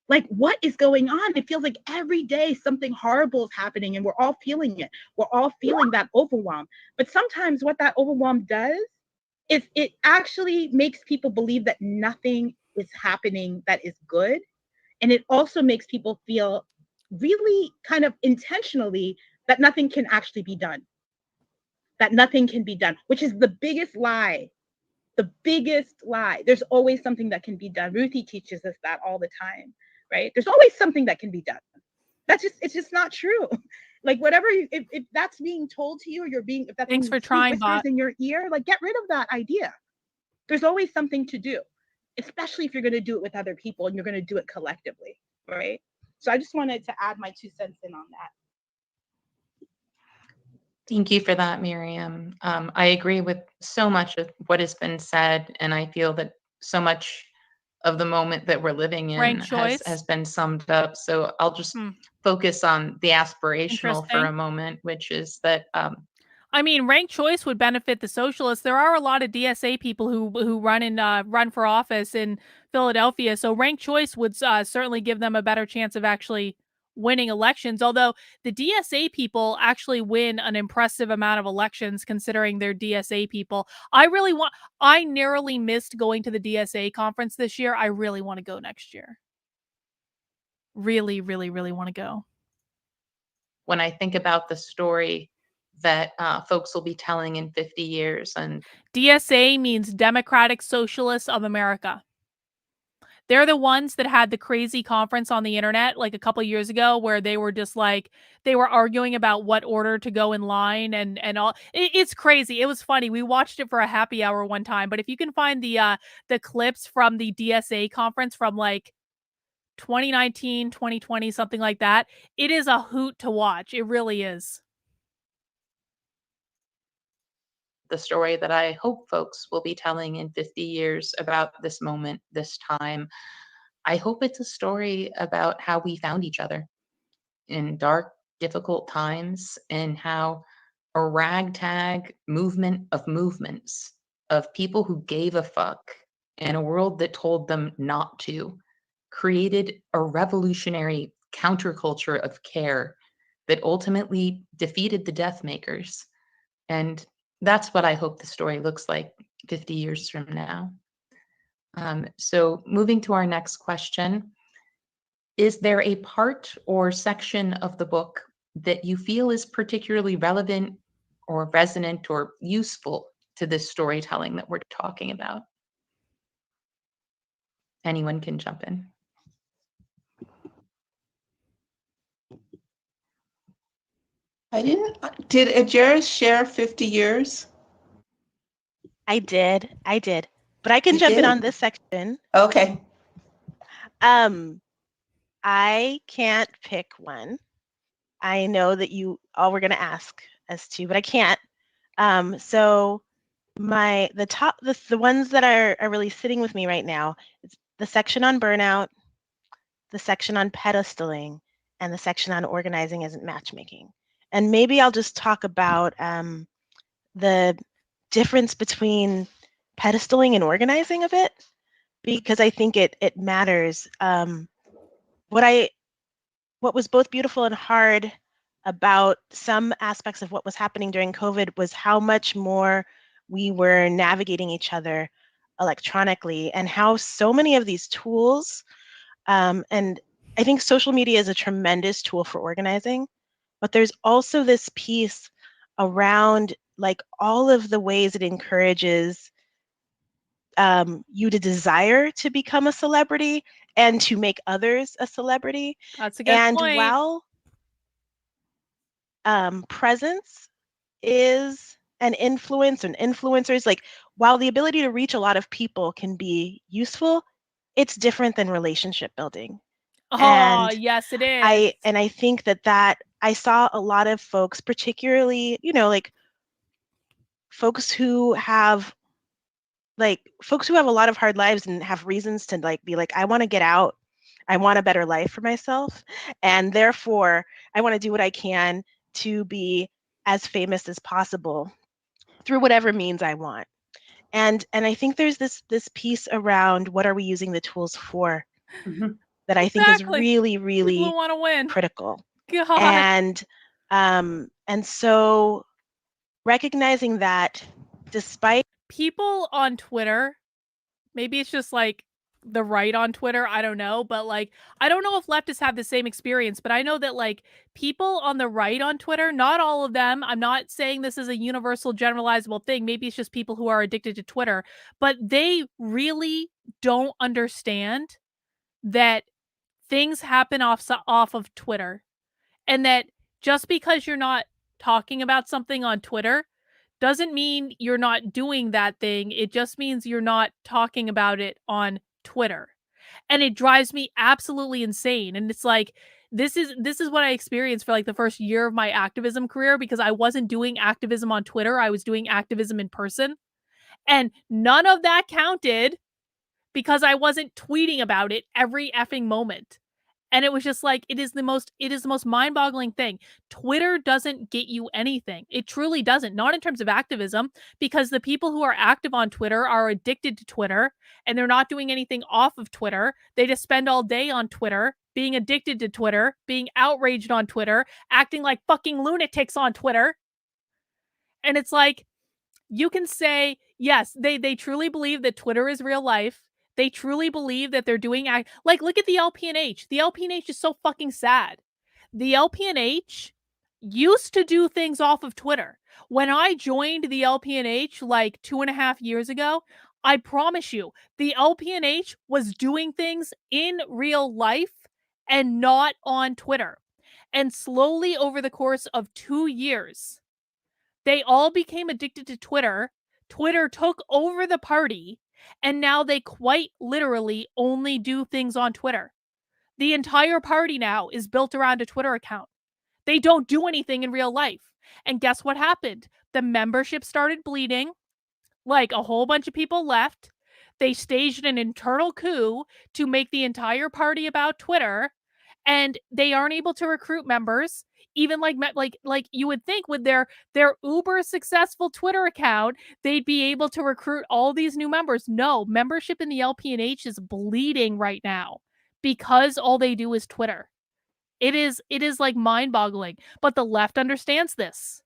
Like, what is going on? It feels like every day something horrible is happening and we're all feeling it. We're all feeling that overwhelm. But sometimes what that overwhelm does is it actually makes people believe that nothing is happening that is good. And it also makes people feel really kind of intentionally that nothing can actually be done. That nothing can be done, which is the biggest lie. The biggest lie. There's always something that can be done. Ruthie teaches us that all the time, right? There's always something that can be done. It's just not true. Like whatever, if that's being told to you, or if that's thanks for trying, whispers in your ear, like get rid of that idea. There's always something to do, especially if you're going to do it with other people and you're going to do it collectively, right? So I just wanted to add my 2 cents in on that. Thank you for that, Miriam. I agree with so much of what has been said, and I feel that so much of the moment that we're living in has been summed up. So I'll just focus on the aspirational for a moment, which is that I mean, ranked choice would benefit the socialists. There are a lot of DSA people who run for office in Philadelphia, so ranked choice would certainly give them a better chance of actually winning elections. Although the DSA people actually win an impressive amount of elections, considering they're DSA people. I narrowly missed going to the DSA conference this year. I really want to go next year. Really, really, really want to go. When I think about the story that folks will be telling in 50 years. And DSA means Democratic Socialists of America. They're the ones that had the crazy conference on the internet like a couple years ago where they were just like, they were arguing about what order to go in line and all. It's crazy. It was funny. We watched it for a happy hour one time, but if you can find the clips from the DSA conference from like 2019, 2020, something like that, it is a hoot to watch. It really is. The story that I hope folks will be telling in 50 years about this moment, this time. I hope it's a story about how we found each other in dark, difficult times, and how a ragtag movement of movements of people who gave a fuck in a world that told them not to created a revolutionary counterculture of care that ultimately defeated the death makers. And that's what I hope the story looks like 50 years from now. So moving to our next question, is there a part or section of the book that you feel is particularly relevant or resonant or useful to this storytelling that we're talking about? Anyone can jump in. Did Ajaris share 50 years? I did. But I can jump in on this section. Okay. I can't pick one. I know that you all were going to ask us to, but I can't. So the ones that are really sitting with me right now is the section on burnout, the section on pedestaling, and the section on organizing isn't matchmaking. And maybe I'll just talk about the difference between pedestaling and organizing a bit, because I think it matters. What was both beautiful and hard about some aspects of what was happening during COVID was how much more we were navigating each other electronically, and how so many of these tools, and I think social media is a tremendous tool for organizing, but there's also this piece around like all of the ways it encourages you to desire to become a celebrity and to make others a celebrity. That's a good point. While presence is an influence and influencers, like while the ability to reach a lot of people can be useful, it's different than relationship building. Oh, yes, it is. I think that I saw a lot of folks, particularly, like folks who have a lot of hard lives and have reasons to be like, I want to get out. I want a better life for myself. And therefore, I want to do what I can to be as famous as possible through whatever means I want. And I think there's this piece around what are we using the tools for that I think is really, really People want to win. critical. God. And so recognizing that despite people on Twitter, maybe it's just like the right on Twitter, I don't know, but like I don't know if leftists have the same experience, but I know that like people on the right on Twitter, not all of them, I'm not saying this is a universal generalizable thing, maybe it's just people who are addicted to Twitter, but they really don't understand that things happen off of Twitter, and that just because you're not talking about something on Twitter doesn't mean you're not doing that thing. It just means you're not talking about it on Twitter. And it drives me absolutely insane. And it's like, this is what I experienced for like the first year of my activism career, because I wasn't doing activism on Twitter. I was doing activism in person. And none of that counted because I wasn't tweeting about it every effing moment. And it was just like, it is the most mind-boggling thing. Twitter doesn't get you anything. It truly doesn't. Not in terms of activism, because the people who are active on Twitter are addicted to Twitter, and they're not doing anything off of Twitter. They just spend all day on Twitter, being addicted to Twitter, being outraged on Twitter, acting like fucking lunatics on Twitter. And it's like, you can say, yes, they truly believe that Twitter is real life. They truly believe that they're doing like, look at the LPNH. The LPNH is so fucking sad. The LPNH used to do things off of Twitter. When I joined the LPNH like 2.5 years ago, I promise you, the LPNH was doing things in real life and not on Twitter. And slowly over the course of 2 years, they all became addicted to Twitter. Twitter took over the party, and now they quite literally only do things on Twitter. The entire party now is built around a Twitter account. They don't do anything in real life. And guess what happened? The membership started bleeding. Like a whole bunch of people left. They staged an internal coup to make the entire party about Twitter, and they aren't able to recruit members. Even like you would think with their uber successful Twitter account, they'd be able to recruit all these new members. No, membership in the LPNH is bleeding right now because all they do is Twitter. It is like mind-boggling, but the left understands this.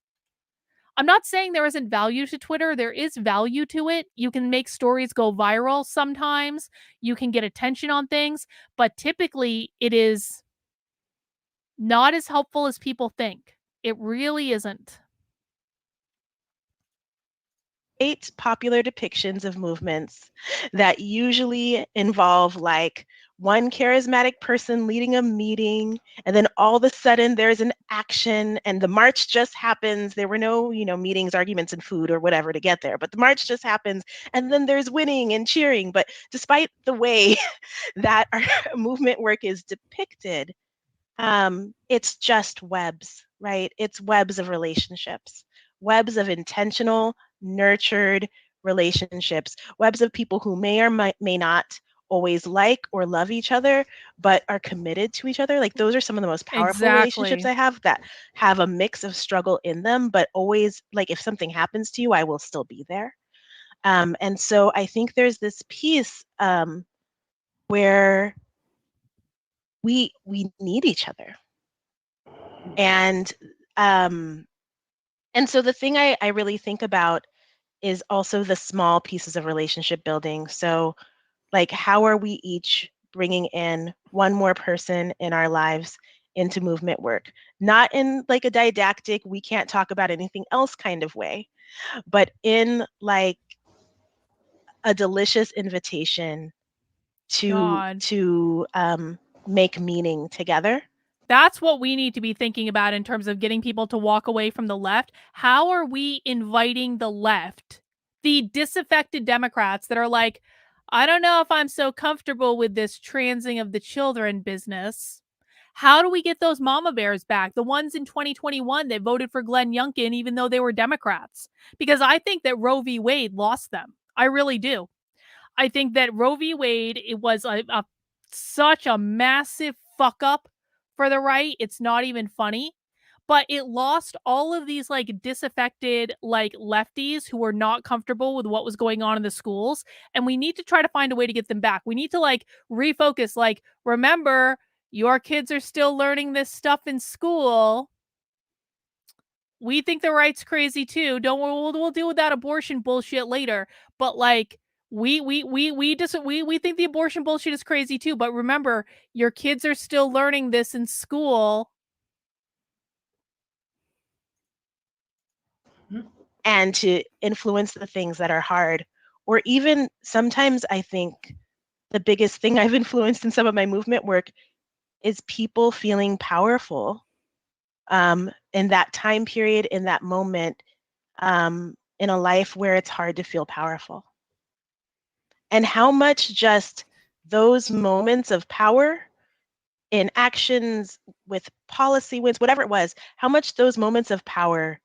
I'm not saying there isn't value to Twitter. There is value to it. You can make stories go viral sometimes. You can get attention on things, but typically it is not as helpful as people think. It really isn't. 8 popular depictions of movements that usually involve like one charismatic person leading a meeting, and then all of a sudden there's an action and the march just happens. There were no, meetings, arguments, and food or whatever to get there, but the march just happens, and then there's winning and cheering. But despite the way that our movement work is depicted, it's just webs, right? It's webs of relationships, webs of intentional, nurtured relationships, webs of people who may or may not always like or love each other, but are committed to each other. Like, those are some of the most powerful relationships I have, that have a mix of struggle in them, but always, like, if something happens to you, I will still be there. And so I think there's this piece where we need each other. And so the thing I really think about is also the small pieces of relationship building. So, like, how are we each bringing in one more person in our lives into movement work? Not in like a didactic, we can't talk about anything else kind of way, but in like a delicious invitation to make meaning together. That's what we need to be thinking about in terms of getting people to walk away from the left. How are we inviting the left, the disaffected Democrats that are like, I don't know if I'm so comfortable with this transing of the children business. How do we get those mama bears back? The ones in 2021 that voted for Glenn Youngkin, even though they were Democrats. Because I think that Roe v. Wade lost them. I really do. I think that Roe v. Wade, it was such a massive fuck up for the right. It's not even funny. But it lost all of these like disaffected like lefties who were not comfortable with what was going on in the schools. And we need to try to find a way to get them back. We need to like refocus, like, remember, your kids are still learning this stuff in school. We think the right's crazy too. Don't worry, we'll deal with that abortion bullshit later. But like, we think the abortion bullshit is crazy too. But remember, your kids are still learning this in school. And to influence the things that are hard. Or even sometimes I think the biggest thing I've influenced in some of my movement work is people feeling powerful in that time period, in that moment, in a life where it's hard to feel powerful. And how much just those moments of power in actions, with policy wins, whatever it was, how much those moments of power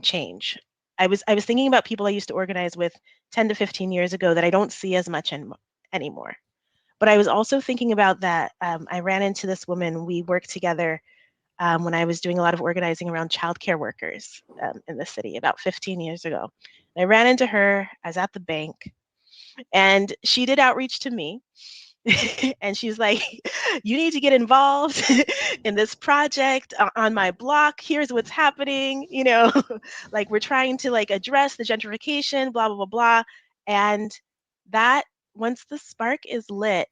change. I was thinking about people I used to organize with 10 to 15 years ago that I don't see as much anymore. But I was also thinking about that. I ran into this woman. We worked together when I was doing a lot of organizing around childcare workers in the city about 15 years ago. And I ran into her. I was at the bank, and she did outreach to me. And she's like, you need to get involved in this project on my block. Here's what's happening. Like, we're trying to like address the gentrification, blah, blah, blah, blah. And that, once the spark is lit,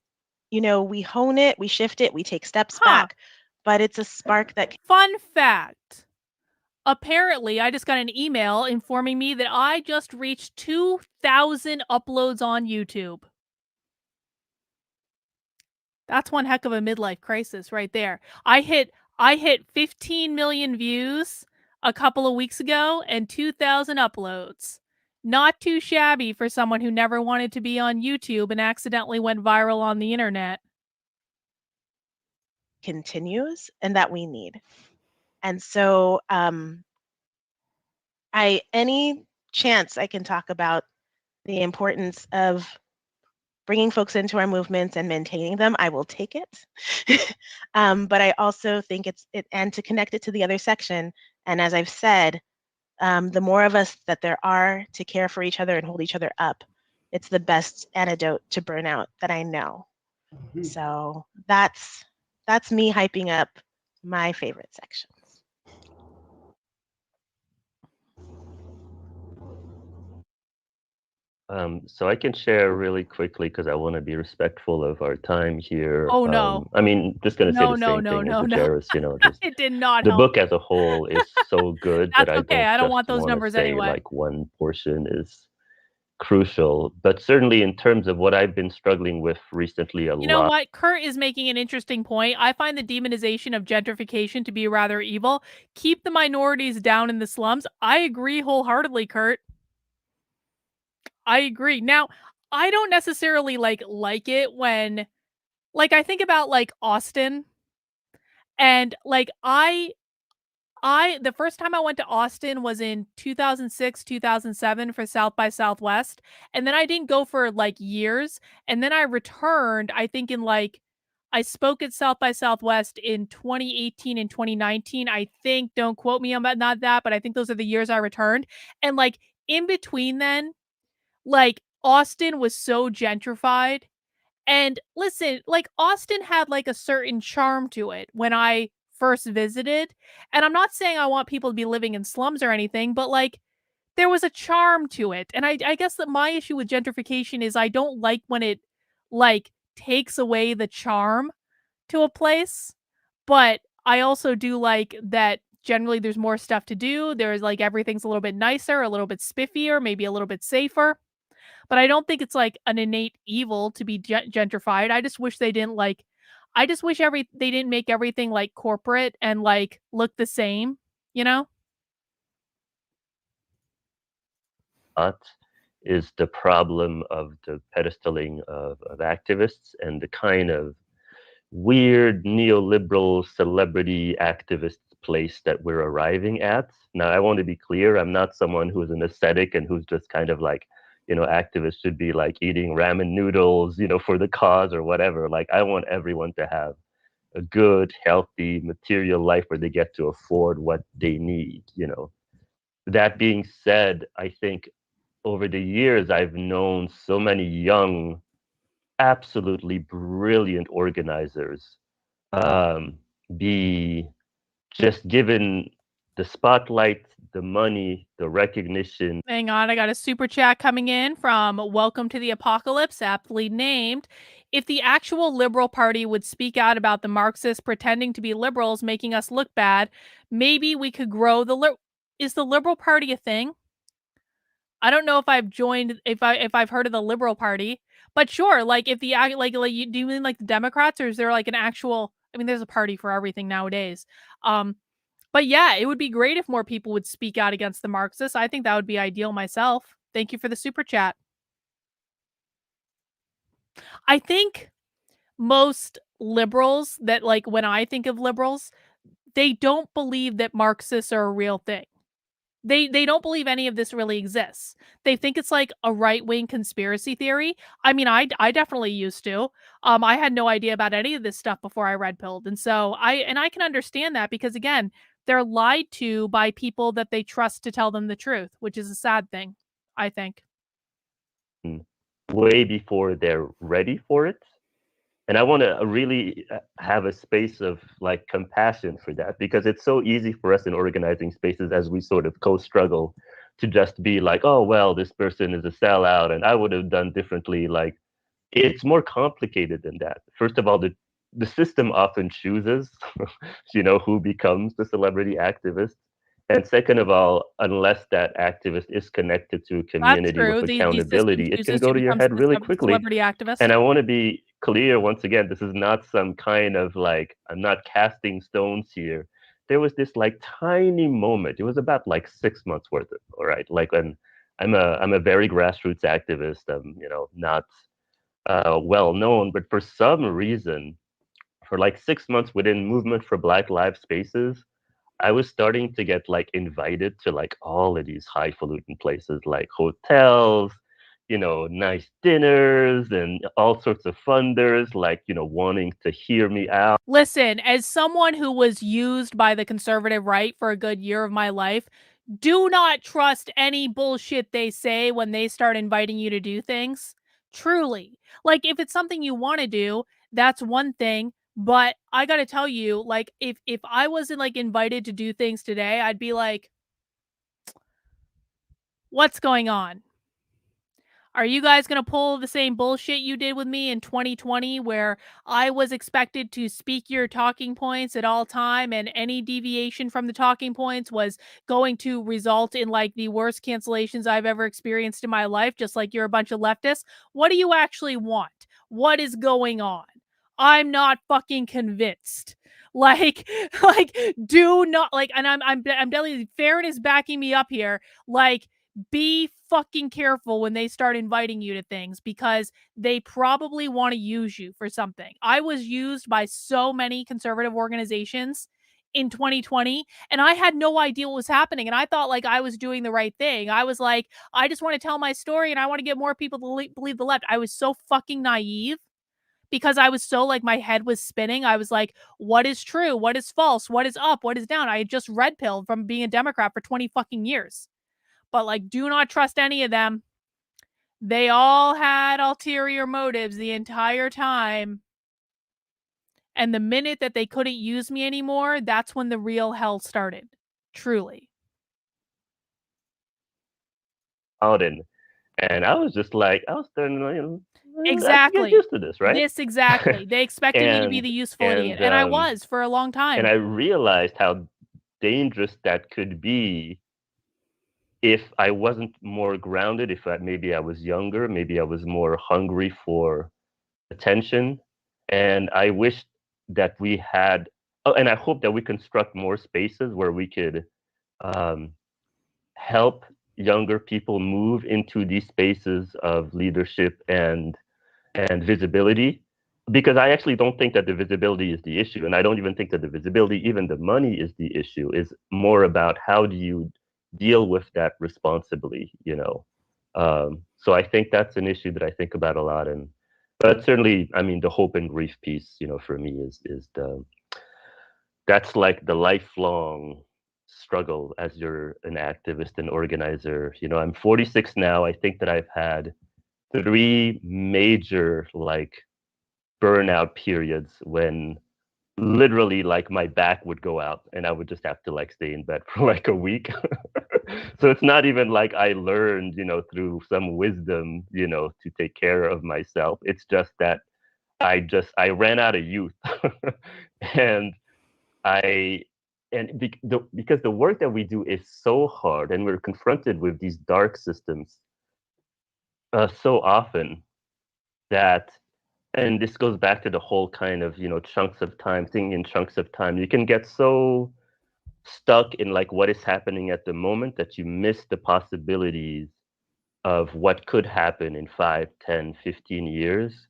we hone it, we shift it, we take steps back, but it's a spark that Fun fact. Apparently, I just got an email informing me that I just reached 2,000 uploads on YouTube. That's one heck of a midlife crisis right there. I hit 15 million views a couple of weeks ago and 2,000 uploads. Not too shabby for someone who never wanted to be on YouTube and accidentally went viral on the internet. Continues and that we need. And so any chance I can talk about the importance of bringing folks into our movements and maintaining them, I will take it. But I also think and to connect it to the other section, and as I've said, the more of us that there are to care for each other and hold each other up, it's the best antidote to burnout that I know. So that's me hyping up my favorite sections. So I can share really quickly because I want to be respectful of our time here. Oh no. I mean, just going to say No, the no, same no, thing as no, the no. Charis, just It did not the help. book as a whole is so good that That's I okay. don't I don't just want those want to numbers say anyway. like one portion is crucial, but certainly in terms of what I've been struggling with recently a You know lot. what? Kurt is making an interesting point. I find the demonization of gentrification to be rather evil. Keep the minorities down in the slums. I agree wholeheartedly, Kurt. I agree. Now, I don't necessarily like it when I think about Austin and the first time I went to Austin was in 2006, 2007 for South by Southwest, and then I didn't go for, years, and then I returned, I think I spoke at South by Southwest in 2018 and 2019, I think, don't quote me on that, not that, but I think those are the years I returned, and, in between then, Austin was so gentrified, and listen, Austin had a certain charm to it when I first visited. And I'm not saying I want people to be living in slums or anything, but there was a charm to it. And I guess that my issue with gentrification is I don't like when it takes away the charm to a place. But I also do like that generally there's more stuff to do. There's everything's a little bit nicer, a little bit spiffier, maybe a little bit safer. But I don't think it's an innate evil to be gentrified. I just wish they didn't I just wish they didn't make everything corporate and look the same, you know? Is the problem of the pedestaling of activists and the kind of weird neoliberal celebrity activist place that we're arriving at. Now, I want to be clear, I'm not someone who's an ascetic and who's just kind of like, activists should be like eating ramen noodles, for the cause or whatever. Like, I want everyone to have a good, healthy, material life where they get to afford what they need. That being said, I think over the years, I've known so many young, absolutely brilliant organizers be just given the spotlight, the money, the recognition. Hang on, I got a super chat coming in from Welcome to the Apocalypse, aptly named. If the actual Liberal Party would speak out about the Marxists pretending to be liberals making us look bad, maybe we could grow Is the Liberal Party a thing? I don't know if I've joined if I've heard of the Liberal Party, but sure, if the you do you mean the Democrats, or is there an actual, I mean there's a party for everything nowadays. But yeah, it would be great if more people would speak out against the Marxists. I think that would be ideal myself. Thank you for the super chat. I think most liberals that when I think of liberals, they don't believe that Marxists are a real thing. They don't believe any of this really exists. They think it's a right-wing conspiracy theory. I mean, I definitely used to. I had no idea about any of this stuff before I red pilled. And so I can understand that because again, they're lied to by people that they trust to tell them the truth, which is a sad thing, I think. Way before they're ready for it. And I want to really have a space of compassion for that, because it's so easy for us in organizing spaces as we sort of co-struggle to just be like, oh, well, this person is a sellout and I would have done differently. It's more complicated than that. First of all, the system often chooses, who becomes the celebrity activist. And second of all, unless that activist is connected to a That's community true. with The system accountability, it can chooses go to to your become head really quickly. celebrity activist. And I want to be clear once again, this is not some kind of I'm not casting stones here. There was this tiny moment. It was about 6 months worth of, all right. When I'm a very grassroots activist. I'm not well known, but for some reason, for 6 months within Movement for Black Lives Spaces, I was starting to get invited to all of these highfalutin places like hotels, nice dinners and all sorts of funders wanting to hear me out. Listen, as someone who was used by the conservative right for a good year of my life, do not trust any bullshit they say when they start inviting you to do things. Truly. If it's something you want to do, That's one thing. But I got to tell you, like, if I wasn't like invited to do things today, I'd be like, what's going on? Are you guys going to pull the same bullshit you did with me in 2020 where I was expected to speak your talking points at all time and any deviation from the talking points was going to result in like the worst cancellations I've ever experienced in my life, just like you're a bunch of leftists? What do you actually want? What is going on? I'm not fucking convinced. Like, do not like, and I'm telling you, Farron is backing me up here. Like, be fucking careful when they start inviting you to things because they probably want to use you for something. I was used by so many conservative organizations in 2020 and I had no idea what was happening and I thought like I was doing the right thing. I was like, I just want to tell my story and I want to get more people to believe the left. I was so fucking naive because I was so like my head was spinning. I was like, what is true? What is false? What is up? What is down? I had just red pilled from being a Democrat for 20 fucking years. But like, do not trust any of them. They all had ulterior motives the entire time. And the minute that they couldn't use me anymore, that's when the real hell started. Truly. Out in, and I was just like, I was starting to, I have to Exactly. get used to this, right? This exactly. They expected me to be the useful idiot. And I was for a long time. And I realized how dangerous that could be if I wasn't more grounded, if maybe I was younger, maybe I was more hungry for attention. And I wish that we had, oh, and I hope that we construct more spaces where we could help younger people move into these spaces of leadership and visibility. Because I actually don't think that the visibility is the issue. And I don't even think that the visibility, even the money is the issue. Is more about how do you deal with that responsibly, you know? So I think that's an issue that I think about a lot. But certainly, I mean, the hope and grief piece, you know, for me is that's like the lifelong struggle as you're an activist and organizer. You know, I'm 46 now. I think that I've had 3 major like burnout periods when literally like my back would go out and I would just have to like stay in bed for like a week. So it's not even like I learned, you know, through some wisdom, you know, to take care of myself. It's just that I ran out of youth. and because the work that we do is so hard and we're confronted with these dark systems so often that, and this goes back to the whole kind of, you know, chunks of time, thinking in chunks of time. You can get so stuck in like what is happening at the moment that you miss the possibilities of what could happen in 5, 10, 15 years.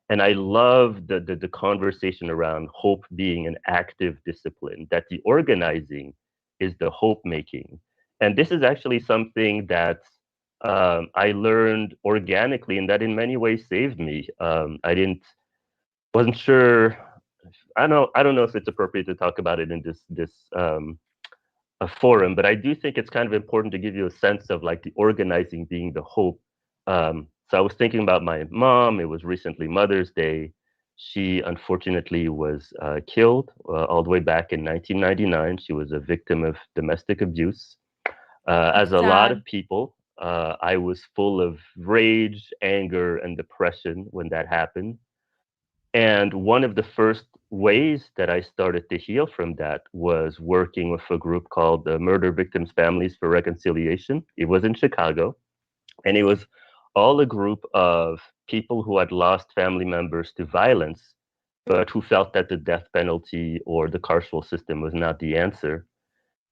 And I love the conversation around hope being an active discipline, that the organizing is the hope making. And this is actually something that I learned organically, and that in many ways saved me. Wasn't sure. I don't know if it's appropriate to talk about it in this a forum, but I do think it's kind of important to give you a sense of like the organizing being the hope. So I was thinking about my mom. It was recently Mother's Day. She unfortunately was killed all the way back in 1999. She was a victim of domestic abuse. As a lot of people, I was full of rage, anger, and depression when that happened. And one of the first ways that I started to heal from that was working with a group called the Murder Victims Families for Reconciliation. It was in Chicago, and it was all a group of people who had lost family members to violence, but who felt that the death penalty or the carceral system was not the answer.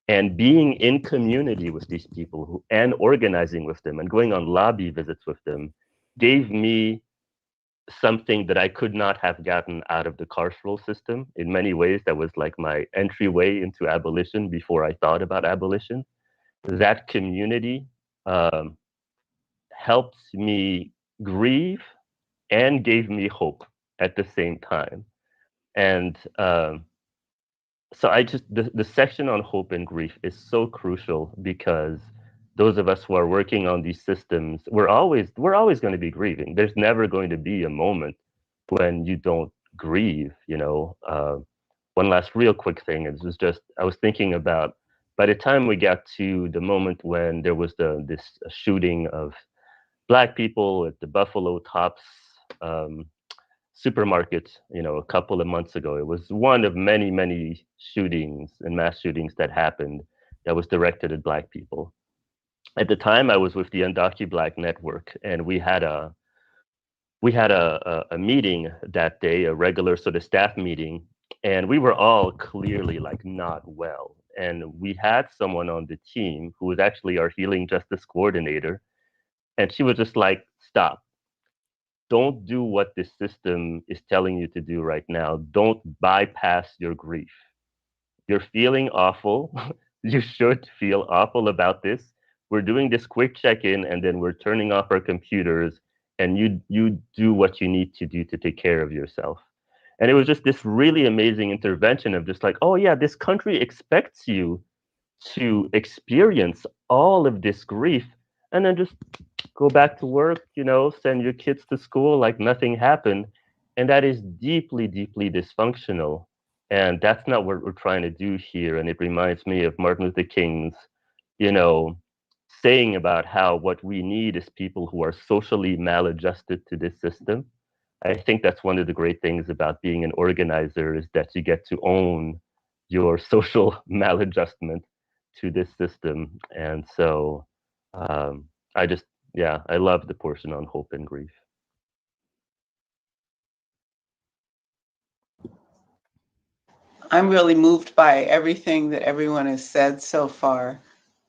And being in community with these people and organizing with them and going on lobby visits with them gave me something that I could not have gotten out of the carceral system. In many ways, that was like my entryway into abolition before I thought about abolition. That community helped me grieve and gave me hope at the same time. And so the section on hope and grief is so crucial because those of us who are working on these systems, we're always going to be grieving. There's never going to be a moment when you don't grieve, One last real quick thing is just I was thinking about by the time we got to the moment when there was this shooting of Black people at the Buffalo Tops um, supermarket, a couple of months ago. It was one of many, many shootings and mass shootings that happened that was directed at Black people. At the time, I was with the Undocu Black Network, and we had a meeting that day, a regular sort of staff meeting, and we were all clearly like not well. And we had someone on the team who was actually our healing justice coordinator, and she was just like, "Stop. Don't do what this system is telling you to do right now. Don't bypass your grief. You're feeling awful. You should feel awful about this. We're doing this quick check-in, and then we're turning off our computers, and you do what you need to do to take care of yourself." And it was just this really amazing intervention of just like, oh yeah, this country expects you to experience all of this grief and then just go back to work, send your kids to school like nothing happened. And that is deeply, deeply dysfunctional. And that's not what we're trying to do here. And it reminds me of Martin Luther King's, saying about how what we need is people who are socially maladjusted to this system. I think that's one of the great things about being an organizer is that you get to own your social maladjustment to this system. And so I love the portion on hope and grief. I'm really moved by everything that everyone has said so far.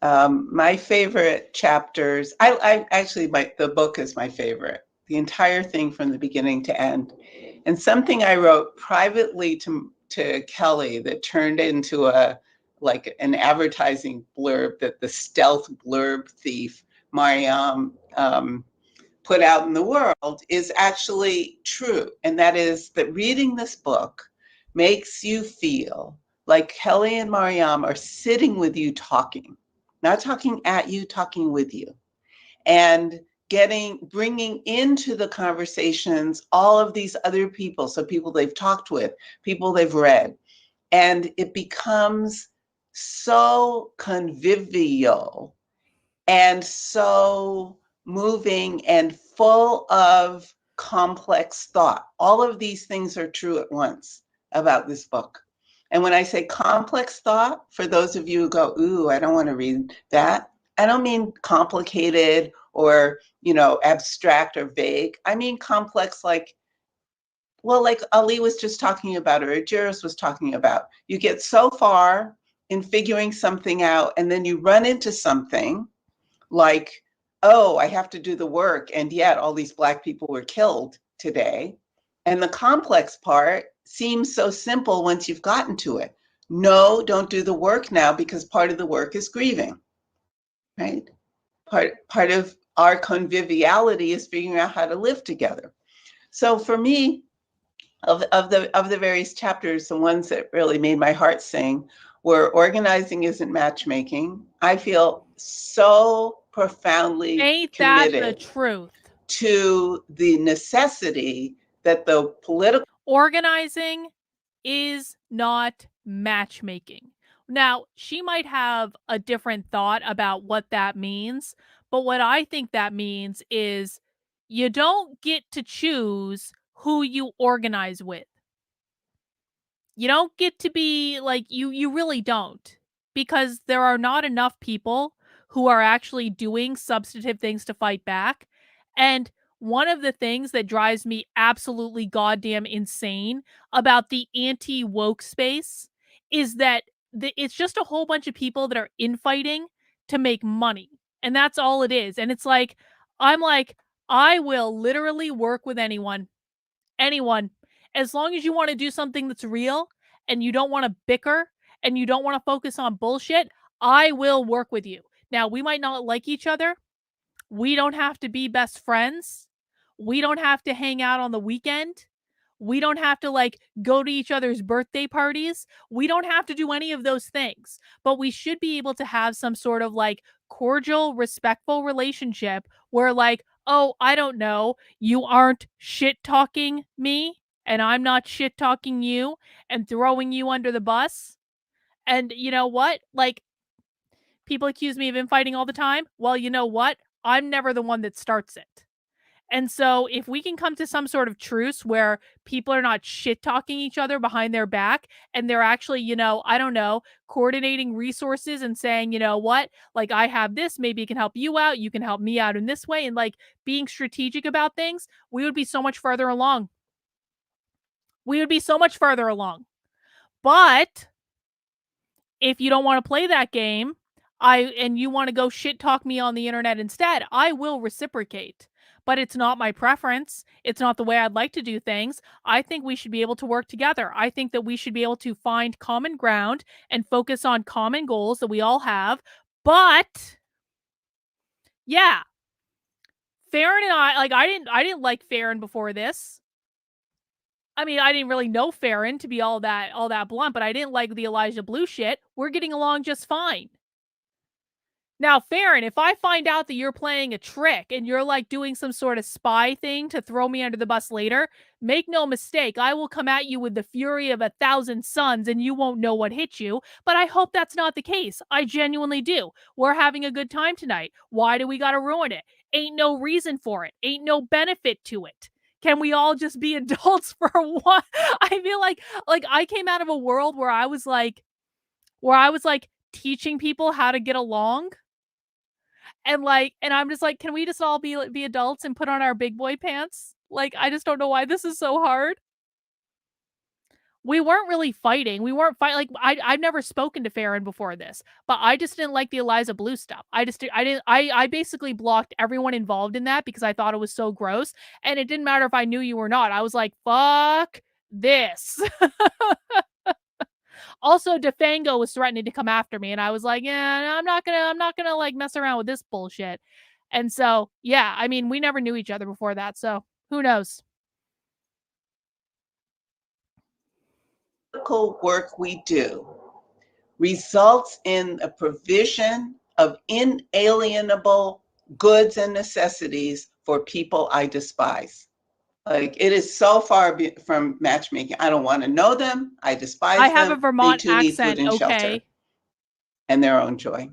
My favorite chapters, I actually, the book is my favorite, the entire thing from the beginning to end. And something I wrote privately to Kelly that turned into an advertising blurb that the stealth blurb thief, Mariam, put out in the world is actually true. And that is that reading this book makes you feel like Kelly and Mariam are sitting with you talking, not talking at you, talking with you. And bringing into the conversations all of these other people, so people they've talked with, people they've read, and it becomes so convivial and so moving and full of complex thought. All of these things are true at once about this book. And when I say complex thought, for those of you who go, ooh, I don't want to read that, I don't mean complicated or, abstract or vague. I mean complex, like Ali was just talking about, or Jairus was talking about. You get so far in figuring something out, and then you run into something like, oh, I have to do the work, and yet all these Black people were killed today. And the complex part seems so simple once you've gotten to it. No, don't do the work now, because part of the work is grieving, right? Part of our conviviality is figuring out how to live together. So for me, of the various chapters, the ones that really made my heart sing were organizing isn't matchmaking. I feel so profoundly Ain't committed that the truth? To the necessity that the political organizing is not matchmaking. Now, she might have a different thought about what that means, but what I think that means is you don't get to choose who you organize with. You don't get to be like, you really don't, because there are not enough people who are actually doing substantive things to fight back. And one of the things that drives me absolutely goddamn insane about the anti-woke space is that it's just a whole bunch of people that are infighting to make money. And that's all it is. And it's like, I'm like, I will literally work with anyone, as long as you want to do something that's real and you don't want to bicker and you don't want to focus on bullshit, I will work with you. Now, we might not like each other. We don't have to be best friends. We don't have to hang out on the weekend. We don't have to go to each other's birthday parties. We don't have to do any of those things, but we should be able to have some sort of cordial, respectful relationship where oh, I don't know, you aren't shit talking me and I'm not shit talking you and throwing you under the bus. And you know what? Like, people accuse me of infighting all the time. Well, you know what? I'm never the one that starts it. And so if we can come to some sort of truce where people are not shit talking each other behind their back and they're actually, I don't know, coordinating resources and saying, you know what, like I have this, maybe it can help you out, you can help me out in this way, and like being strategic about things, we would be so much further along. We would be so much further along. But if you don't want to play that game, and you want to go shit talk me on the internet instead, I will reciprocate. But it's not my preference. It's not the way I'd like to do things. I think we should be able to work together. I think that we should be able to find common ground and focus on common goals that we all have. But yeah, Farron and I didn't like Farron before this. I mean, I didn't really know Farron, to be all that blunt, but I didn't like the Elijah Blue shit. We're getting along just fine. Now, Farron, if I find out that you're playing a trick and you're like doing some sort of spy thing to throw me under the bus later, make no mistake, I will come at you with the fury of 1,000 suns and you won't know what hit you. But I hope that's not the case. I genuinely do. We're having a good time tonight. Why do we gotta ruin it? Ain't no reason for it. Ain't no benefit to it. Can we all just be adults for one? I feel like I came out of a world where I was like teaching people how to get along. And I'm just like, can we just all be adults and put on our big boy pants? Like, I just don't know why this is so hard. We weren't really fighting. We weren't fighting. Like, I've never spoken to Farron before this, but I just didn't like the Eliza Blue stuff. I basically blocked everyone involved in that because I thought it was so gross. And it didn't matter if I knew you or not. I was like, fuck this. Also, Defango was threatening to come after me, and I was like, yeah, I'm not gonna like mess around with this bullshit. And so, yeah, I mean, we never knew each other before that, so who knows? Political work we do results in a provision of inalienable goods and necessities for people I despise. Like, it is so far from matchmaking. I don't want to know them. I despise them. I have a Vermont they too accent, need food and okay. shelter and their own joy.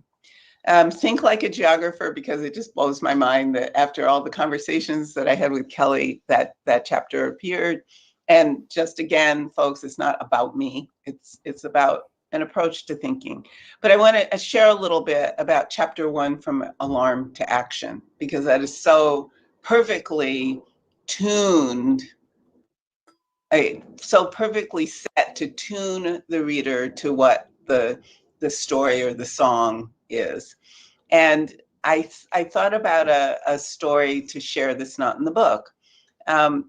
Think like a geographer, because it just blows my mind that after all the conversations that I had with Kelly, that chapter appeared. And just again, folks, it's not about me. It's about an approach to thinking. But I want to share a little bit about chapter 1, From Alarm to Action, because that is so perfectly tuned, so perfectly set to tune the reader to what the story or the song is. And I thought about a story to share that's not in the book. And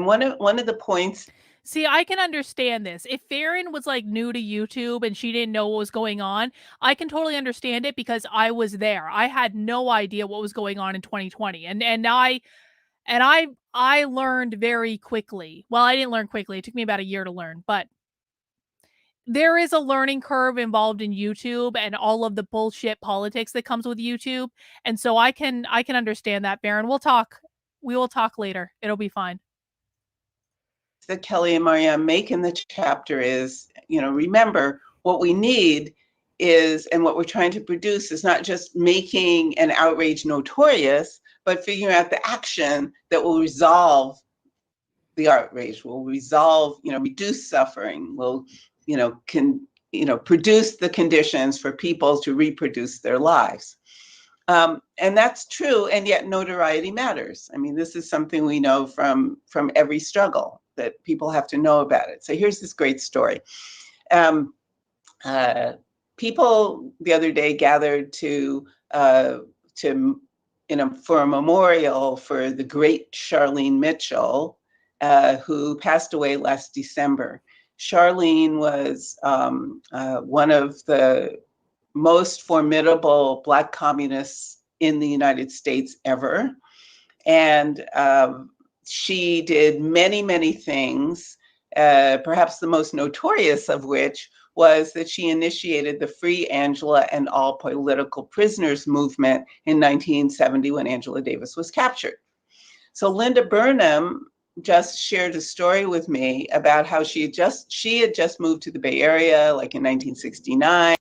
one of the points. See, I can understand this. If Farron was like new to YouTube and she didn't know what was going on, I can totally understand it because I was there. I had no idea what was going on in 2020. And I learned very quickly. Well, I didn't learn quickly. It took me about a year to learn, but there is a learning curve involved in YouTube and all of the bullshit politics that comes with YouTube. And so I can understand that, Baron. We will talk later. It'll be fine. That Kelly and Mariam make in the chapter is, remember what we need is, and what we're trying to produce is not just making an outrage notorious, but figuring out the action that will resolve the outrage, will resolve, reduce suffering, will, produce the conditions for people to reproduce their lives. And that's true, and yet notoriety matters. I mean, this is something we know from every struggle, that people have to know about it. So here's this great story. People the other day gathered for a memorial for the great Charlene Mitchell, who passed away last December. Charlene was one of the most formidable Black communists in the United States ever. And she did many, many things, perhaps the most notorious of which was that she initiated the Free Angela and All Political Prisoners movement in 1970 when Angela Davis was captured. So Linda Burnham just shared a story with me about how she had just moved to the Bay Area, like in 1969,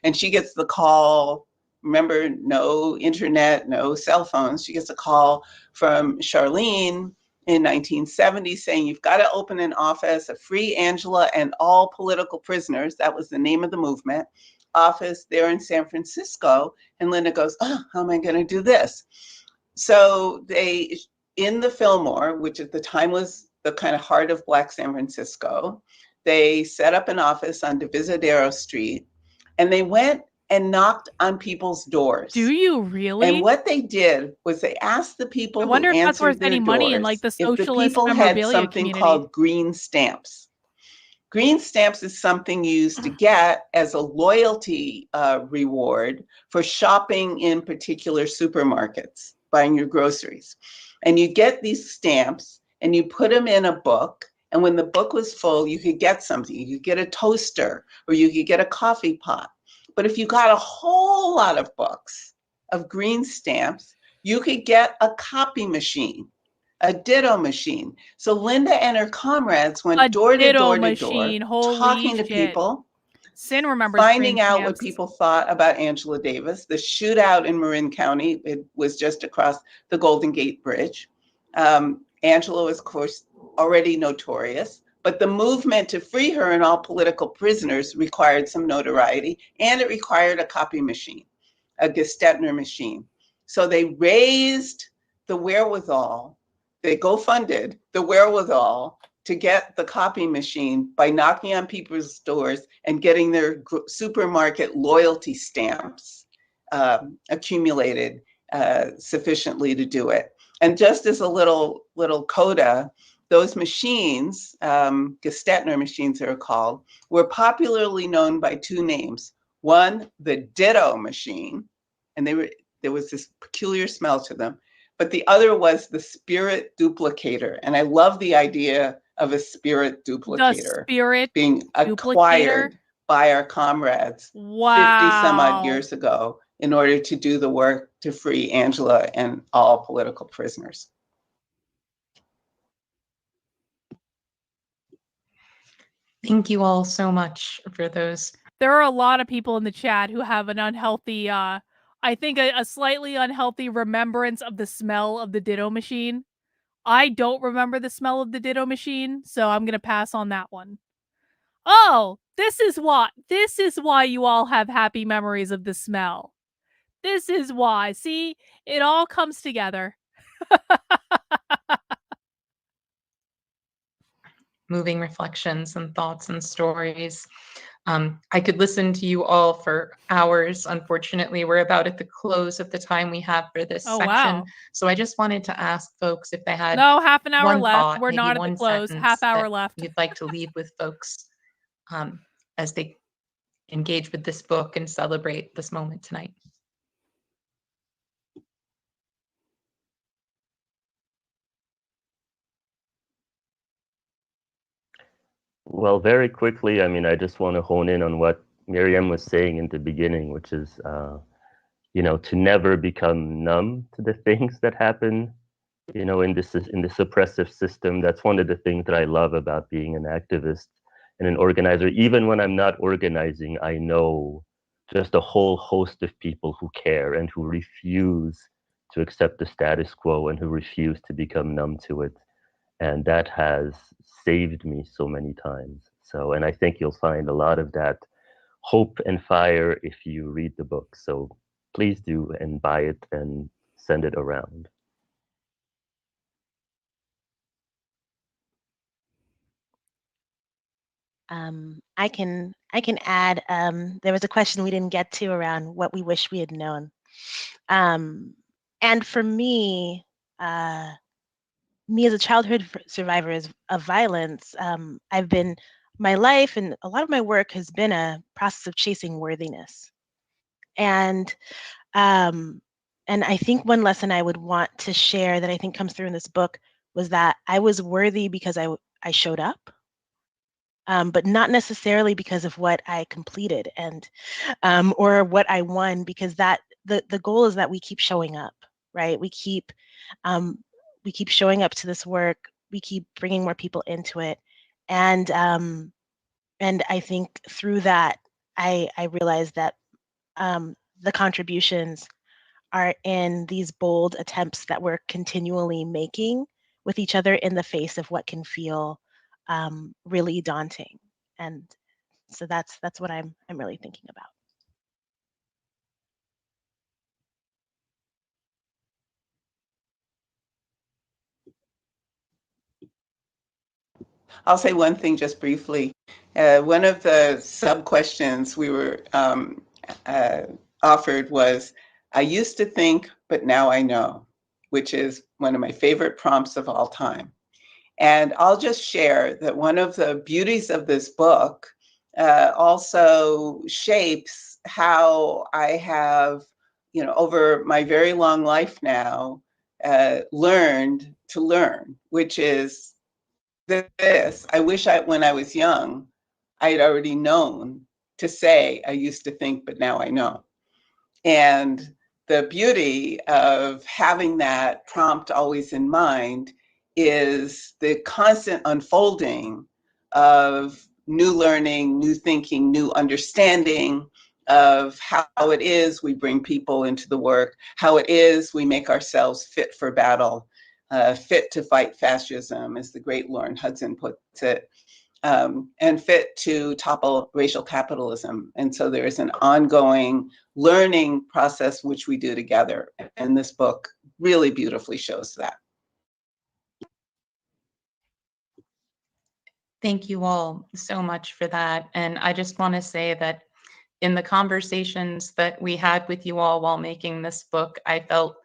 and she gets the call. Remember, no internet, no cell phones. She gets a call from Charlene in 1970 saying, you've got to open an office, a free Angela and all political prisoners, that was the name of the movement, office there in San Francisco. And Linda goes, oh, how am I going to do this? So they, in the Fillmore, which at the time was the kind of heart of Black San Francisco, they set up an office on Divisadero Street, and they went and knocked on people's doors. Do you really? And what they did was they asked the people I wonder who if that's worth answered their any money in like the doors if the socialist people had memorabilia something community. called green stamps. Green stamps is something you used to get as a loyalty reward for shopping in particular supermarkets, buying your groceries. And you get these stamps and you put them in a book. And when the book was full, you could get something. You could get a toaster or you could get a coffee pot. But if you got a whole lot of books of green stamps, you could get a copy machine, a ditto machine. So Linda and her comrades went door to door to door, talking to people, Sin remembers finding green out what stamps. people thought about Angela Davis. The shootout in Marin County, it was just across the Golden Gate Bridge. Angela was, of course, already notorious, but the movement to free her and all political prisoners required some notoriety, and it required a copy machine, a Gestetner machine. So they raised the wherewithal, they GoFunded the wherewithal to get the copy machine by knocking on people's doors and getting their supermarket loyalty stamps accumulated sufficiently to do it. And just as a little coda, those machines, Gestetner machines they're called, were popularly known by two names. One, the ditto machine, and there was this peculiar smell to them. But the other was the spirit duplicator. And I love the idea of a spirit duplicator being acquired by our comrades 50 some odd years ago in order to do the work to free Angela and all political prisoners. Thank you all so much for those. There are a lot of people in the chat who have an unhealthy, I think a slightly unhealthy remembrance of the smell of the ditto machine. I don't remember the smell of the ditto machine, so I'm going to pass on that one. Oh, this is why you all have happy memories of the smell. This is why. See, it all comes together. Moving reflections and thoughts and stories. I could listen to you all for hours. Unfortunately, we're about at the close of the time we have for this section. Wow. So I just wanted to ask folks if they had half an hour left. Thought, we're not at the close. Half hour left. You'd like to leave with folks as they engage with this book and celebrate this moment tonight. Well, very quickly, I mean, I just want to hone in on what Miriam was saying in the beginning, which is, you know, to never become numb to the things that happen, you know, in this oppressive system. That's one of the things that I love about being an activist and an organizer. Even when I'm not organizing, I know just a whole host of people who care and who refuse to accept the status quo and who refuse to become numb to it. And that has saved me so many times. So, and I think you'll find a lot of that hope and fire if you read the book. So please do, and buy it and send it around. I can add, there was a question we didn't get to around what we wish we had known. And for me as a childhood survivor of violence, my life and a lot of my work has been a process of chasing worthiness. And I think one lesson I would want to share that I think comes through in this book was that I was worthy because I showed up, but not necessarily because of what I completed and or what I won, because that the goal is that we keep showing up, right? We keep showing up to this work we keep bringing more people into it. And I think through that, I realized that the contributions are in these bold attempts that we're continually making with each other in the face of what can feel really daunting. And so that's what I'm really thinking about. I'll say one thing just briefly. One of the sub-questions we were offered was, I used to think, but now I know, which is one of my favorite prompts of all time. And I'll just share that one of the beauties of this book also shapes how I have, over my very long life now, learned to learn, which is this. I wish when I was young, I had already known to say, I used to think, but now I know. And the beauty of having that prompt always in mind is the constant unfolding of new learning, new thinking, new understanding of how it is we bring people into the work, how it is we make ourselves fit for battle, fit to fight fascism, as the great Lauren Hudson puts it, and fit to topple racial capitalism. And so there is an ongoing learning process which we do together. And this book really beautifully shows that. Thank you all so much for that. And I just want to say that in the conversations that we had with you all while making this book, I felt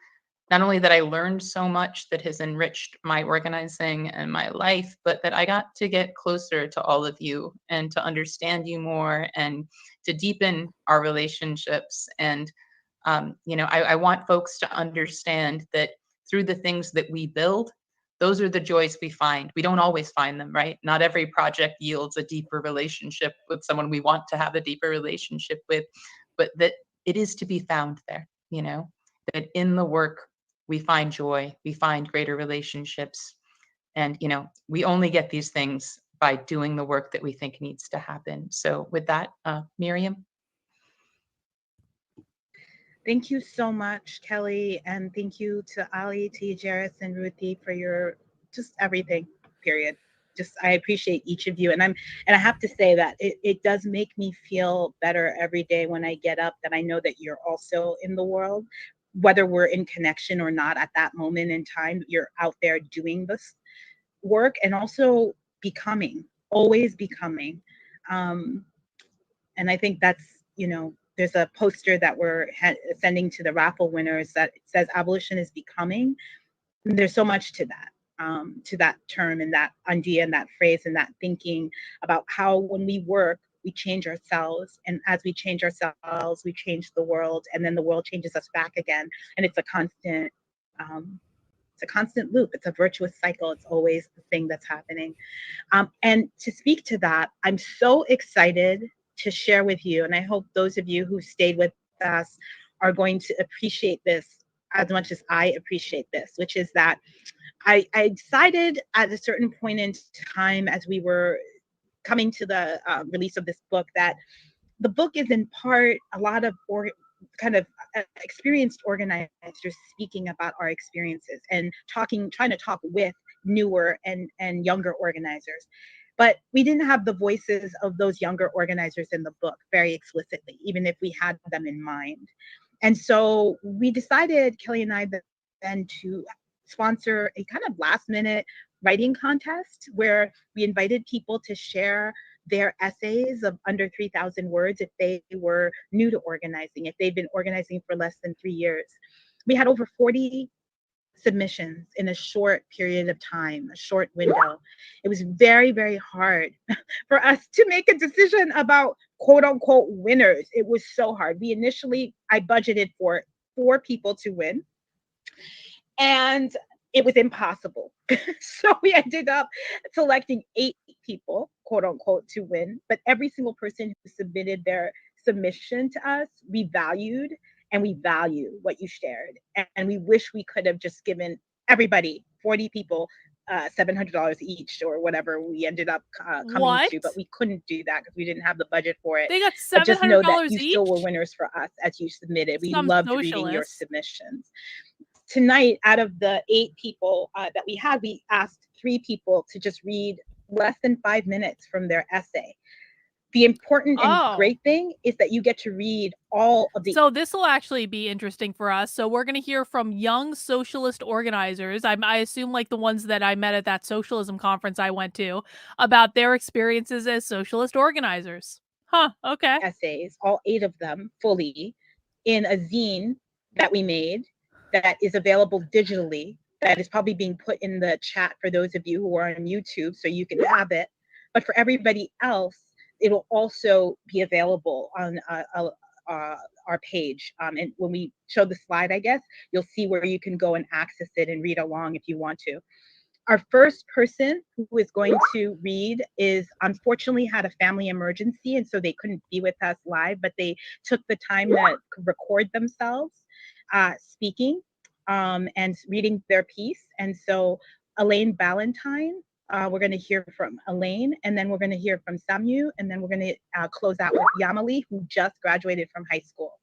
not only that I learned so much that has enriched my organizing and my life, but that I got to get closer to all of you and to understand you more and to deepen our relationships. And, I want folks to understand that through the things that we build, those are the joys we find. We don't always find them, right? Not every project yields a deeper relationship with someone we want to have a deeper relationship with, but that it is to be found there, that in the work, we find joy, we find greater relationships. And, we only get these things by doing the work that we think needs to happen. So with that, Miriam. Thank you so much, Kelly. And thank you to Ali, T. Jairus, and Ruthie for your just everything, period. Just I appreciate each of you. And I have to say that it does make me feel better every day when I get up that I know that you're also in the world, whether we're in connection or not at that moment in time, you're out there doing this work and also becoming, always becoming. And I think that's, there's a poster that we're sending to the raffle winners that says abolition is becoming. And there's so much to that term and that idea and that phrase and that thinking about how when we work, we change ourselves. And as we change ourselves, we change the world. And then the world changes us back again. And it's a constant loop. It's a virtuous cycle. It's always the thing that's happening. And to speak to that, I'm so excited to share with you, and I hope those of you who stayed with us are going to appreciate this as much as I appreciate this, which is that I decided at a certain point in time as we were coming to the release of this book that the book is in part a lot of experienced organizers speaking about our experiences and trying to talk with newer and younger organizers. But we didn't have the voices of those younger organizers in the book very explicitly, even if we had them in mind. And so we decided, Kelly and I, then to sponsor a kind of last minute writing contest where we invited people to share their essays of under 3,000 words if they were new to organizing, if they've been organizing for less than 3 years. We had over 40 submissions in a short period of time, a short window. It was very, very hard for us to make a decision about quote unquote winners. It was so hard. I budgeted for 4 people to win, and it was impossible. So we ended up selecting 8 people, quote unquote, to win. But every single person who submitted their submission to us, we valued, and we value what you shared. And we wish we could have just given everybody, 40 people, $700 each or whatever we ended up coming to, but What? we couldn't do that because we didn't have the budget for it. They got But just know that $700 you each? still were winners for us as you submitted. We Some loved reading your socialists. submissions. Tonight, out of the 8 people that we had, we asked 3 people to just read less than 5 minutes from their essay. The important and great thing is that you get to read all of the. So this will actually be interesting for us. So we're going to hear from young socialist organizers. I assume like the ones that I met at that socialism conference I went to, about their experiences as socialist organizers. Huh, okay. Essays, all 8 of them fully, in a zine that we made that is available digitally, that is probably being put in the chat for those of you who are on YouTube, so you can have it. But for everybody else, it'll also be available on our page. And when we show the slide, I guess, you'll see where you can go and access it and read along if you want to. Our first person who is going to read is unfortunately had a family emergency, and so they couldn't be with us live, but they took the time to record themselves speaking and reading their piece. And so Elaine Ballantyne, we're going to hear from Elaine, and then we're going to hear from Samu, and then we're going to close out with Yamali, who just graduated from high school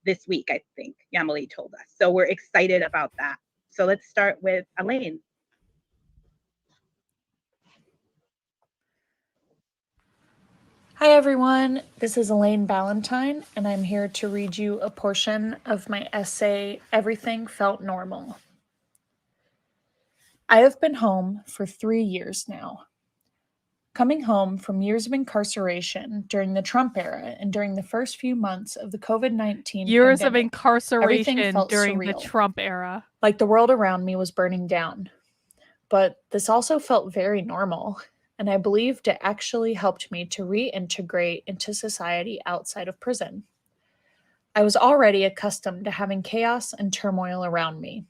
this week, I think Yamali told us. So we're excited about that. So let's start with Elaine. Hi everyone, this is Elaine Ballantyne, and I'm here to read you a portion of my essay, Everything Felt Normal. I have been home for 3 years now. Coming home from years of incarceration during the Trump era and during the first few months of the COVID-19 years pandemic, of incarceration during surreal, the Trump era. Like the world around me was burning down. But this also felt very normal, and I believed it actually helped me to reintegrate into society outside of prison. I was already accustomed to having chaos and turmoil around me.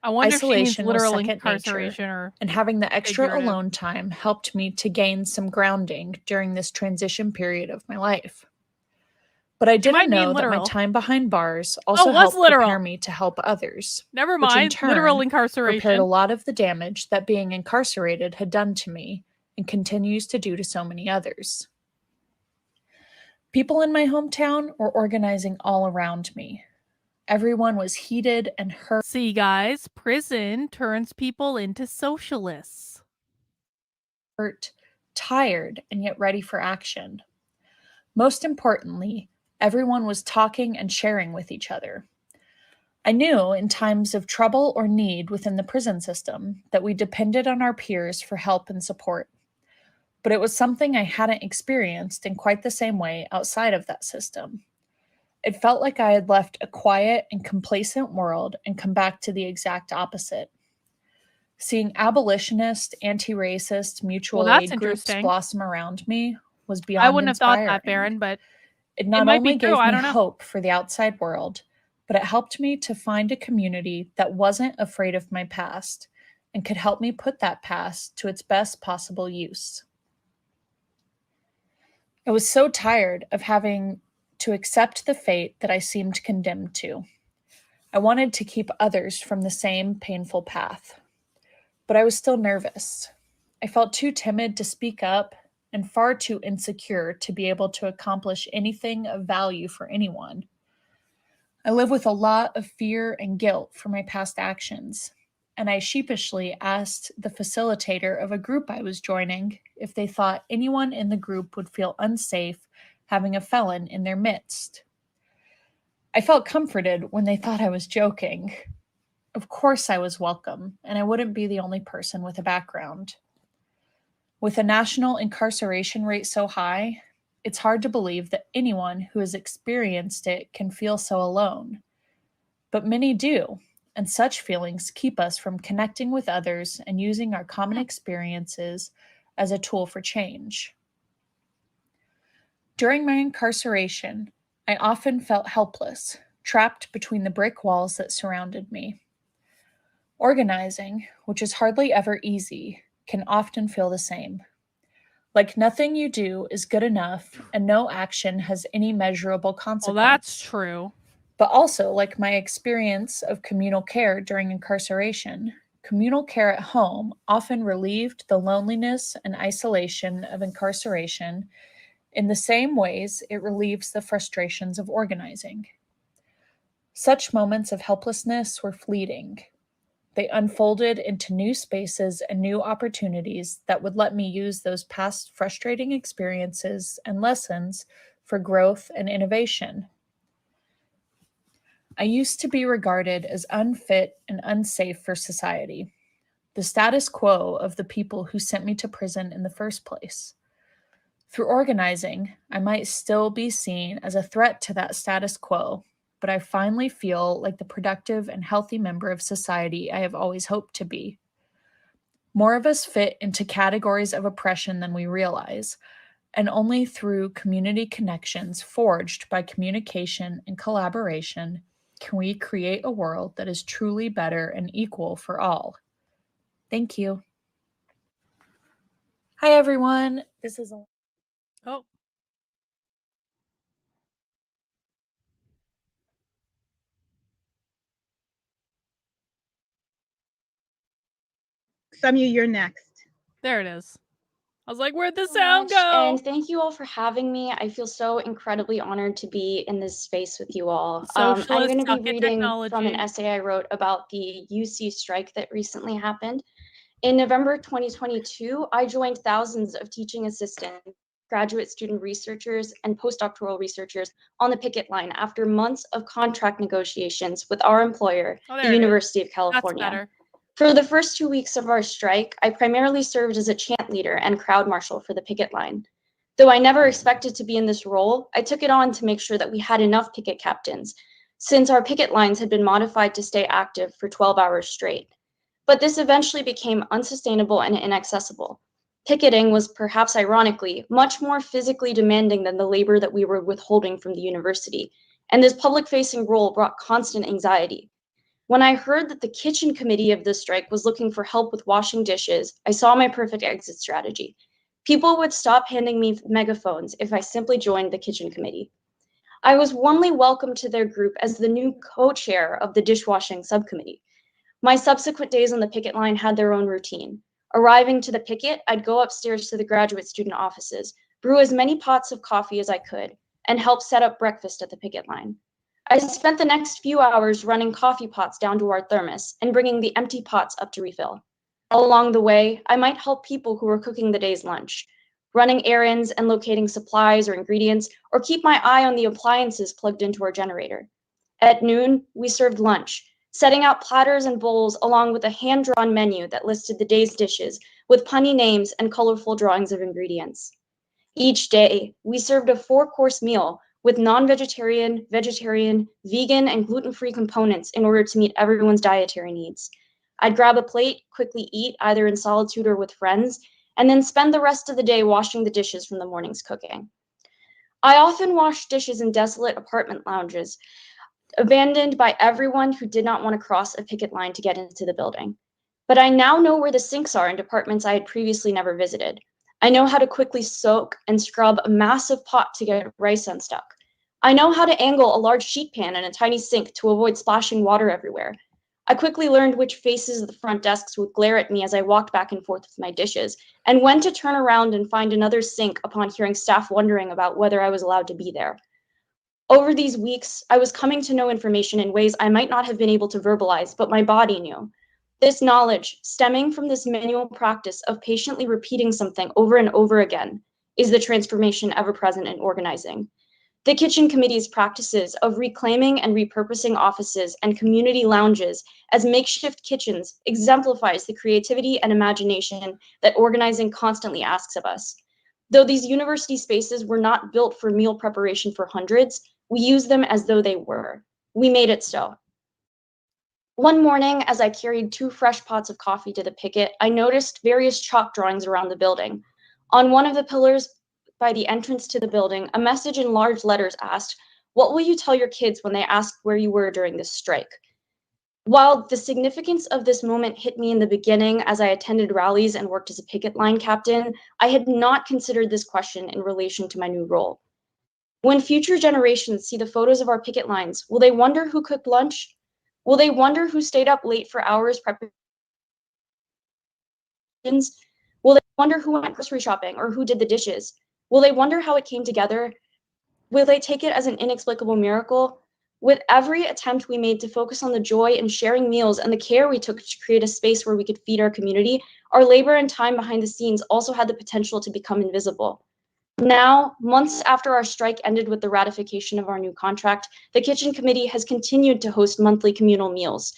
I wonder Isolation if she means literal was second incarceration nature, or and having the extra figurative. alone time helped me to gain some grounding during this transition period of my life. But I didn't know that my time behind bars also helped prepare me to help others. Never which in mind, turn literal incarceration. repaired a lot of the damage that being incarcerated had done to me and continues to do to so many others. People in my hometown were organizing all around me. Everyone was heated and hurt. See, guys, prison turns people into socialists. Tired, and yet ready for action. Most importantly, everyone was talking and sharing with each other. I knew in times of trouble or need within the prison system that we depended on our peers for help and support. But it was something I hadn't experienced in quite the same way outside of that system. It felt like I had left a quiet and complacent world and come back to the exact opposite. Seeing abolitionist, anti-racist, mutual aid groups blossom around me was beyond I wouldn't have inspiring. thought that, Baron, but it not only gave me hope for the outside world, but it helped me to find a community that wasn't afraid of my past and could help me put that past to its best possible use. I was so tired of having to accept the fate that I seemed condemned to. I wanted to keep others from the same painful path, but I was still nervous. I felt too timid to speak up and far too insecure to be able to accomplish anything of value for anyone. I live with a lot of fear and guilt for my past actions, and I sheepishly asked the facilitator of a group I was joining if they thought anyone in the group would feel unsafe having a felon in their midst. I felt comforted when they thought I was joking. Of course I was welcome, and I wouldn't be the only person with a background. With a national incarceration rate so high, it's hard to believe that anyone who has experienced it can feel so alone. But many do, and such feelings keep us from connecting with others and using our common experiences as a tool for change. During my incarceration, I often felt helpless, trapped between the brick walls that surrounded me. Organizing, which is hardly ever easy, can often feel the same. Like nothing you do is good enough and no action has any measurable consequence. Well, that's true. But also, like my experience of communal care during incarceration, Communal care at home often relieved the loneliness and isolation of incarceration in the same ways it relieves the frustrations of organizing. Such moments of helplessness were fleeting. They unfolded into new spaces and new opportunities that would let me use those past frustrating experiences and lessons for growth and innovation. I used to be regarded as unfit and unsafe for society, the status quo of the people who sent me to prison in the first place. Through organizing, I might still be seen as a threat to that status quo, but I finally feel like the productive and healthy member of society I have always hoped to be. More of us fit into categories of oppression than we realize, and only through community connections forged by communication and collaboration can we create a world that is truly better and equal for all. Thank you. Hi, everyone. This is Oh, Samyu, you're next. there it is. I was like, where'd the So sound much, go? and thank you all for having me. I feel so incredibly honored to be in this space with you all. I'm Socialists going to be suck at reading from an technology. essay I wrote about the UC strike that recently happened. In November 2022, I joined thousands of teaching assistants, graduate student researchers, and postdoctoral researchers on the picket line after months of contract negotiations with our employer, Oh, the there it is. University of That's California. better. For the first 2 weeks of our strike, I primarily served as a chant leader and crowd marshal for the picket line. Though I never expected to be in this role, I took it on to make sure that we had enough picket captains, since our picket lines had been modified to stay active for 12 hours straight. But this eventually became unsustainable and inaccessible. Picketing was, perhaps ironically, much more physically demanding than the labor that we were withholding from the university, and this public-facing role brought constant anxiety. When I heard that the kitchen committee of the strike was looking for help with washing dishes, I saw my perfect exit strategy. People would stop handing me megaphones if I simply joined the kitchen committee. I was warmly welcomed to their group as the new co-chair of the dishwashing subcommittee. My subsequent days on the picket line had their own routine. Arriving to the picket, I'd go upstairs to the graduate student offices, brew as many pots of coffee as I could, and help set up breakfast at the picket line. I spent the next few hours running coffee pots down to our thermos and bringing the empty pots up to refill. Along the way, I might help people who were cooking the day's lunch, running errands and locating supplies or ingredients, or keep my eye on the appliances plugged into our generator. At noon, we served lunch, setting out platters and bowls along with a hand-drawn menu that listed the day's dishes with punny names and colorful drawings of ingredients. Each day, we served a 4-course meal with non-vegetarian, vegetarian, vegan, and gluten-free components in order to meet everyone's dietary needs. I'd grab a plate, quickly eat, either in solitude or with friends, and then spend the rest of the day washing the dishes from the morning's cooking. I often washed dishes in desolate apartment lounges, abandoned by everyone who did not want to cross a picket line to get into the building. But I now know where the sinks are in departments I had previously never visited. I know how to quickly soak and scrub a massive pot to get rice unstuck. I know how to angle a large sheet pan in a tiny sink to avoid splashing water everywhere. I quickly learned which faces of the front desks would glare at me as I walked back and forth with my dishes, and when to turn around and find another sink upon hearing staff wondering about whether I was allowed to be there. Over these weeks, I was coming to know information in ways I might not have been able to verbalize, but my body knew. This knowledge, stemming from this manual practice of patiently repeating something over and over again, is the transformation ever present in organizing. The kitchen committee's practices of reclaiming and repurposing offices and community lounges as makeshift kitchens exemplifies the creativity and imagination that organizing constantly asks of us. Though these university spaces were not built for meal preparation for hundreds, we used them as though they were. We made it so. One morning, as I carried 2 fresh pots of coffee to the picket, I noticed various chalk drawings around the building. On one of the pillars by the entrance to the building, a message in large letters asked, "What will you tell your kids when they ask where you were during this strike?" While the significance of this moment hit me in the beginning as I attended rallies and worked as a picket line captain, I had not considered this question in relation to my new role. When future generations see the photos of our picket lines, will they wonder who cooked lunch? Will they wonder who stayed up late for hours prepping Will they wonder who went grocery shopping or who did the dishes? Will they wonder how it came together? Will they take it as an inexplicable miracle? With every attempt we made to focus on the joy in sharing meals and the care we took to create a space where we could feed our community, our labor and time behind the scenes also had the potential to become invisible. Now, months after our strike ended with the ratification of our new contract, the Kitchen Committee has continued to host monthly communal meals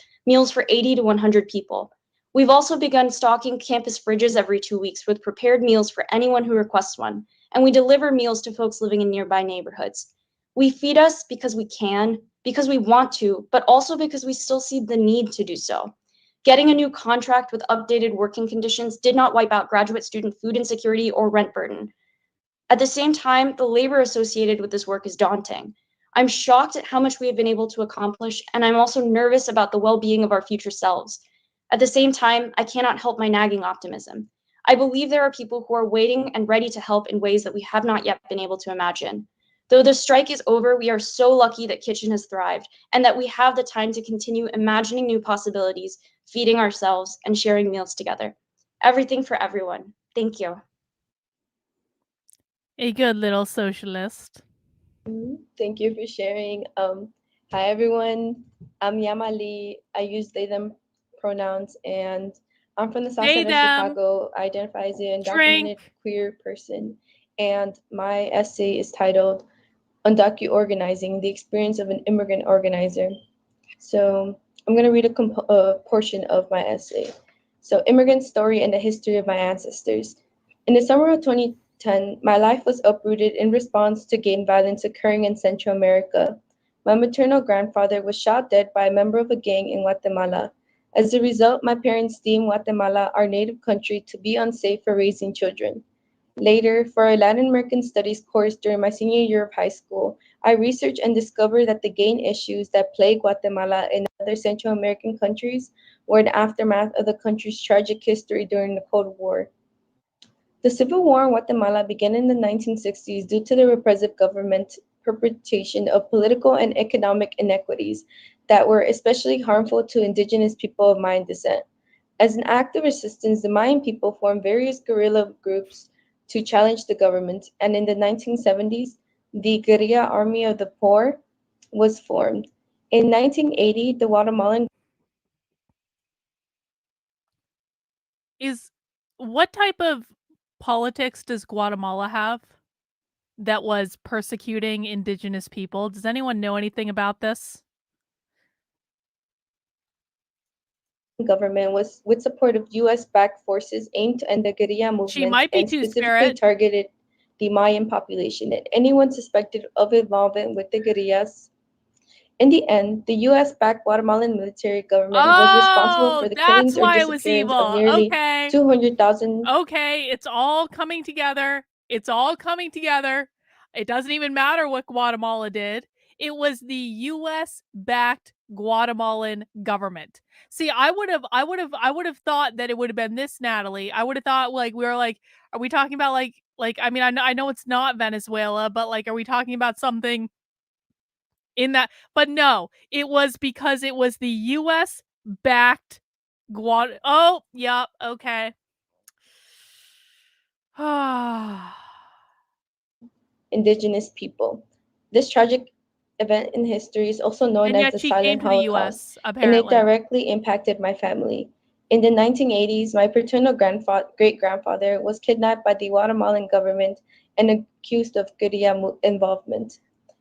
for 80 to 100 people. We've also begun stocking campus fridges every 2 weeks with prepared meals for anyone who requests one, and we deliver meals to folks living in nearby neighborhoods. We feed us because we can, because we want to, but also because we still see the need to do so. Getting a new contract with updated working conditions did not wipe out graduate student food insecurity or rent burden. At the same time, the labor associated with this work is daunting. I'm shocked at how much we have been able to accomplish, and I'm also nervous about the well-being of our future selves. At the same time, I cannot help my nagging optimism. I believe there are people who are waiting and ready to help in ways that we have not yet been able to imagine. Though the strike is over, we are so lucky that Kitchen has thrived and that we have the time to continue imagining new possibilities, feeding ourselves, and sharing meals together. Everything for everyone. Thank you. A good little socialist. Thank you for sharing. Hi, everyone. I'm Yamali. I use they, them pronouns, and I'm from the south side of Chicago. I identify as an undocumented queer person, and my essay is titled Undocu Organizing, the Experience of an Immigrant Organizer. So I'm going to read a portion of my essay. So, Immigrant Story and the History of My Ancestors. In the summer of 2010, my life was uprooted in response to gang violence occurring in Central America. My maternal grandfather was shot dead by a member of a gang in Guatemala. As a result, my parents deemed Guatemala, our native country, to be unsafe for raising children. Later, for a Latin American Studies course during my senior year of high school, I researched and discovered that the gang issues that plague Guatemala and other Central American countries were an aftermath of the country's tragic history during the Cold War. The Civil War in Guatemala began in the 1960s due to the repressive government's perpetration of political and economic inequities that were especially harmful to indigenous people of Mayan descent. As an act of resistance, the Mayan people formed various guerrilla groups to challenge the government, and in the 1970s, the Guerrilla Army of the Poor was formed. In 1980, the Guatemalan What type of politics does Guatemala have that was persecuting indigenous people? Does anyone know anything about this? government was with support of US-backed forces aimed to end the guerrilla movement and specifically targeted the Mayan population and anyone suspected of involvement with the guerrillas. In the end, the US-backed Guatemalan military government was responsible for the killings or disappearance of nearly 200,000. Okay, it's all coming together. It's all coming together. It doesn't even matter what Guatemala did. It was the US-backed Guatemalan government. See, I would have thought that it would have been this, Natalie. I would have thought are we talking about I mean, I know it's not Venezuela, but are we talking about something in that? But no, it was because it was the US backed oh, yeah, okay. Indigenous people. This tragic event in history is also known as the Silent Holocaust, and it directly impacted my family. In the 1980s, my paternal great-grandfather was kidnapped by the Guatemalan government and accused of guerrilla involvement.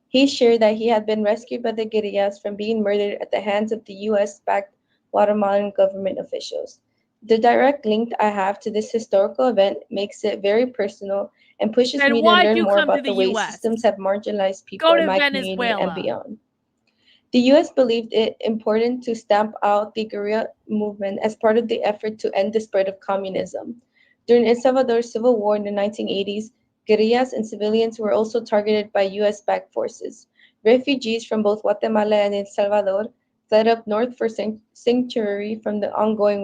He shared that he had been rescued by the guerrillas from being murdered at the hands of the US-backed Guatemalan government officials. The direct link I have to this historical event makes it very personal and pushes me to learn more about the ways systems have marginalized people in my community and beyond. The US believed it important to stamp out the guerrilla movement as part of the effort to end the spread of communism. During El Salvador's civil war in the 1980s, guerrillas and civilians were also targeted by US-backed forces. Refugees from both Guatemala and El Salvador fled up north for sanctuary from the ongoing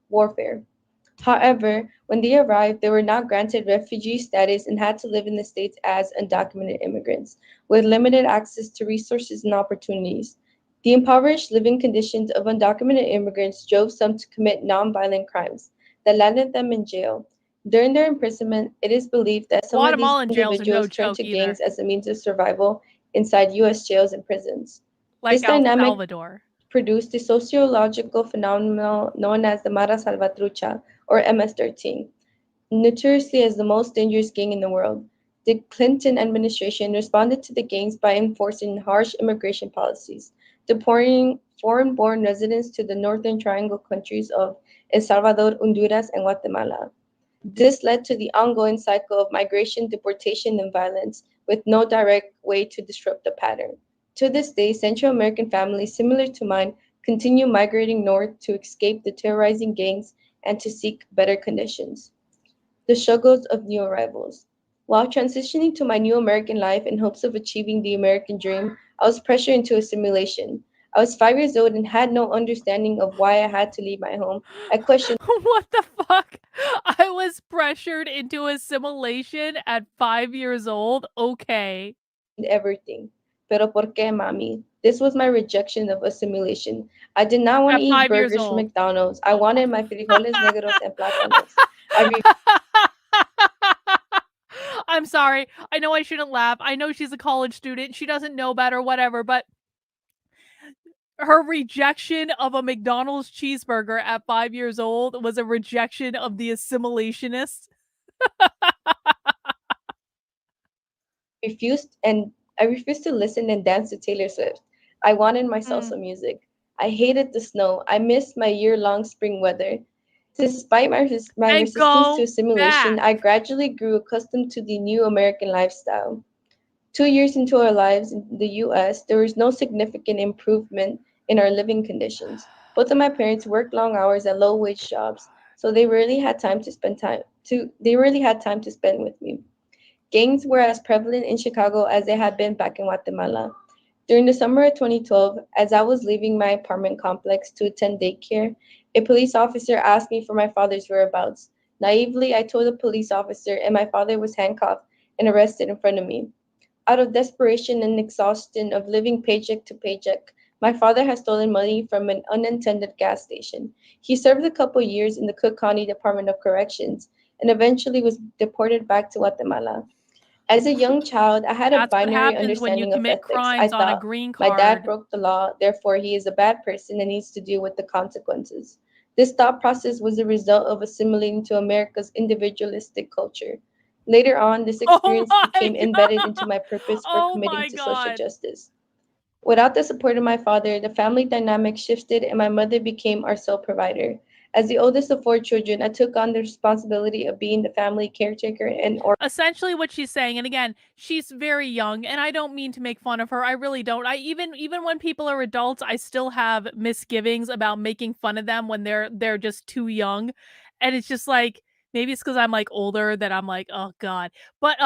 warfare. However, when they arrived, they were not granted refugee status and had to live in the States as undocumented immigrants, with limited access to resources and opportunities. The impoverished living conditions of undocumented immigrants drove some to commit nonviolent crimes. that landed them in jail. During their imprisonment, it is believed that some of these Guatemalan jails are no individuals turned joke to either. gangs as a means of survival inside U.S. jails and prisons. Like This El dynamic Salvador. produced the sociological phenomenon known as the Mara Salvatrucha, or MS-13, notoriously as the most dangerous gang in the world. The Clinton administration responded to the gangs by enforcing harsh immigration policies, deporting foreign-born residents to the Northern Triangle countries of El Salvador, Honduras, and Guatemala. This led to the ongoing cycle of migration, deportation, and violence, with no direct way to disrupt the pattern. To this day, Central American families similar to mine continue migrating north to escape the terrorizing gangs and to seek better conditions. The struggles of new arrivals. While transitioning to my new American life in hopes of achieving the American dream, I was pressured into assimilation. I was 5 years old and had no understanding of why I had to leave my home. I questioned What the fuck? I was pressured into assimilation at 5 years old? Okay. everything. Pero por qué, mami? This was my rejection of assimilation. I did not want At to eat 5 years burgers from old. McDonald's. I wanted my frijoles negros and plátanos. I'm sorry. I know I shouldn't laugh. I know she's a college student. She doesn't know better, whatever, but her rejection of a McDonald's cheeseburger at 5 years old was a rejection of the assimilationist. I refused to listen and dance to Taylor Swift. I wanted my salsa music. I hated the snow. I missed my year-long spring weather. Despite my resistance to assimilation, I gradually grew accustomed to the new American lifestyle. 2 years into our lives in the US, there was no significant improvement in our living conditions. Both of my parents worked long hours at low-wage jobs, so they rarely had time to spend with me. Gangs were as prevalent in Chicago as they had been back in Guatemala. During the summer of 2012, as I was leaving my apartment complex to attend daycare, a police officer asked me for my father's whereabouts. Naively, I told the police officer, and my father was handcuffed and arrested in front of me. Out of desperation and exhaustion of living paycheck to paycheck, my father had stolen money from an unattended gas station. He served a couple years in the Cook County Department of Corrections and eventually was deported back to Guatemala. As a young child, I had a binary understanding of ethics. I thought, my dad broke the law, therefore he is a bad person and needs to deal with the consequences. This thought process was a result of assimilating to America's individualistic culture. Later on, this experience became embedded into my purpose for committing to social justice. Without the support of my father, the family dynamic shifted and my mother became our sole provider. As the oldest of 4 children, I took on the responsibility of being the family caretaker and essentially what she's saying, and again, she's very young, and I don't mean to make fun of her. I really don't. I even when people are adults, I still have misgivings about making fun of them when they're just too young. And it's just like, maybe it's because I'm like older that I'm like, oh God. But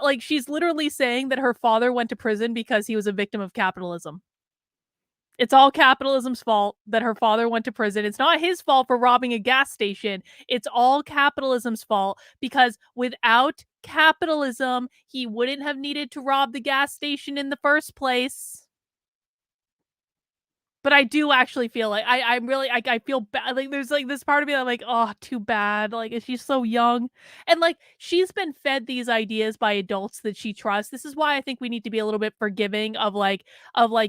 like she's literally saying that her father went to prison because he was a victim of capitalism. It's all capitalism's fault that her father went to prison. It's not his fault for robbing a gas station. It's all capitalism's fault because without capitalism, he wouldn't have needed to rob the gas station in the first place. But I do actually feel like I'm really I feel bad. Like there's like this part of me that I'm like, oh, too bad. Like she's so young, and like she's been fed these ideas by adults that she trusts. This is why I think we need to be a little bit forgiving of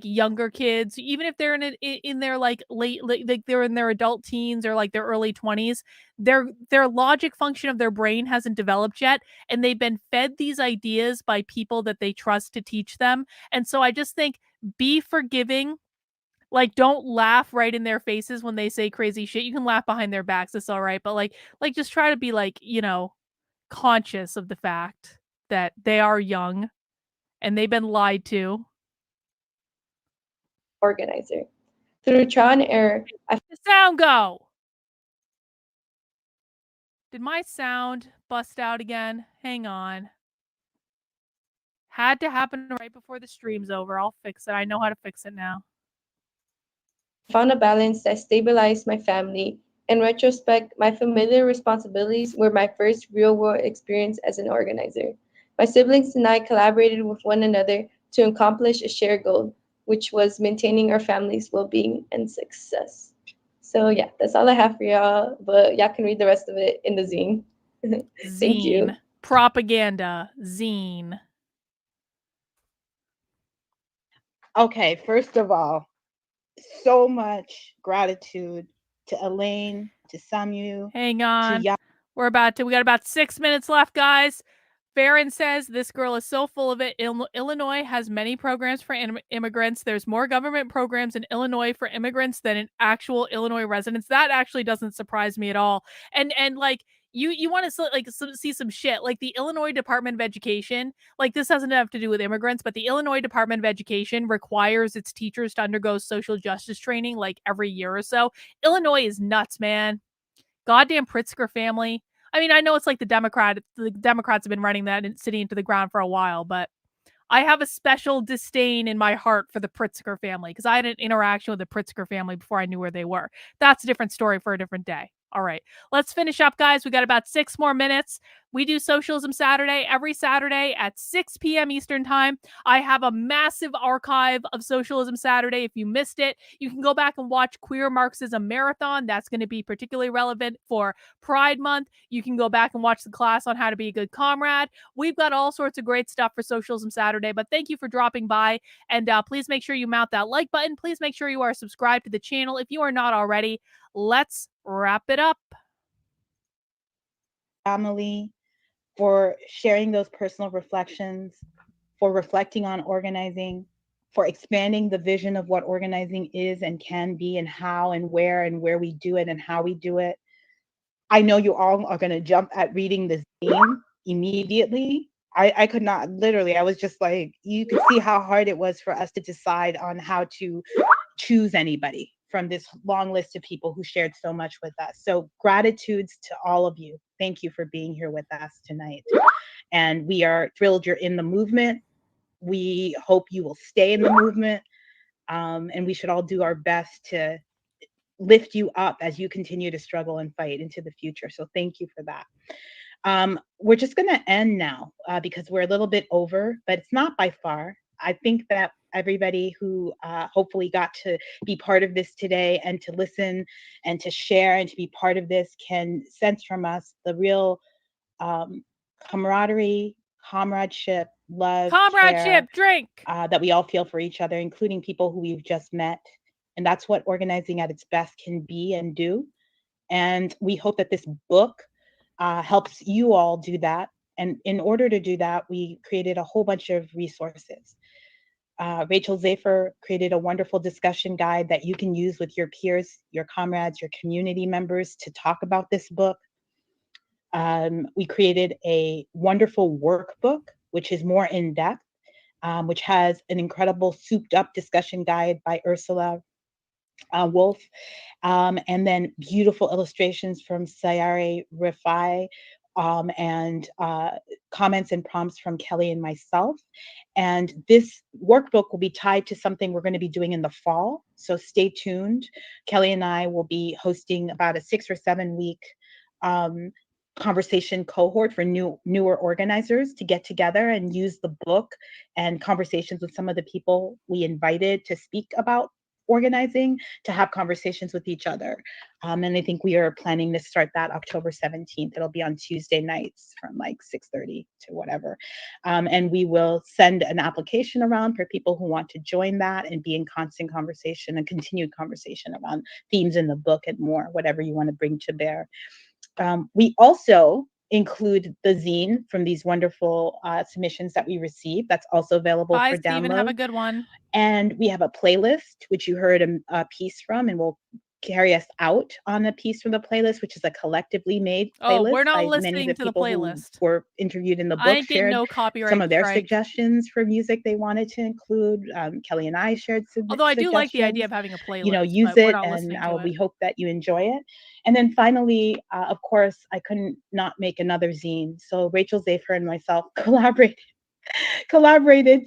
younger kids, even if they're in their like like they're in their adult teens or like their early 20s. Their logic function of their brain hasn't developed yet, and they've been fed these ideas by people that they trust to teach them. And so I just think be forgiving. Like, don't laugh right in their faces when they say crazy shit. You can laugh behind their backs. It's all right. But like just try to be like, conscious of the fact that they are young and they've been lied to. Organizer. Through trial and error, the sound go. Did my sound bust out again? Hang on. Had to happen right before the stream's over. I'll fix it. I know how to fix it now. Found a balance that stabilized my family. In retrospect, my familiar responsibilities were my first real-world experience as an organizer. My siblings and I collaborated with one another to accomplish a shared goal, which was maintaining our family's well-being and success. So yeah, that's all I have for y'all, but y'all can read the rest of it in the zine. Thank you. Zine. Propaganda. Zine. Okay, first of all, so much gratitude to Elaine, to Samu, Hang to on. We got about 6 minutes left, guys. Farron says this girl is so full of it. Illinois has many programs for immigrants. There's more government programs in Illinois for immigrants than in actual Illinois residents. That actually doesn't surprise me at all. And like you want to see some shit like the Illinois Department of Education. Like this doesn't have to do with immigrants, but the Illinois Department of Education requires its teachers to undergo social justice training like every year or so. Illinois is nuts, man. Goddamn Pritzker family. I mean, I know it's like the Democrats have been running that city into the ground for a while, but I have a special disdain in my heart for the Pritzker family because I had an interaction with the Pritzker family before I knew where they were. That's a different story for a different day. All right, let's finish up, guys. We got about 6 more minutes. We do Socialism Saturday every Saturday at 6 p.m. Eastern Time. I have a massive archive of Socialism Saturday. If you missed it, you can go back and watch Queer Marxism Marathon. That's going to be particularly relevant for Pride Month. You can go back and watch the class on how to be a good comrade. We've got all sorts of great stuff for Socialism Saturday, but thank you for dropping by. And please make sure you mount that like button. Please make sure you are subscribed to the channel if you are not already. Let's wrap it up. Family, for sharing those personal reflections, for reflecting on organizing, for expanding the vision of what organizing is and can be and how and where we do it and how we do it. I know you all are going to jump at reading the zine immediately. I could not, literally, I was just like, you could see how hard it was for us to decide on how to choose anybody from this long list of people who shared so much with us. So gratitudes to all of you. Thank you for being here with us tonight. And we are thrilled you're in the movement. We hope you will stay in the movement. And we should all do our best to lift you up as you continue to struggle and fight into the future. So thank you for that. We're just going to end now because we're a little bit over, but it's not by far. I think that everybody who hopefully got to be part of this today and to listen and to share and to be part of this can sense from us the real camaraderie, comradeship, love, care, drink that we all feel for each other, including people who we've just met. And that's what organizing at its best can be and do. And we hope that this book helps you all do that. And in order to do that, we created a whole bunch of resources. Rachel Zafer created a wonderful discussion guide that you can use with your peers, your comrades, your community members to talk about this book. We created a wonderful workbook, which is more in depth, which has an incredible souped up discussion guide by Ursula Wolf, and then beautiful illustrations from Sayare Rifai, and comments and prompts from Kelly and myself. And this workbook will be tied to something we're going to be doing in the fall. So stay tuned. Kelly and I will be hosting about a 6 or 7 week conversation cohort for newer organizers to get together and use the book and conversations with some of the people we invited to speak about organizing, to have conversations with each other. And I think we are planning to start that October 17th. It'll be on Tuesday nights from like 6:30 to whatever. And we will send an application around for people who want to join that and be in constant conversation and continued conversation around themes in the book and more, whatever you want to bring to bear. We also include the zine from these wonderful submissions that we received. That's also available for download. Stephen, have a good one. And we have a playlist, which you heard a piece from, and we'll carry us out on a piece from the playlist, which is a collectively made playlist. Oh, we're not by listening many of to the the people playlist. who were interviewed in the book. I ain't getting shared no copyright some of their strike. suggestions for music they wanted to include. Kelly and I shared Although I do like the idea suggestions. of having a playlist. You know, use but we're it, not and listening to we it. hope that you enjoy it. And then finally, of course, I couldn't not make another zine. So Rachel Zafer and myself collaborated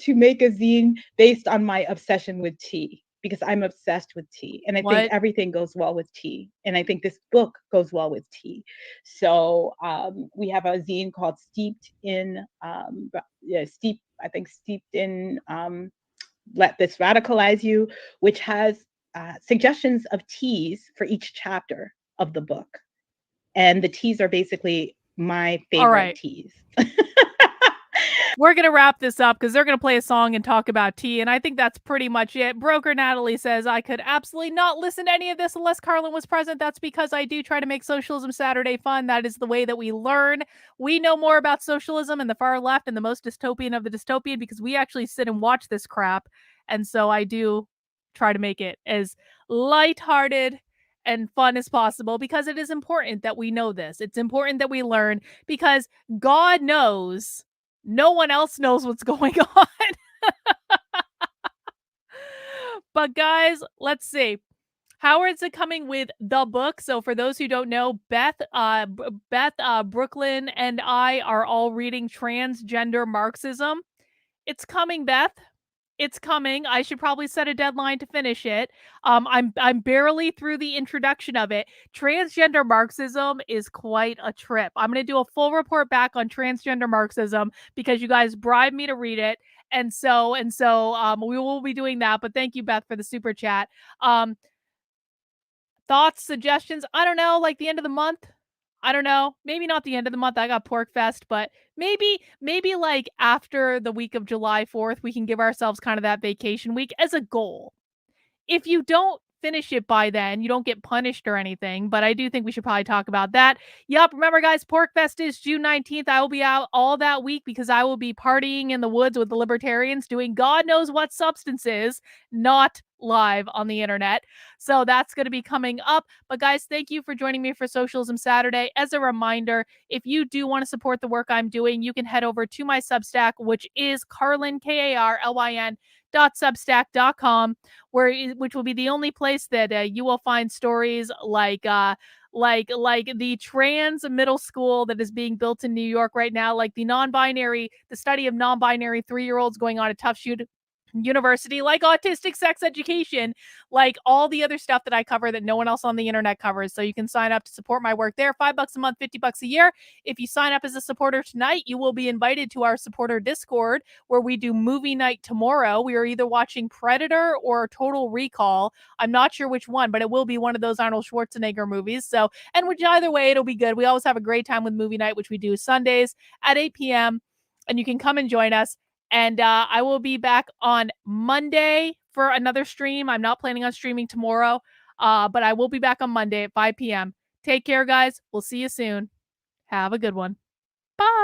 to make a zine based on my obsession with tea, because I'm obsessed with tea, and I think everything goes well with tea, and I think this book goes well with tea. So we have a zine called Steeped in Let This Radicalize You, which has suggestions of teas for each chapter of the book. And the teas are basically my favorite teas. We're going to wrap this up because they're going to play a song and talk about tea. And I think that's pretty much it. Broker Natalie says, I could absolutely not listen to any of this unless Carlin was present. That's because I do try to make Socialism Saturday fun. That is the way that we learn. We know more about socialism and the far left and the most dystopian of the dystopian because we actually sit and watch this crap. And so I do try to make it as lighthearted and fun as possible because it is important that we know this. It's important that we learn because God knows no one else knows what's going on. But guys, let's see. Howard's coming with the book. So for those who don't know, Beth, Brooklyn, and I are all reading Transgender Marxism. It's coming, Beth. It's coming. I should probably set a deadline to finish it. I'm barely through the introduction of it. Transgender Marxism is quite a trip. I'm going to do a full report back on transgender Marxism because you guys bribed me to read it. And so we will be doing that. But thank you, Beth, for the super chat. Thoughts, suggestions? I don't know, like the end of the month. I don't know. Maybe not the end of the month. I got Pork Fest, but maybe like after the week of July 4th, we can give ourselves kind of that vacation week as a goal. If you don't finish it by then, you don't get punished or anything, but I do think we should probably talk about that. Yup, remember guys, Pork Fest is June 19th. I will be out all that week because I will be partying in the woods with the libertarians doing God knows what substances, not live on the internet. So that's going to be coming up. But guys, thank you for joining me for Socialism Saturday. As a reminder, if you do want to support the work I'm doing, you can head over to my Substack, which is Carlin, Karlyn, .substack.com, which will be the only place that you will find stories like the trans middle school that is being built in New York right now, like the study of non-binary 3-year-olds going on a tough university, like autistic sex education, like all the other stuff that I cover that no one else on the internet covers. So you can sign up to support my work there. $5 a month, $50 a year. If you sign up as a supporter tonight, you will be invited to our supporter Discord where we do movie night tomorrow. We are either watching Predator or Total Recall. I'm not sure which one, but it will be one of those Arnold Schwarzenegger movies. So, and which either way, it'll be good. We always have a great time with movie night, which we do Sundays at 8 p.m. And you can come and join us. And I will be back on Monday for another stream. I'm not planning on streaming tomorrow, but I will be back on Monday at 5 p.m. Take care, guys. We'll see you soon. Have a good one. Bye.